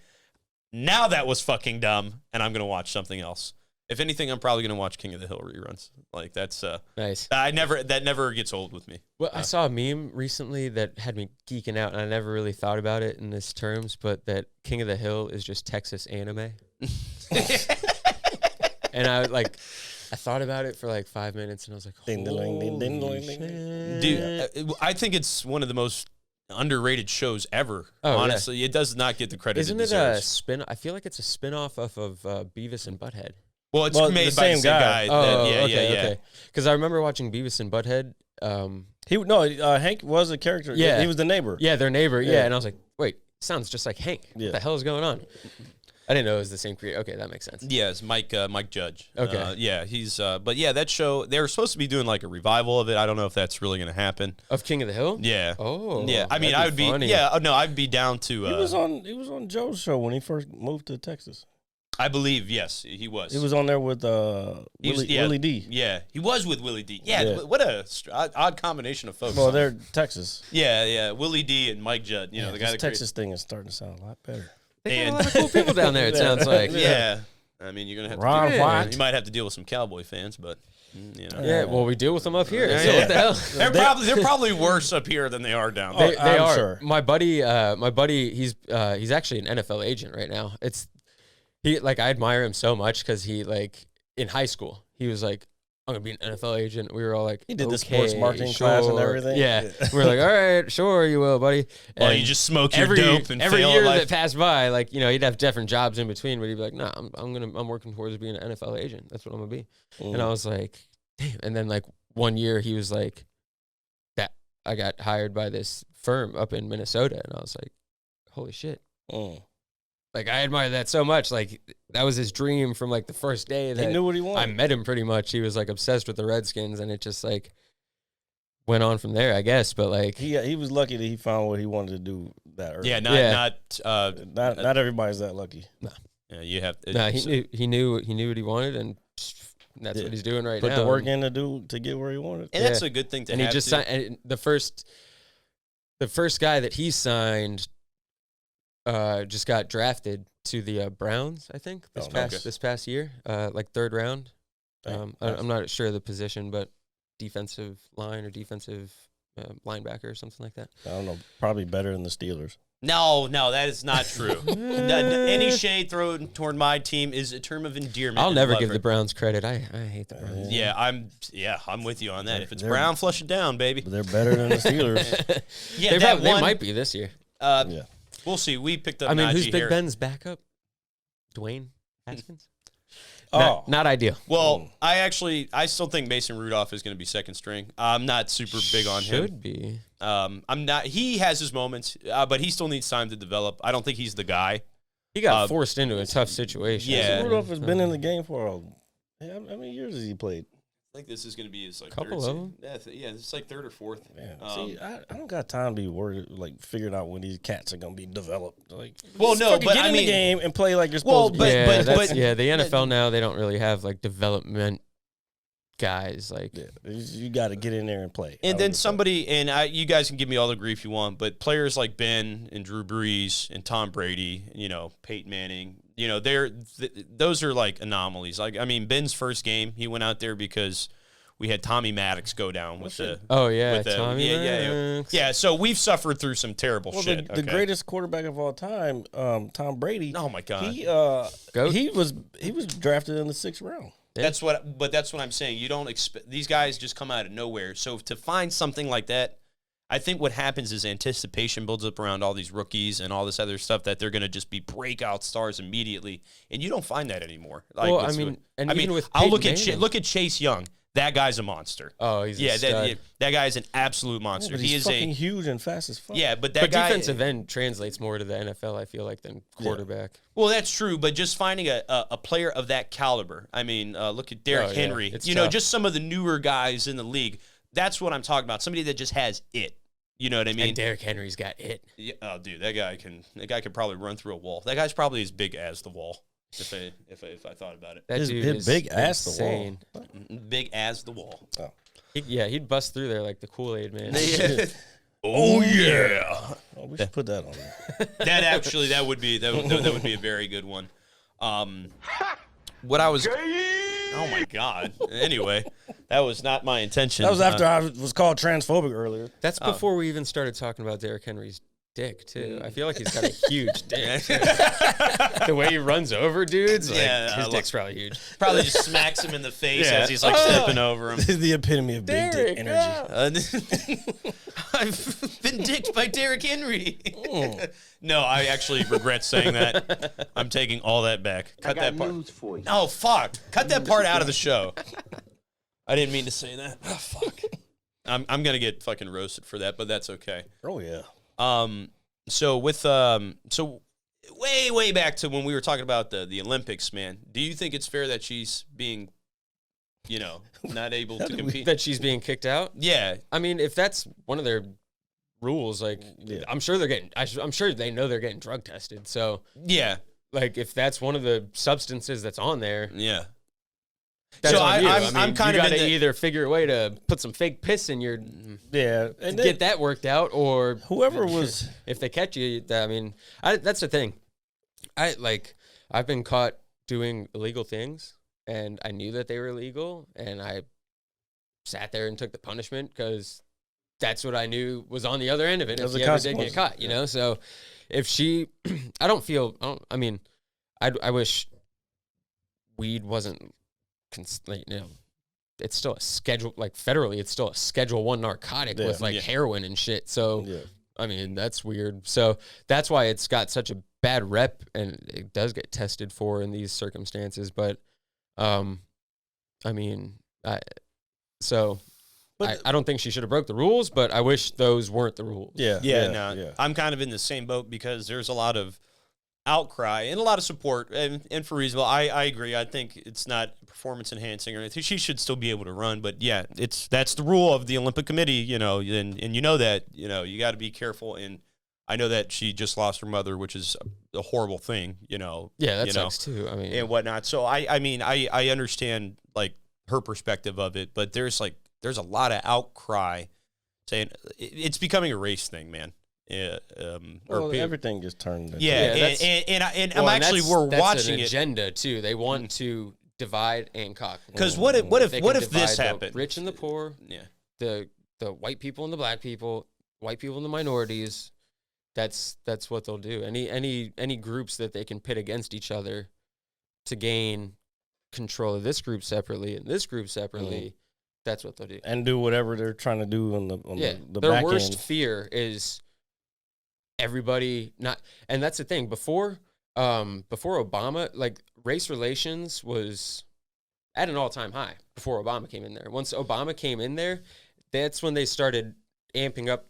now that was fucking dumb, and I'm gonna watch something else. If anything, I'm probably gonna watch King of the Hill reruns. Like that never gets old with me. Well, I saw a meme recently that had me geeking out, and I never really thought about it in this terms, but that King of the Hill is just Texas anime. And I thought about it for like 5 minutes, and I was like, dude, I think it's one of the most underrated shows ever. Honestly, it does not get the credit. Isn't it a spin? I feel like it's a spin-off of Beavis and Butthead. Well, it's made by the same guy. Okay. Because I remember watching Beavis and Butthead. Hank was a character. Yeah, he was the neighbor. Yeah, their neighbor. Yeah, and I was like, wait, sounds just like Hank. Yeah. What the hell is going on? I didn't know it was the same creator. Okay, that makes sense. Yeah, it's Mike Judge. Okay. He's. But yeah, that show, they were supposed to be doing like a revival of it. I don't know if that's really going to happen. Of King of the Hill? Yeah. Oh. Yeah. I mean, I would be. Funny. Yeah. Oh, no, I'd be down to. He was on Joe's show when he first moved to Texas. I believe, yes, he was. He was on there with Willie D. Yeah, he was with Willie D. Yeah. What a odd combination of folks. Well, they're Texas. Yeah. Willie D and Mike Judd. The guy that Texas thing is starting to sound a lot better. They got a lot of cool people down there, it sounds like. Yeah. I mean, you're going to have to you might have to deal with some Cowboy fans, but, Yeah, well, we deal with them up here. Yeah, so what the hell? They're probably worse up here than they are down there. They are. Sure. My buddy, he's actually an NFL agent right now. I admire him so much because he, in high school, he was like, I'm going to be an NFL agent. We were all like, he did the sports marketing class and everything. Yeah. We were like, all right, sure, you will, buddy. Well, you just smoke your dope and every fail year at life. that passed by, he'd have different jobs in between, but he'd be like, nah, I'm working towards being an NFL agent. That's what I'm going to be. And I was like, damn. And then, one year he was like, that I got hired by this firm up in Minnesota. And I was like, holy shit. I admire that so much. That was his dream from the first day that he knew what he wanted. I met him pretty much. He was obsessed with the Redskins, and it just went on from there, I guess. But he was lucky that he found what he wanted to do that early. Yeah, not everybody's that lucky. No. Yeah, you have. He knew what he wanted, and that's what he's doing right now. Put the work in to get where he wanted. And that's a good thing to have. And he just signed. And the first guy that he signed. Just got drafted to the Browns, I think, this past year, third round. I'm not sure of the position, but defensive line or defensive linebacker or something like that. I don't know. Probably better than the Steelers. No, that is not true. Any shade thrown toward my team is a term of endearment. I'll never give the Browns credit. I hate the Browns. I'm with you on that. If it's Brown, flush it down, baby. But they're better than the Steelers. They might be this year. We'll see. We picked up. Who's Big Harris. Ben's backup? Dwayne Haskins. Oh, not ideal. Well, I still think Mason Rudolph is going to be second string. I'm not super big on him. Should be. I'm not. He has his moments, but he still needs time to develop. I don't think he's the guy. He got forced into a tough situation. Yeah, Rudolph has been in the game for how many years has he played? I think this is going to be his like Couple third of them. Yeah, it's like third or fourth. Yeah. See, I don't got time to be worried, like figuring out when these cats are gonna be developed. Like, Well, no, fucking but get I in mean, the game and play like you're Well, supposed to. Yeah, but- the NFL now, they don't really have like development guys. Like, Yeah, you got to get in there and play. And then somebody, and you guys can give me all the grief you want, but players like Ben and Drew Brees and Tom Brady, Peyton Manning, those are like anomalies. Like, I mean, Ben's first game, he went out there because we had Tommy Maddox go down with the. oh yeah, with the, Tommy Maddox. yeah. So we've suffered through some terrible shit. The greatest quarterback of all time, Tom Brady. Oh my God. He was drafted in the 6th round. That's what I'm saying. You don't expect these guys just come out of nowhere. So to find something like that, I think what happens is anticipation builds up around all these rookies and all this other stuff that they're going to just be breakout stars immediately, and you don't find that anymore. Like, Well, even with I'll Peyton look at Chase Young. That guy's a monster. Oh, he's a stud. That guy is an absolute monster. But He he's is fucking huge and fast as fuck. but that But guy. defensive end translates more to the NFL, I feel like, than quarterback. Well, that's true, but just finding a player of that caliber. I mean, look at Derrick yeah, Henry. it's You know, tough. just some of the newer guys in the league. That's what I'm talking about. Somebody that just has it. You know what I mean? And Derrick Henry's got it. Yeah, oh, dude, that guy could probably run through a wall. That guy's probably as big as the wall. If I thought about it, That His dude is big ass insane. the wall. big as the wall. He'd bust through there like the Kool-Aid man. Oh yeah, Oh, we should put that on there. that would be a very good one. What I was. Oh my God. Anyway, that was not my intention. That was after I was called transphobic earlier. That's before we even started talking about Derrick Henry's dick, too. I feel like he's got a huge dick. The way he runs over dudes, like, his dick's probably huge. Probably just smacks him in the face as he's like stepping over him. This is the epitome of big dick energy. I've been dicked by Derrick Henry. No, I actually regret saying that. I'm taking all that back. Cut that part. News for you. Oh fuck! Cut that part out of the show. I didn't mean to say that. Oh fuck! I'm gonna get fucking roasted for that, but that's okay. Oh yeah. So with so way back to when we were talking about the Olympics, man. Do you think it's fair that she's being, not able to compete? That she's being kicked out? Yeah. I mean, if that's one of their rules, like, Yeah. I'm sure I'm sure they know they're getting drug tested. So, Yeah. like, if that's one of the substances that's on there, Yeah. that's So on you. I'm kind you of in gotta the- either figure a way to put some fake piss in your Yeah. And get that worked out, or whoever was if they catch you, that's the thing. I've been caught doing illegal things, and I knew that they were illegal, and I sat there and took the punishment because that's what I knew was on the other end of it. There's If a you ever did consequence. get caught, you know. So if she, I wish weed wasn't, it's still a schedule, like federally, it's still a Schedule I narcotic Yeah. with like Yeah. heroin and shit. So. yeah. I mean, that's weird. So that's why it's got such a bad rep, and it does get tested for in these circumstances. But, I don't think she should have broke the rules, but I wish those weren't the rules. Yeah. Yeah. I'm kind of in the same boat because there's a lot of outcry and a lot of support, and for reasonable. I agree. I think it's not performance enhancing or anything. She should still be able to run, but yeah, that's the rule of the Olympic Committee, and you know that, you got to be careful. And I know that she just lost her mother, which is a horrible thing, Yeah, that sucks too. I mean, and whatnot. So I understand like her perspective of it, but there's a lot of outcry saying it's becoming a race thing, man. Yeah, Well, everything just turned. Into well, I'm actually we're that's watching an it agenda too. They want to divide and conquer. 'Cause what if They what can if this divide the happened? rich and the poor, Yeah, the white people and the black people, white people and the minorities. That's what they'll do. Any groups that they can pit against each other to gain control of this group separately and this group separately. That's what they'll do. and do whatever they're trying to do on the Their back worst end. fear is everybody not, and that's the thing. Before Obama, like race relations was at an all-time high before Obama came in there. Once Obama came in there, that's when they started amping up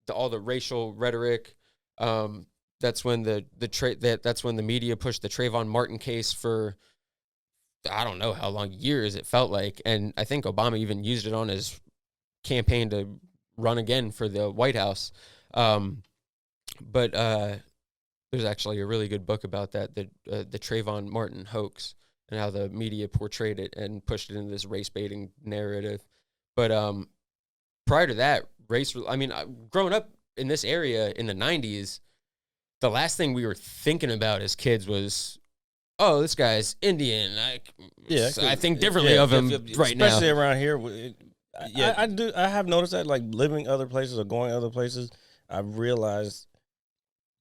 all the racial rhetoric. That's when that's when the media pushed the Trayvon Martin case for I don't know how long, years it felt like. And I think Obama even used it on his campaign to run again for the White House. But there's actually a really good book about that, the Trayvon Martin hoax, and how the media portrayed it and pushed it into this race baiting narrative. But prior to that, growing up in this area in the 90s, the last thing we were thinking about as kids was, oh, this guy's Indian. I think differently of him right now. Especially around here. I have noticed that, like, living other places or going other places, I've realized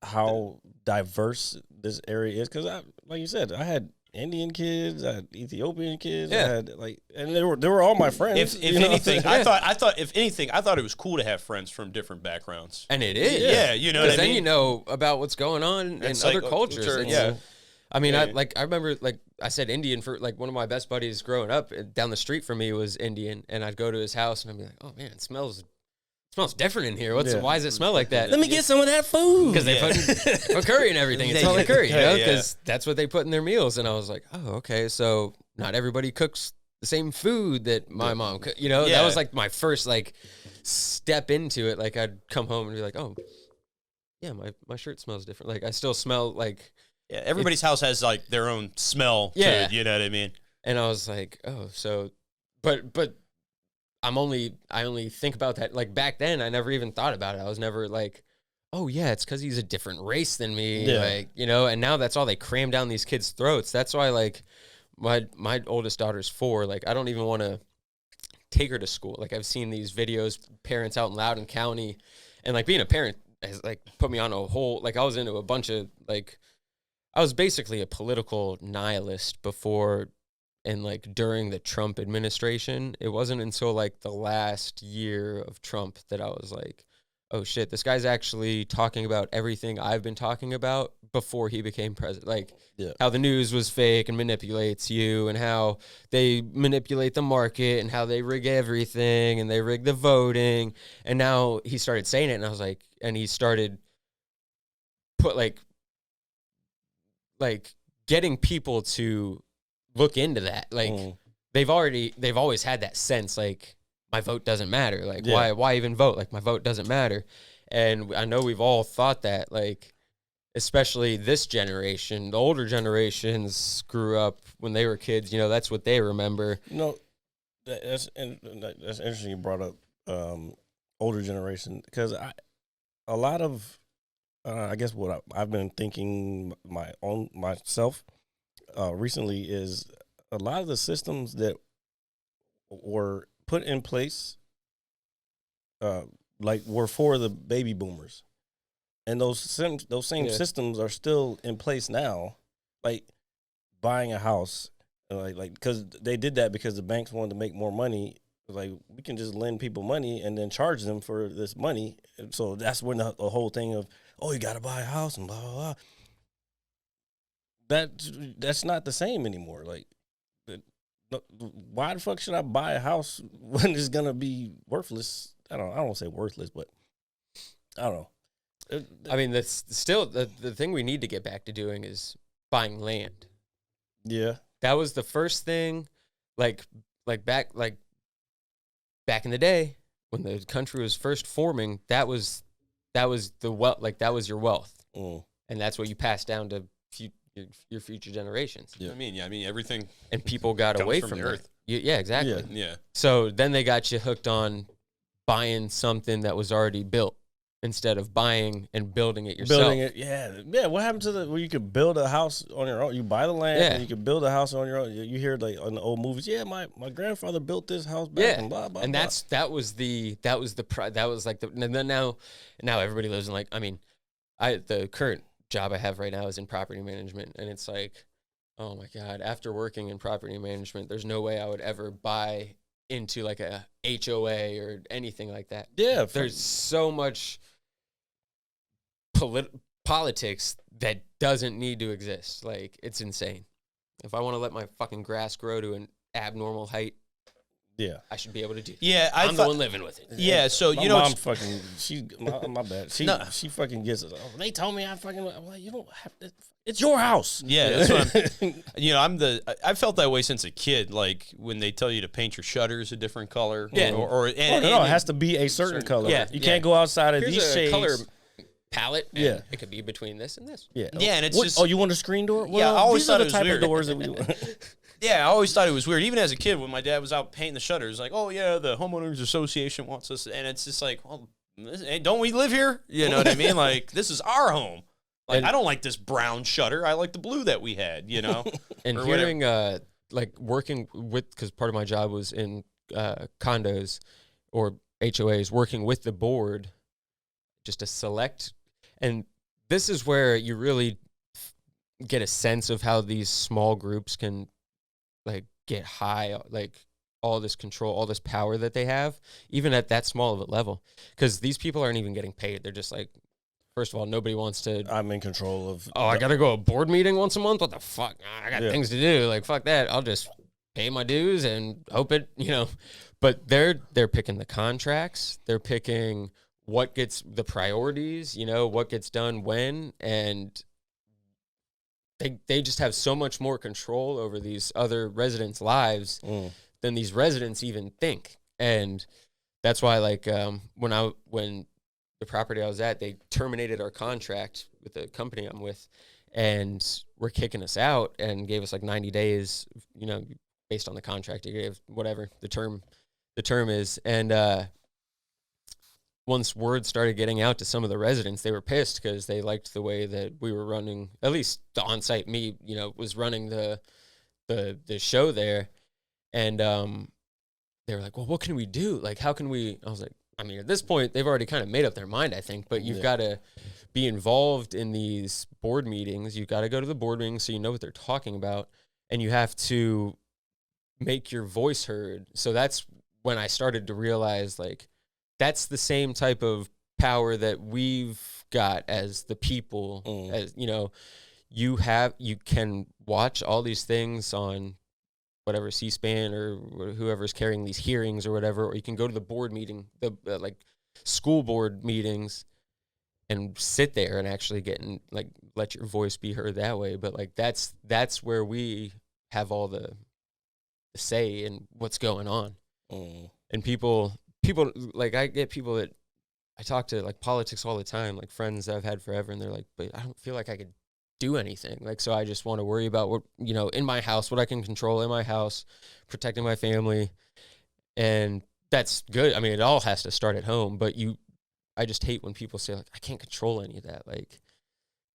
how diverse this area is. Because, like you said, I had Indian kids, I had Ethiopian kids, I had and they were all my friends. If anything, I thought it was cool to have friends from different backgrounds. And it is. Yeah, you know what I mean? Then you know about what's going on in other cultures. I mean, I remember, like I said, Indian for, like, one of my best buddies growing up down the street from me was Indian, and I'd go to his house and I'd be like, oh man, it smells different in here. Why does it smell like that? Let me get some of that food. Because they put curry and everything. It smells like curry, you know, because that's what they put in their meals. And I was like, oh, okay, so not everybody cooks the same food that my mom cooked. You know, that was like my first, like, step into it. Like, I'd come home and be like, oh, yeah, my shirt smells different. Like, I still smell like... Yeah, everybody's house has, like, their own smell to it, you know what I mean? And I was like, oh, so... But I only think about that. Like, back then, I never even thought about it. I was never like, oh yeah, it's because he's a different race than me. Like, you know, and now that's all they cram down these kids' throats. That's why, like, my oldest daughter's 4. Like, I don't even want to take her to school. Like, I've seen these videos, parents out in Loudoun County, and, like, being a parent has, like, put me on a whole, like, I was into a bunch of, like, I was basically a political nihilist before and, like, during the Trump administration. It wasn't until, like, the last year of Trump that I was like, oh shit, this guy's actually talking about everything I've been talking about before he became president. Like, how the news was fake and manipulates you, and how they manipulate the market, and how they rig everything, and they rig the voting. And now he started saying it, and I was like, and he started put, like getting people to look into that. Like, they've always had that sense, like, my vote doesn't matter. Like, why even vote? Like, my vote doesn't matter. And I know we've all thought that, like, especially this generation, the older generations grew up when they were kids, you know, that's what they remember. No, that's interesting you brought up older generation, because a lot of, I guess what I've been thinking myself recently is a lot of the systems that were put in place, like, were for the baby boomers, and those same systems are still in place now, like buying a house, like because they did that because the banks wanted to make more money. Like, we can just lend people money and then charge them for this money. So that's when the whole thing of, oh, you got to buy a house and blah, blah, blah. That's not the same anymore. Like, why the fuck should I buy a house when it's going to be worthless? I don't want to say worthless, but I don't know. I mean, that's still the thing we need to get back to doing is buying land. Yeah. That was the first thing, like back in the day when the country was first forming, that was the wealth, like, that was your wealth. And that's what you passed down to your future generations. Yeah. I mean, everything. And people got away from the that. earth. Yeah, exactly. Yeah. So then they got you hooked on buying something that was already built instead of buying and building it yourself. Building it, yeah. What happened to where you could build a house on your own? You buy the land, and you could build a house on your own. You hear, like, on the old movies, my grandfather built this house back, and blah blah. And blah. that was like and then now everybody lives in, like, I mean, the current job I have right now is in property management, and it's like, oh my God, after working in property management, there's no way I would ever buy into, like, a HOA or anything like that. Yeah, there's so much politics that doesn't need to exist. Like, it's insane. If I want to let my fucking grass grow to an abnormal height, Yeah. I should be able to do that. Yeah, I'm the one living with it. Yeah, so My you know, mom fucking, my bad. No. She fucking gets it. Oh, they told me I'm like, you don't have to. It's your house. yeah, that's what I'm. You know, I felt that way since a kid. Like when they tell you to paint your shutters a different color, Yeah. or No, it has to be a certain color. Yeah, You yeah. can't go outside of Here's these a shades. color palette. And Yeah. it could be between this and this. Yeah, Yeah, and it's What- just- Oh, you want a screen door? Well, Yeah, I always these are thought the it was type weird. of doors that we. Yeah, I always thought it was weird. Even as a kid, when my dad was out painting the shutters, like, oh yeah, the homeowners association wants us, and it's just like, well, don't we live here? You know what I mean? Like, this is our home. Like, And- I don't like this brown shutter. I like the blue that we had. You know, And or hearing, like working with, because part of my job was in condos or HOAs, working with the board, just to select. And this is where you really get a sense of how these small groups can like get high, like all this control, all this power that they have, even at that small of a level. Because these people aren't even getting paid. They're just like, first of all, nobody wants to. I'm in control of. Oh, I gotta go to a board meeting once a month. What the fuck? I got Yeah. things to do. Like fuck that. I'll just pay my dues and hope it. But they're picking the contracts. They're picking what gets the priorities. What gets done when, and they just have so much more control over these other residents' lives than these residents even think. And that's why, like, when the property I was at, they terminated our contract with the company I'm with, and were kicking us out and gave us like 90 days, based on the contract they gave, whatever the term is. And once word started getting out to some of the residents, they were pissed because they liked the way that we were running, at least the on-site me, was running the show there. And they were like, well, what can we do? Like, how can we? I was like, I mean, at this point, they've already kind of made up their mind, I think, but you've got to be involved in these board meetings. You've got to go to the board meetings so you know what they're talking about, and you have to make your voice heard. So that's when I started to realize, like, that's the same type of power that we've got as the people. As you can watch all these things on whatever C-SPAN or whoever's carrying these hearings or whatever, or you can go to the board meeting, the like school board meetings, and sit there and actually let your voice be heard that way. But like that's where we have all the say in what's going on. And people like, I get people that I talk to, like, politics all the time, like friends that I've had forever, and they're like, but I don't feel like I could do anything. Like, so I just want to worry about what, in my house, what I can control in my house, protecting my family. And that's good. I mean, it all has to start at home, but I just hate when people say, like, I can't control any of that. Like,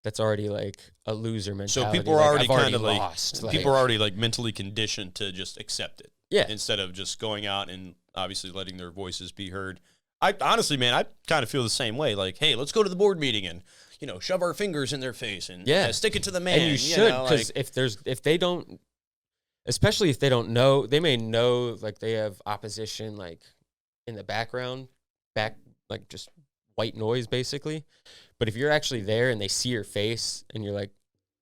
that's already like a loser mentality. so people are Like, already I've kind of lost. like, people are already like mentally conditioned to just accept it. Yeah. Instead of just going out and obviously letting their voices be heard. I honestly, man, I kind of feel the same way. Like, hey, let's go to the board meeting and, shove our fingers in their face and stick it to the man. And you should, because if they don't, especially if they don't know, they may know, like, they have opposition, like, in the background, like, just white noise, basically. But if you're actually there and they see your face and you're like,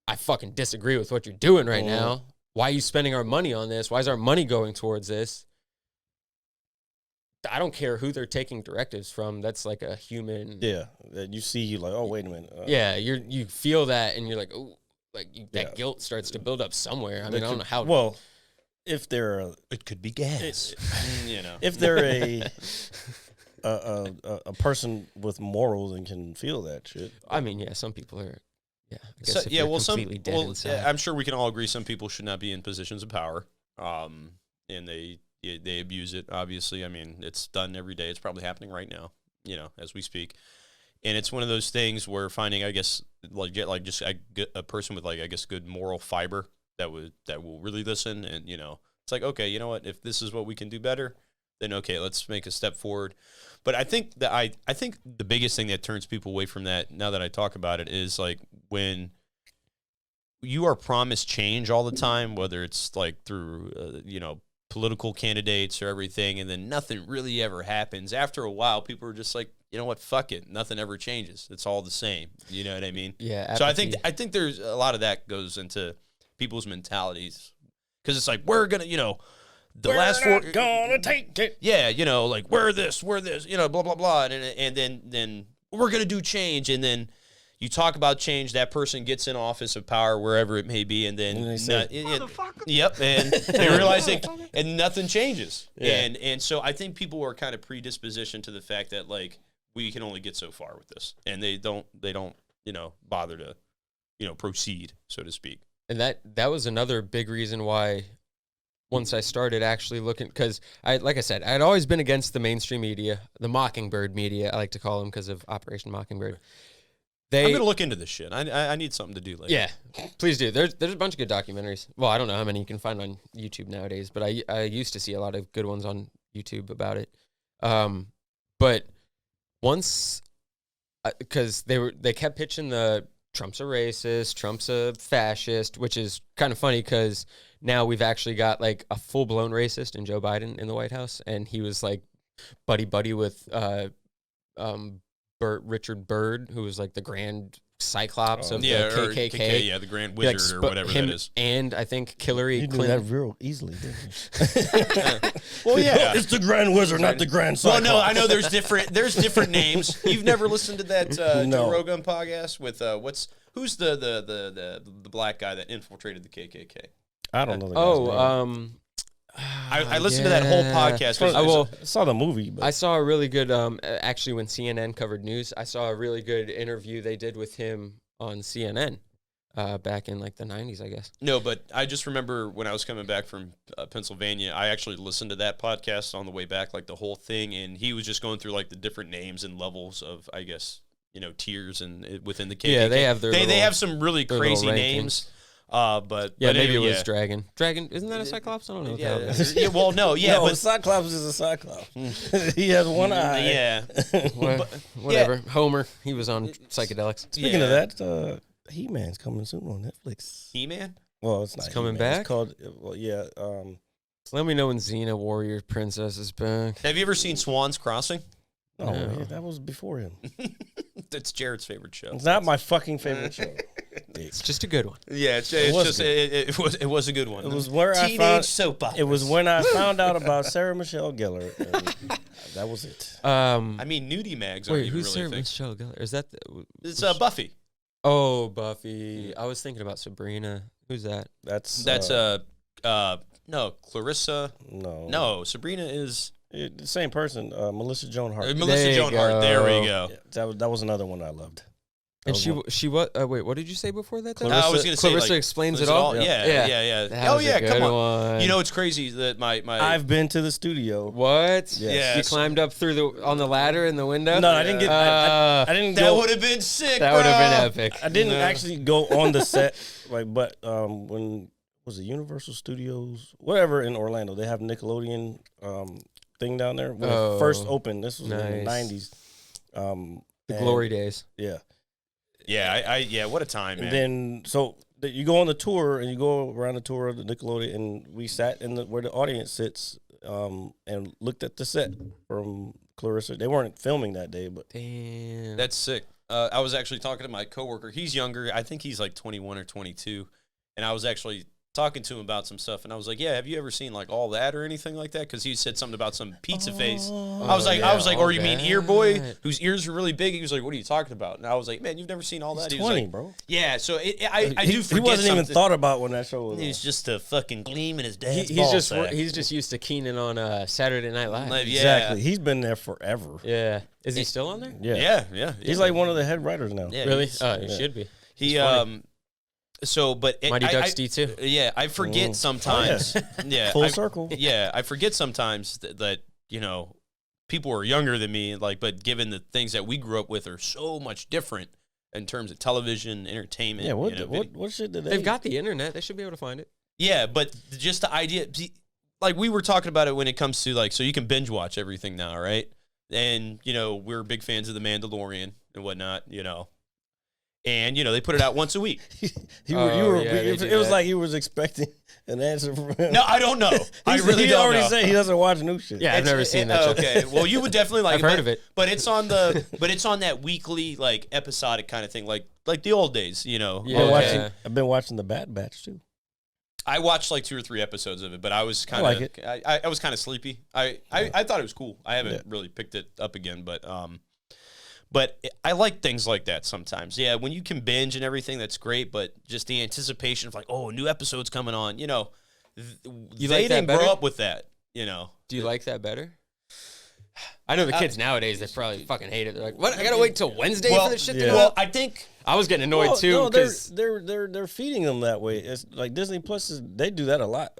I fucking disagree with what you're doing right now. Why are you spending our money on this? Why is our money going towards this? I don't care who they're taking directives from. That's like a human. Yeah, that you see, you like, oh, wait a minute. Yeah, you feel that, and you're like, oh, like that guilt starts to build up somewhere. I mean, I don't know how. Well, if they're it could be gas. if they're a person with morals and can feel that shit. I mean, yeah, some people are. Yeah, I guess So, if they're well, completely dead inside. I'm sure we can all agree some people should not be in positions of power, and they abuse it. Obviously, I mean, it's done every day. It's probably happening right now, as we speak. And it's one of those things where finding, I guess, just a person with, like, I guess, good moral fiber that will really listen, and it's like, okay, you know what? If this is what we can do better, then okay, let's make a step forward. But I think that I think the biggest thing that turns people away from that, now that I talk about it, is like when you are promised change all the time, whether it's like through political candidates or everything, and then nothing really ever happens. After a while, people are just like, you know what, fuck it, nothing ever changes. It's all the same. You know what I mean? Yeah. So I think there's a lot of that goes into people's mentalities, because it's like, we're gonna, the last 4 gonna take it. Yeah, you know, like we're this, you know, blah blah blah, and then we're gonna do change, and then you talk about change. That person gets in office of power, wherever it may be, and then they say, yep, and they realize and nothing changes. Yeah. And so I think people are kind of predispositioned to the fact that like we can only get so far with this, and they don't you know bother to proceed, so to speak. And that was another big reason why once I started actually looking, because like I said, I'd always been against the mainstream media, the Mockingbird media, I like to call them because of Operation Mockingbird. I'm going to look into this shit. I need something to do later. Yeah, please do. There's a bunch of good documentaries. Well, I don't know how many you can find on YouTube nowadays, but I used to see a lot of good ones on YouTube about it. But once, because they kept pitching the Trump's a racist, Trump's a fascist, which is kind of funny because now we've actually got like a full-blown racist in Joe Biden in the White House, and he was like buddy with Richard Byrd, who was like the Grand Cyclops of the KKK. Yeah, the Grand Wizard or whatever that is. And I think Hillary You knew Clinton. that real easily, didn't you? Well, yeah. It's the Grand Wizard, not the Grand Cyclops. Well, no, I know there's different names. You've never listened to that No. Joe Rogan podcast with who's the black guy that infiltrated the KKK? I don't know the guy's name. I listened to that whole podcast. I saw the movie, but I saw a really good, actually, when CNN covered news, I saw a really good interview they did with him on CNN back in like the 90s, I guess. No, but I just remember when I was coming back from Pennsylvania, I actually listened to that podcast on the way back, like the whole thing, and he was just going through like the different names and levels of, I guess, tiers and within the KKK. Yeah, they have they have some really crazy names. But maybe it was Dragon. Dragon, isn't that a Cyclops? I don't know. What that is. Yeah, well, no, but Cyclops is a Cyclops. He has one eye. Yeah, Whatever. Yeah. Homer, he was on psychedelics. Speaking of that, He-Man's coming soon on Netflix. He-Man? Well, it's not coming He-Man. back. It's called. Well, yeah. Let me know when Xena Warrior Princess is back. Have you ever seen Swan's Crossing? No, man, that was before him. That's Jared's favorite show. It's not my fucking favorite show. It's just a good one. Yeah, it was a good one. It was where Teenage I found soap operas. It was when I found out about Sarah Michelle Gellar. And that was it. I mean, nudie mags aren't Wait, even who's really Sarah a thing. Michelle Gellar? Is that It's Buffy. Oh, Buffy. I was thinking about Sabrina. Who's that? That's no, Clarissa. No, Sabrina is the same person. Melissa Joan Hart. Melissa Joan Hart. There we go. Yeah, that was another one I loved. And she what? Wait, what did you say before that? Though? I was going to say Clarissa explains it all. Yeah. That was a good come on. one. You know, it's crazy that my I've been to the studio. What? Yes. She climbed up on the ladder in the window. No, I didn't get. I didn't. That would have been sick. That would have been epic. I didn't actually go on the set, but when was it Universal Studios, whatever in Orlando, they have Nickelodeon thing down there when it first opened. This was in the 90s. The glory days. Yeah. Yeah, what a time, man. And then you go on the tour and you go around the tour of the Nickelodeon, and we sat in where the audience sits and looked at the set from Clarissa. They weren't filming that day, but damn, that's sick. I was actually talking to my coworker. He's younger. I think he's like 21 or 22, and I was actually talking to him about some stuff, and I was like, "Yeah, have you ever seen like All That or anything like that?" Because he said something about some pizza face. I was like, "Or you mean Ear Boy, whose ears are really big?" He was like, "What are you talking about?" And I was like, "Man, you've never seen All That." He's He was 20, like, bro. Yeah, so I do forget. He wasn't even something. thought about when that show was. He's just a fucking gleam in his dad's he's just used to Keenan on Saturday Night Live. Yeah. Exactly. He's been there forever. Yeah. Is he still on there? Yeah. He's like one of the head writers now. Yeah, really? He should be. He So, but Mighty Ducks D2. Yeah, I forget sometimes. Yeah, Full circle. Yeah, I forget sometimes that people are younger than me. Like, but given the things that we grew up with are so much different in terms of television, entertainment. Yeah, what shit did they? They've got the internet. They should be able to find it. Yeah, but just the idea, like we were talking about it when it comes to like, so you can binge watch everything now, right? And we're big fans of The Mandalorian and whatnot. And they put it out once a week. It was like he was expecting an answer from him. No, I don't know. I really he don't already know. said he doesn't watch new shit. Yeah, I've never seen that. Okay, well, you would definitely like. I've heard of it, but it's on that weekly like episodic kind of thing, like the old days. I've been watching The Bad Batch too. I watched like 2 or 3 episodes of it, but I was kind like of I was kind of sleepy. I thought it was cool. I haven't really picked it up again, but I like things like that sometimes. Yeah, when you can binge and everything, that's great. But just the anticipation of like, oh, a new episode's coming on. You know, You they like that didn't better? grow up with that. You know. Do you like that better? I know the kids nowadays, they probably fucking hate it. They're like, what? I gotta wait till Wednesday for this shit to go Well, out? I think I was getting annoyed too. No, Because they're feeding them that way. It's like Disney Plus they do that a lot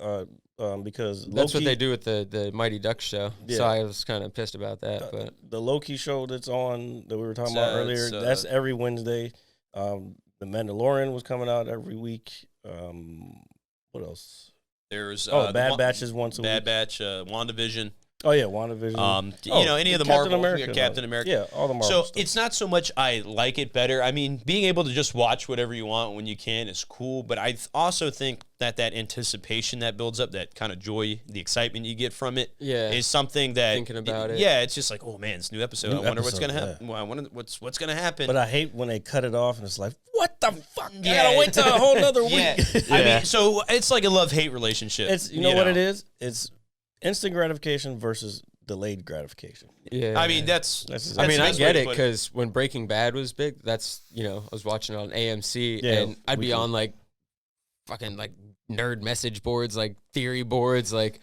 because that's what Loki, they do with the Mighty Ducks show. Yeah. So I was kind of pissed about that. But the Loki show that's on that we were talking about earlier. That's every Wednesday. The Mandalorian was coming out every week. What else? there's Bad Batch is once a Bad week. Batch, WandaVision. Oh yeah, WandaVision. You know, any of the Captain Marvel, America, Captain America. Yeah, all the Marvel So stuff. it's not so much I like it better. I mean, being able to just watch whatever you want when you can is cool. But I also think that anticipation that builds up, that kind of joy, the excitement you get from it, Yeah. is something that Thinking about it. Yeah, it's just like, oh man, it's a new episode. New I wonder what's episode, gonna happen. Well, I wonder what's gonna happen. But I hate when they cut it off and it's like, what the fuck? I gotta wait till a whole nother week. Yeah. I mean, so it's like a love-hate relationship. It's you know what it is? It's instant gratification versus delayed gratification. yeah, I mean, that's I mean, the I best get way to it put because when Breaking Bad was big, that's, you know, I was watching it on AMC Yeah, and I'd be on like fucking like nerd message boards, like theory boards, like,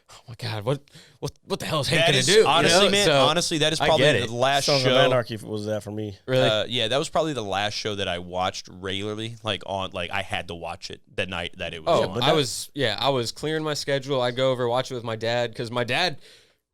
oh my God, what the hell is Hank That gonna is, do? honestly, You know? man, So, honestly, that is I probably get it. the last Sons of show. Anarchy was that for me. really, Yeah, that was probably the last show that I watched regularly. Like I had to watch it the night that it was on. I was clearing my schedule. I'd go over, watch it with my dad because my dad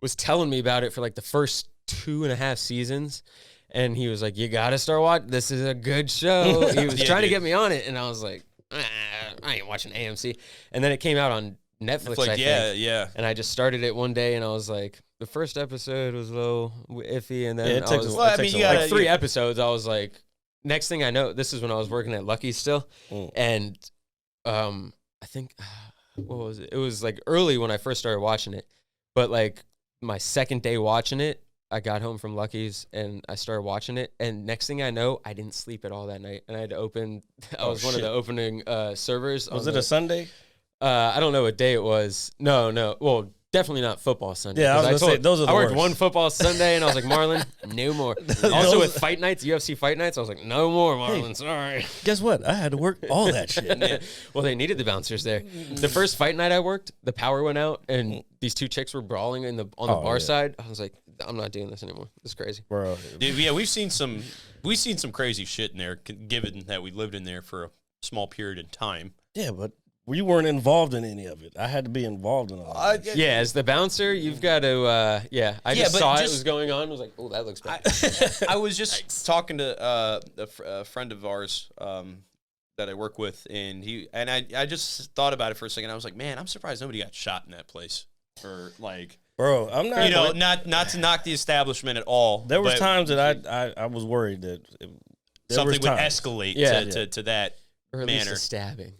was telling me about it for like the first 2.5 seasons. And he was like, you got to start watching. This is a good show. He was trying to get me on it. And I was like, I ain't watching AMC. And then it came out on Netflix, I think. Yeah. And I just started it one day and I was like, the first episode was a little iffy. And then Yeah, it I takes was a- Well, I it mean, takes you a while. gotta like 3 episodes. I was like, next thing I know, this is when I was working at Lucky still. And I think, what was it? It was like early when I first started watching it. But like my second day watching it, I got home from Lucky's and I started watching it. And next thing I know, I didn't sleep at all that night. And I had to open, I was one of the opening servers. Was it a Sunday? I don't know what day it was. No. Well, definitely not football Sunday. Yeah, I was 'Cause gonna say, those are the I worked worst. one football Sunday and I was like, Marlon, no more. Also with fight nights, UFC fight nights, I was like, no more, Marlon, sorry. Guess what? I had to work all that shit. Well, they needed the bouncers there. The first fight night I worked, the power went out and these 2 chicks were brawling on the bar side. I was like, I'm not doing this anymore. This is crazy. Bro, Dude, yeah, we've seen some crazy shit in there, given that we lived in there for a small period of time. yeah, but you weren't involved in any of it. I had to be involved in all of it. Yeah, as the bouncer, you've got to, I just but saw it just- was going on. I was like, oh, that looks bad. I was just talking to a friend of ours that I work with, and I just thought about it for a second. I was like, man, I'm surprised nobody got shot in that place, or like, Bro, I'm not. you know, not to knock the establishment at all. there was but times that I was worried that something would times. escalate Yeah. to that Or at least manner. a stabbing.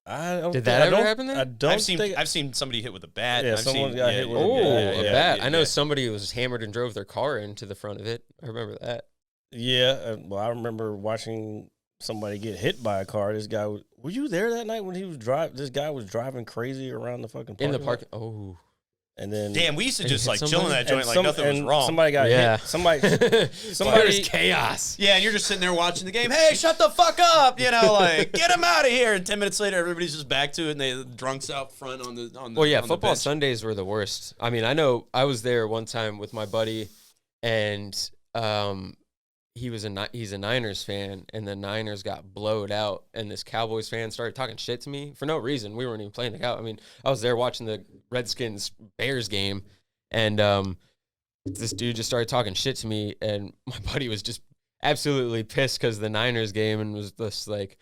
I don't Did think- that I ever don't- happen there? I don't I've seen somebody hit with a bat. Yeah, I've someone seen, got hit with a Oh, bat. a yeah, bat. I know yeah. somebody was hammered and drove their car into the front of it. I remember that. Yeah, well, I remember watching somebody get hit by a car. This guy were you there that night when he was driving? This guy was driving crazy around the fucking In the parking park. lot? Oh. And then Damn, we used to And just hit like chill in somebody? that joint like nothing was wrong. Somebody got Yeah. hit. Somebody There's chaos. Yeah, and you're just sitting there watching the game. Hey, shut the fuck up! You know, like get him out of here. And 10 minutes later, everybody's just back to it, and the drunks out front on the. Well, yeah, on the football bench. Sundays were the worst. I mean, I know I was there one time with my buddy, and he's a Niners fan, and the Niners got blowed out, and this Cowboys fan started talking shit to me for no reason. We weren't even playing the Cow. I mean, I was there watching the Redskins Bears game, and this dude just started talking shit to me, and my buddy was just absolutely pissed because of the Niners game, and was just like,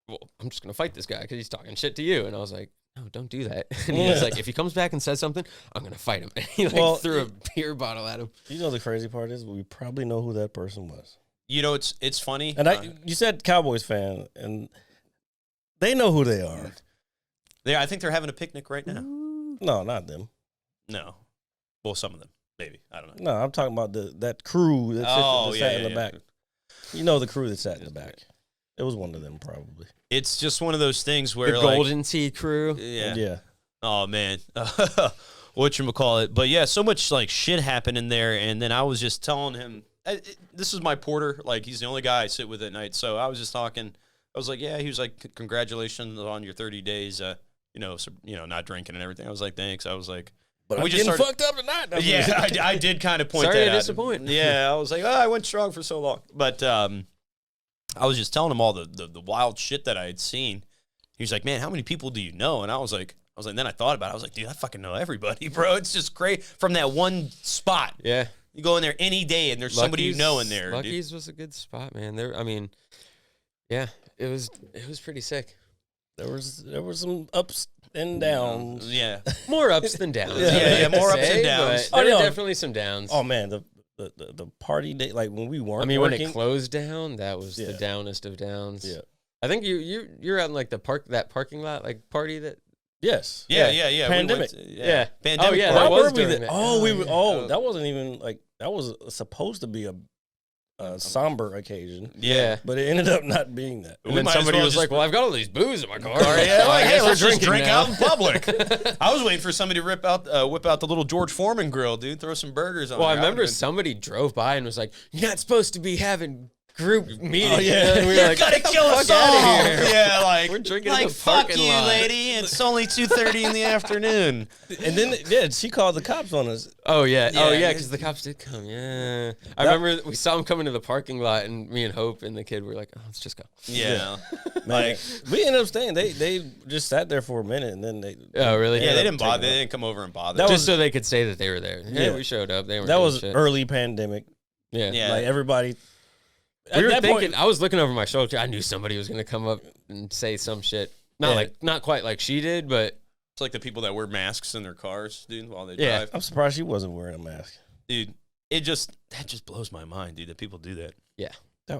well, I'm just gonna fight this guy because he's talking shit to you. And I was like, no, don't do that. And he was like, if he comes back and says something, I'm gonna fight him. And he threw a beer bottle at him. You know the crazy part is we probably know who that person was. You know, it's funny. And you said Cowboys fan, and they know who they are. I think they're having a picnic right now. No, not them. No, well, some of them, maybe. I don't know. No, I'm talking about that crew that sat in the back. You know the crew that sat in the back. It was one of them, probably. It's just one of those things where The like, Golden Sea crew. Yeah. Yeah. Oh man. Whatchamacallit. But yeah, so much like shit happened in there, and then I was just telling him, this is my porter. Like, he's the only guy I sit with at night. So I was just talking. I was like, yeah. He was like, congratulations on your 30 days. Not drinking and everything. I was like, thanks. I was like, But we I'm just getting started, fucked up tonight. yeah, I did kind of point Sorry that to out. disappoint. Yeah, I was like, I went strong for so long. But I was just telling him all the wild shit that I had seen. He was like, man, how many people do you know? And I was like, then I thought about it. I was like, dude, I fucking know everybody, bro. It's just great from that one spot. Yeah. You go in there any day and there's somebody you know in there. Lucky's was a good spot, man. Yeah, it was pretty sick. There were some ups and downs. Yeah. More ups than downs. Yeah, more ups and but downs. There Oh, were no. definitely some downs. Oh man, the party day, like when we weren't. I mean, when working, it closed down, that was the Yeah. downest of downs. Yeah. I think you're out in like that parking lot like party that. Yes. Yeah. Pandemic. Yeah. Pandemic. Oh, yeah, party. that Why was were we during there? that. Oh, we were. yeah. Oh, that wasn't even like that was supposed to be a somber occasion, Yeah. but it ended up not being that. And then might as somebody well was just- like, "Well, I've got all these booze in my car." Yeah, I like, guess hey, we're let's just drinking drink now. out in public. I was waiting for somebody to whip out the little George Foreman grill, dude. Throw some burgers on Well, I there. remember would've somebody drove by and was like, "You're not supposed to be having group meetings." Oh, yeah. And we been- were like, gotta kill us "Fuck outta all. here." Yeah, like We're drinking in like the fuck parking you, lot. lady. It's only 2:30 in the afternoon. And then yeah, she called the cops on us. Oh yeah, Yeah. because the cops did come. Yeah, I remember we saw him come into the parking lot, and me and Hope and the kid were like, "Oh, let's just go." Yeah, Man, we ended up staying. They just sat there for a minute, and then they. Oh really? yeah. They up didn't bother. taking They off. didn't come over and bother. That Just was- so they could say that they were there. Yeah, Yeah. we showed up. They weren't. That doing was shit. early pandemic. Yeah. Yeah. Like everybody. We were at that thinking. point- I was looking over my shoulder. I knew somebody was gonna come up and say some shit. Not quite like she did, but It's like the people that wear masks in their cars, dude, while they Yeah. drive. I'm surprised she wasn't wearing a mask. Dude, that just blows my mind, dude. That people do that. yeah.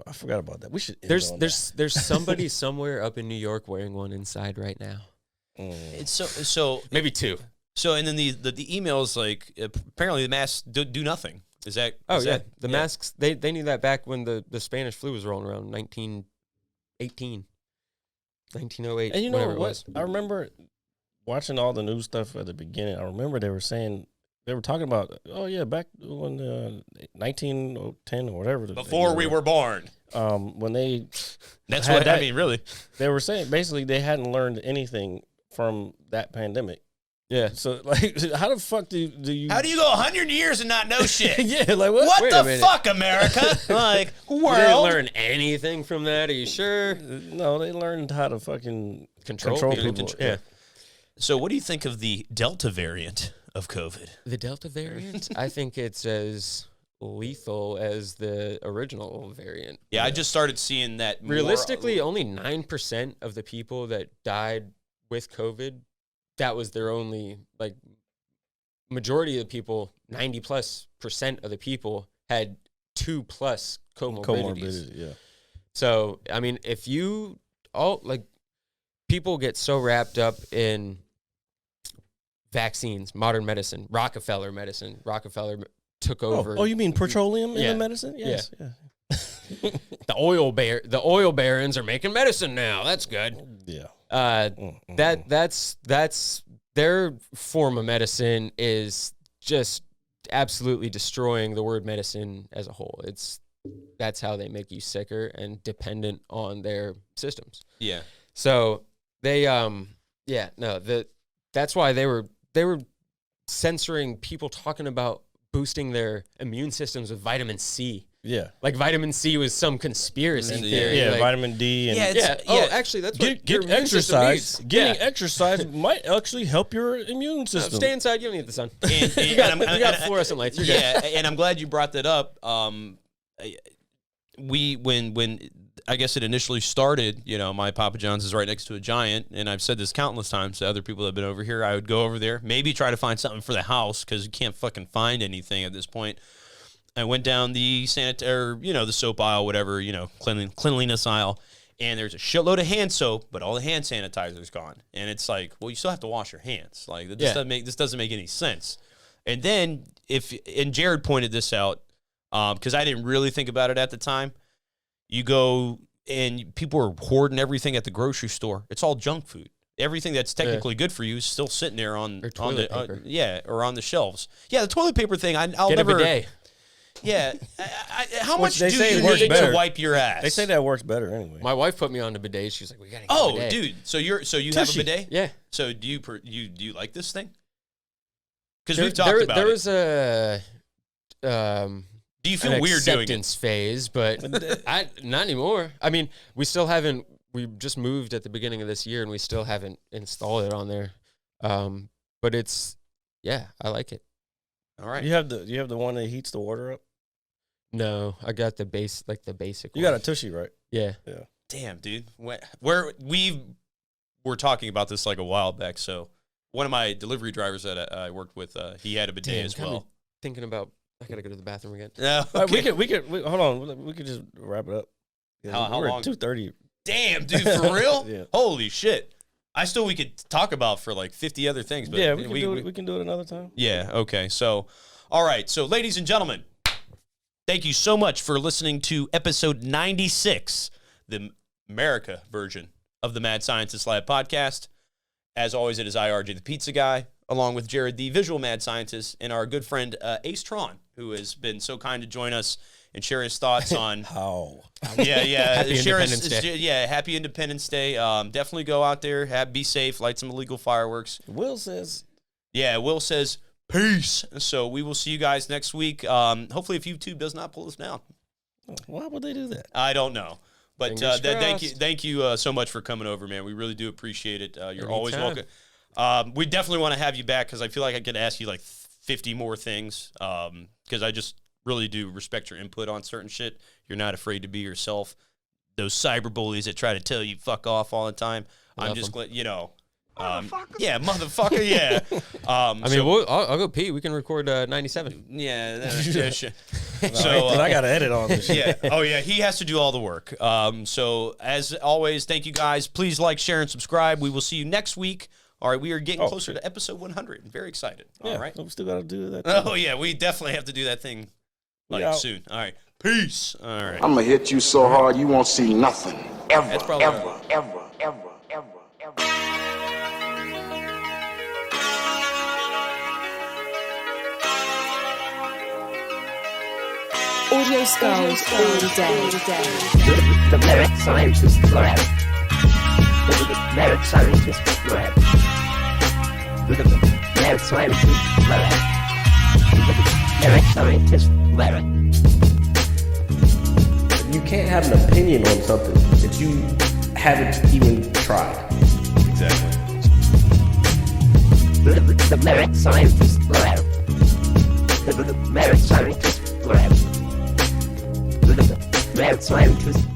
I forgot about that. We should. end There's on there's somebody somewhere up in New York wearing one inside right now. that. It's so Maybe two. So and then the emails like apparently the masks do nothing. Is that? Oh is yeah, that- the masks. They knew that back when the Spanish flu was rolling around 1918, 1908. And you know whatever it what? was. I remember watching all the news stuff at the beginning. I remember they were talking about, oh yeah, back when 1910 or whatever. Before we were born. when they That's had what I that- mean. Really. they were saying basically they hadn't learned anything from that pandemic. Yeah. So like, how the fuck do you? How do you go 100 years and not know shit? yeah, like what? What Wait a the minute. fuck, America? Like, You didn't world? learn anything from that. Are you sure? No, they learned how to fucking Control people. Yeah. So, what do you think of the Delta variant of COVID? The Delta variant. I think it's as lethal as the original variant. Yeah, I just started seeing that. Realistically, only 9% of the people that died with COVID, that was their only, like, majority of the people, 90+% of the people had 2+ comorbidities. comorbidity. Yeah. So, I mean, if you all, like, people get so wrapped up in vaccines, modern medicine, Rockefeller medicine. Rockefeller took over. Oh, you mean petroleum in Yeah. the medicine? Yes. Yeah. the oil barons are making medicine now. That's good. Yeah. That's their form of medicine is just absolutely destroying the word medicine as a whole. That's how they make you sicker and dependent on their systems. Yeah. So they that's why they were censoring people talking about boosting their immune systems with vitamin C. Yeah. Like vitamin C was some conspiracy Yeah. theory. Yeah. like- vitamin D and Yeah, yeah. It's- Oh, actually, that's what get your immune system exercise. needs. Getting Yeah. exercise might actually help your immune system. Stay inside. You don't need the sun. And you got I'm- fluorescent lights. You're good. Yeah, and I'm glad you brought that up. When I guess it initially started, you know, my Papa John's is right next to a Giant, and I've said this countless times to other people that have been over here. I would go over there, maybe try to find something for the house because you can't fucking find anything at this point. I went down the the soap aisle, whatever, cleanliness aisle, and there's a shitload of hand soap, but all the hand sanitizer's gone. And it's like, well, you still have to wash your hands. Like this doesn't make any sense. And then Jared pointed this out because I didn't really think about it at the time. You go and people are hoarding everything at the grocery store. It's all junk food. Everything that's technically good for you is still sitting there on the or on the shelves. Yeah, the toilet paper thing. I'll Get never. a bidet. Yeah, how much they do say you it works need better. to wipe your ass? They say that works better anyway. My wife put me on the bidet. She's like, "We gotta get a Oh, bidet." dude. So you have a bidet? Yeah. So do you like this thing? Because There, we've talked about there it. was a Do you feel an weird doing it? acceptance phase, but not anymore. I mean, we still haven't. We just moved at the beginning of this year, and we still haven't installed it on there. But it's I like it. All right. You have the one that heats the water up. No, I got the basic. You got a Tushy, right? Yeah. Damn, dude. We were talking about this like a while back. So one of my delivery drivers that I worked with, he had a bidet as well. Thinking about, I gotta go to the bathroom again. No, We could hold on. We could just wrap it up. Yeah, How we're long? at 2:30. Damn, dude, for real? Yeah. Holy shit. We could talk about for like 50 other things. But Yeah, we can do it another time. Yeah, okay. So, all right. So, ladies and gentlemen, thank you so much for listening to episode 96, the MERICA version of the Mad Scientist Lab podcast. As always, it is IRJ, the pizza guy, along with Jared, the visual mad scientist, and our good friend Ace Tron, who has been so kind to join us and share his thoughts on How? Yeah. Happy Independence Day. Yeah, happy Independence Day. Definitely go out there, be safe, light some illegal fireworks. Will says. Yeah, Will says peace. So we will see you guys next week. Hopefully, if YouTube does not pull us down. Why would they do that? I don't know. But Fingers thank you so much for coming over, man. We really do appreciate it. You're always Anytime. welcome. We definitely want to have you back because I feel like I could ask you like 50 more things because I just really do respect your input on certain shit. You're not afraid to be yourself. Those cyber bullies that try to tell you fuck off all the time. I'm just glad, yeah, motherfucker, yeah. I mean, I'll go pee. We can record 97. Yeah, shit. So I got to edit all this shit. Yeah. Oh, yeah. He has to do all the work. So, as always, thank you guys. Please like, share, and subscribe. We will see you next week. All right. We are getting closer to episode 100. I'm very excited. Yeah, all right. We still got to do that. Oh, yeah. We definitely have to do that thing soon. All right. Peace. All right. I'm gonna hit you so hard you won't see nothing. Ever, That's probably ever, right. ever, ever, ever, ever. Audio skulls all day. The Merit Scientist Lab. The Merit Scientist Lab. The Merit Scientist Lab. The Merit Scientist Lab. You can't have an opinion on something that you haven't even tried. Exactly. The Merit Scientist Lab. The Merit Scientist Lab. The Merit Scientist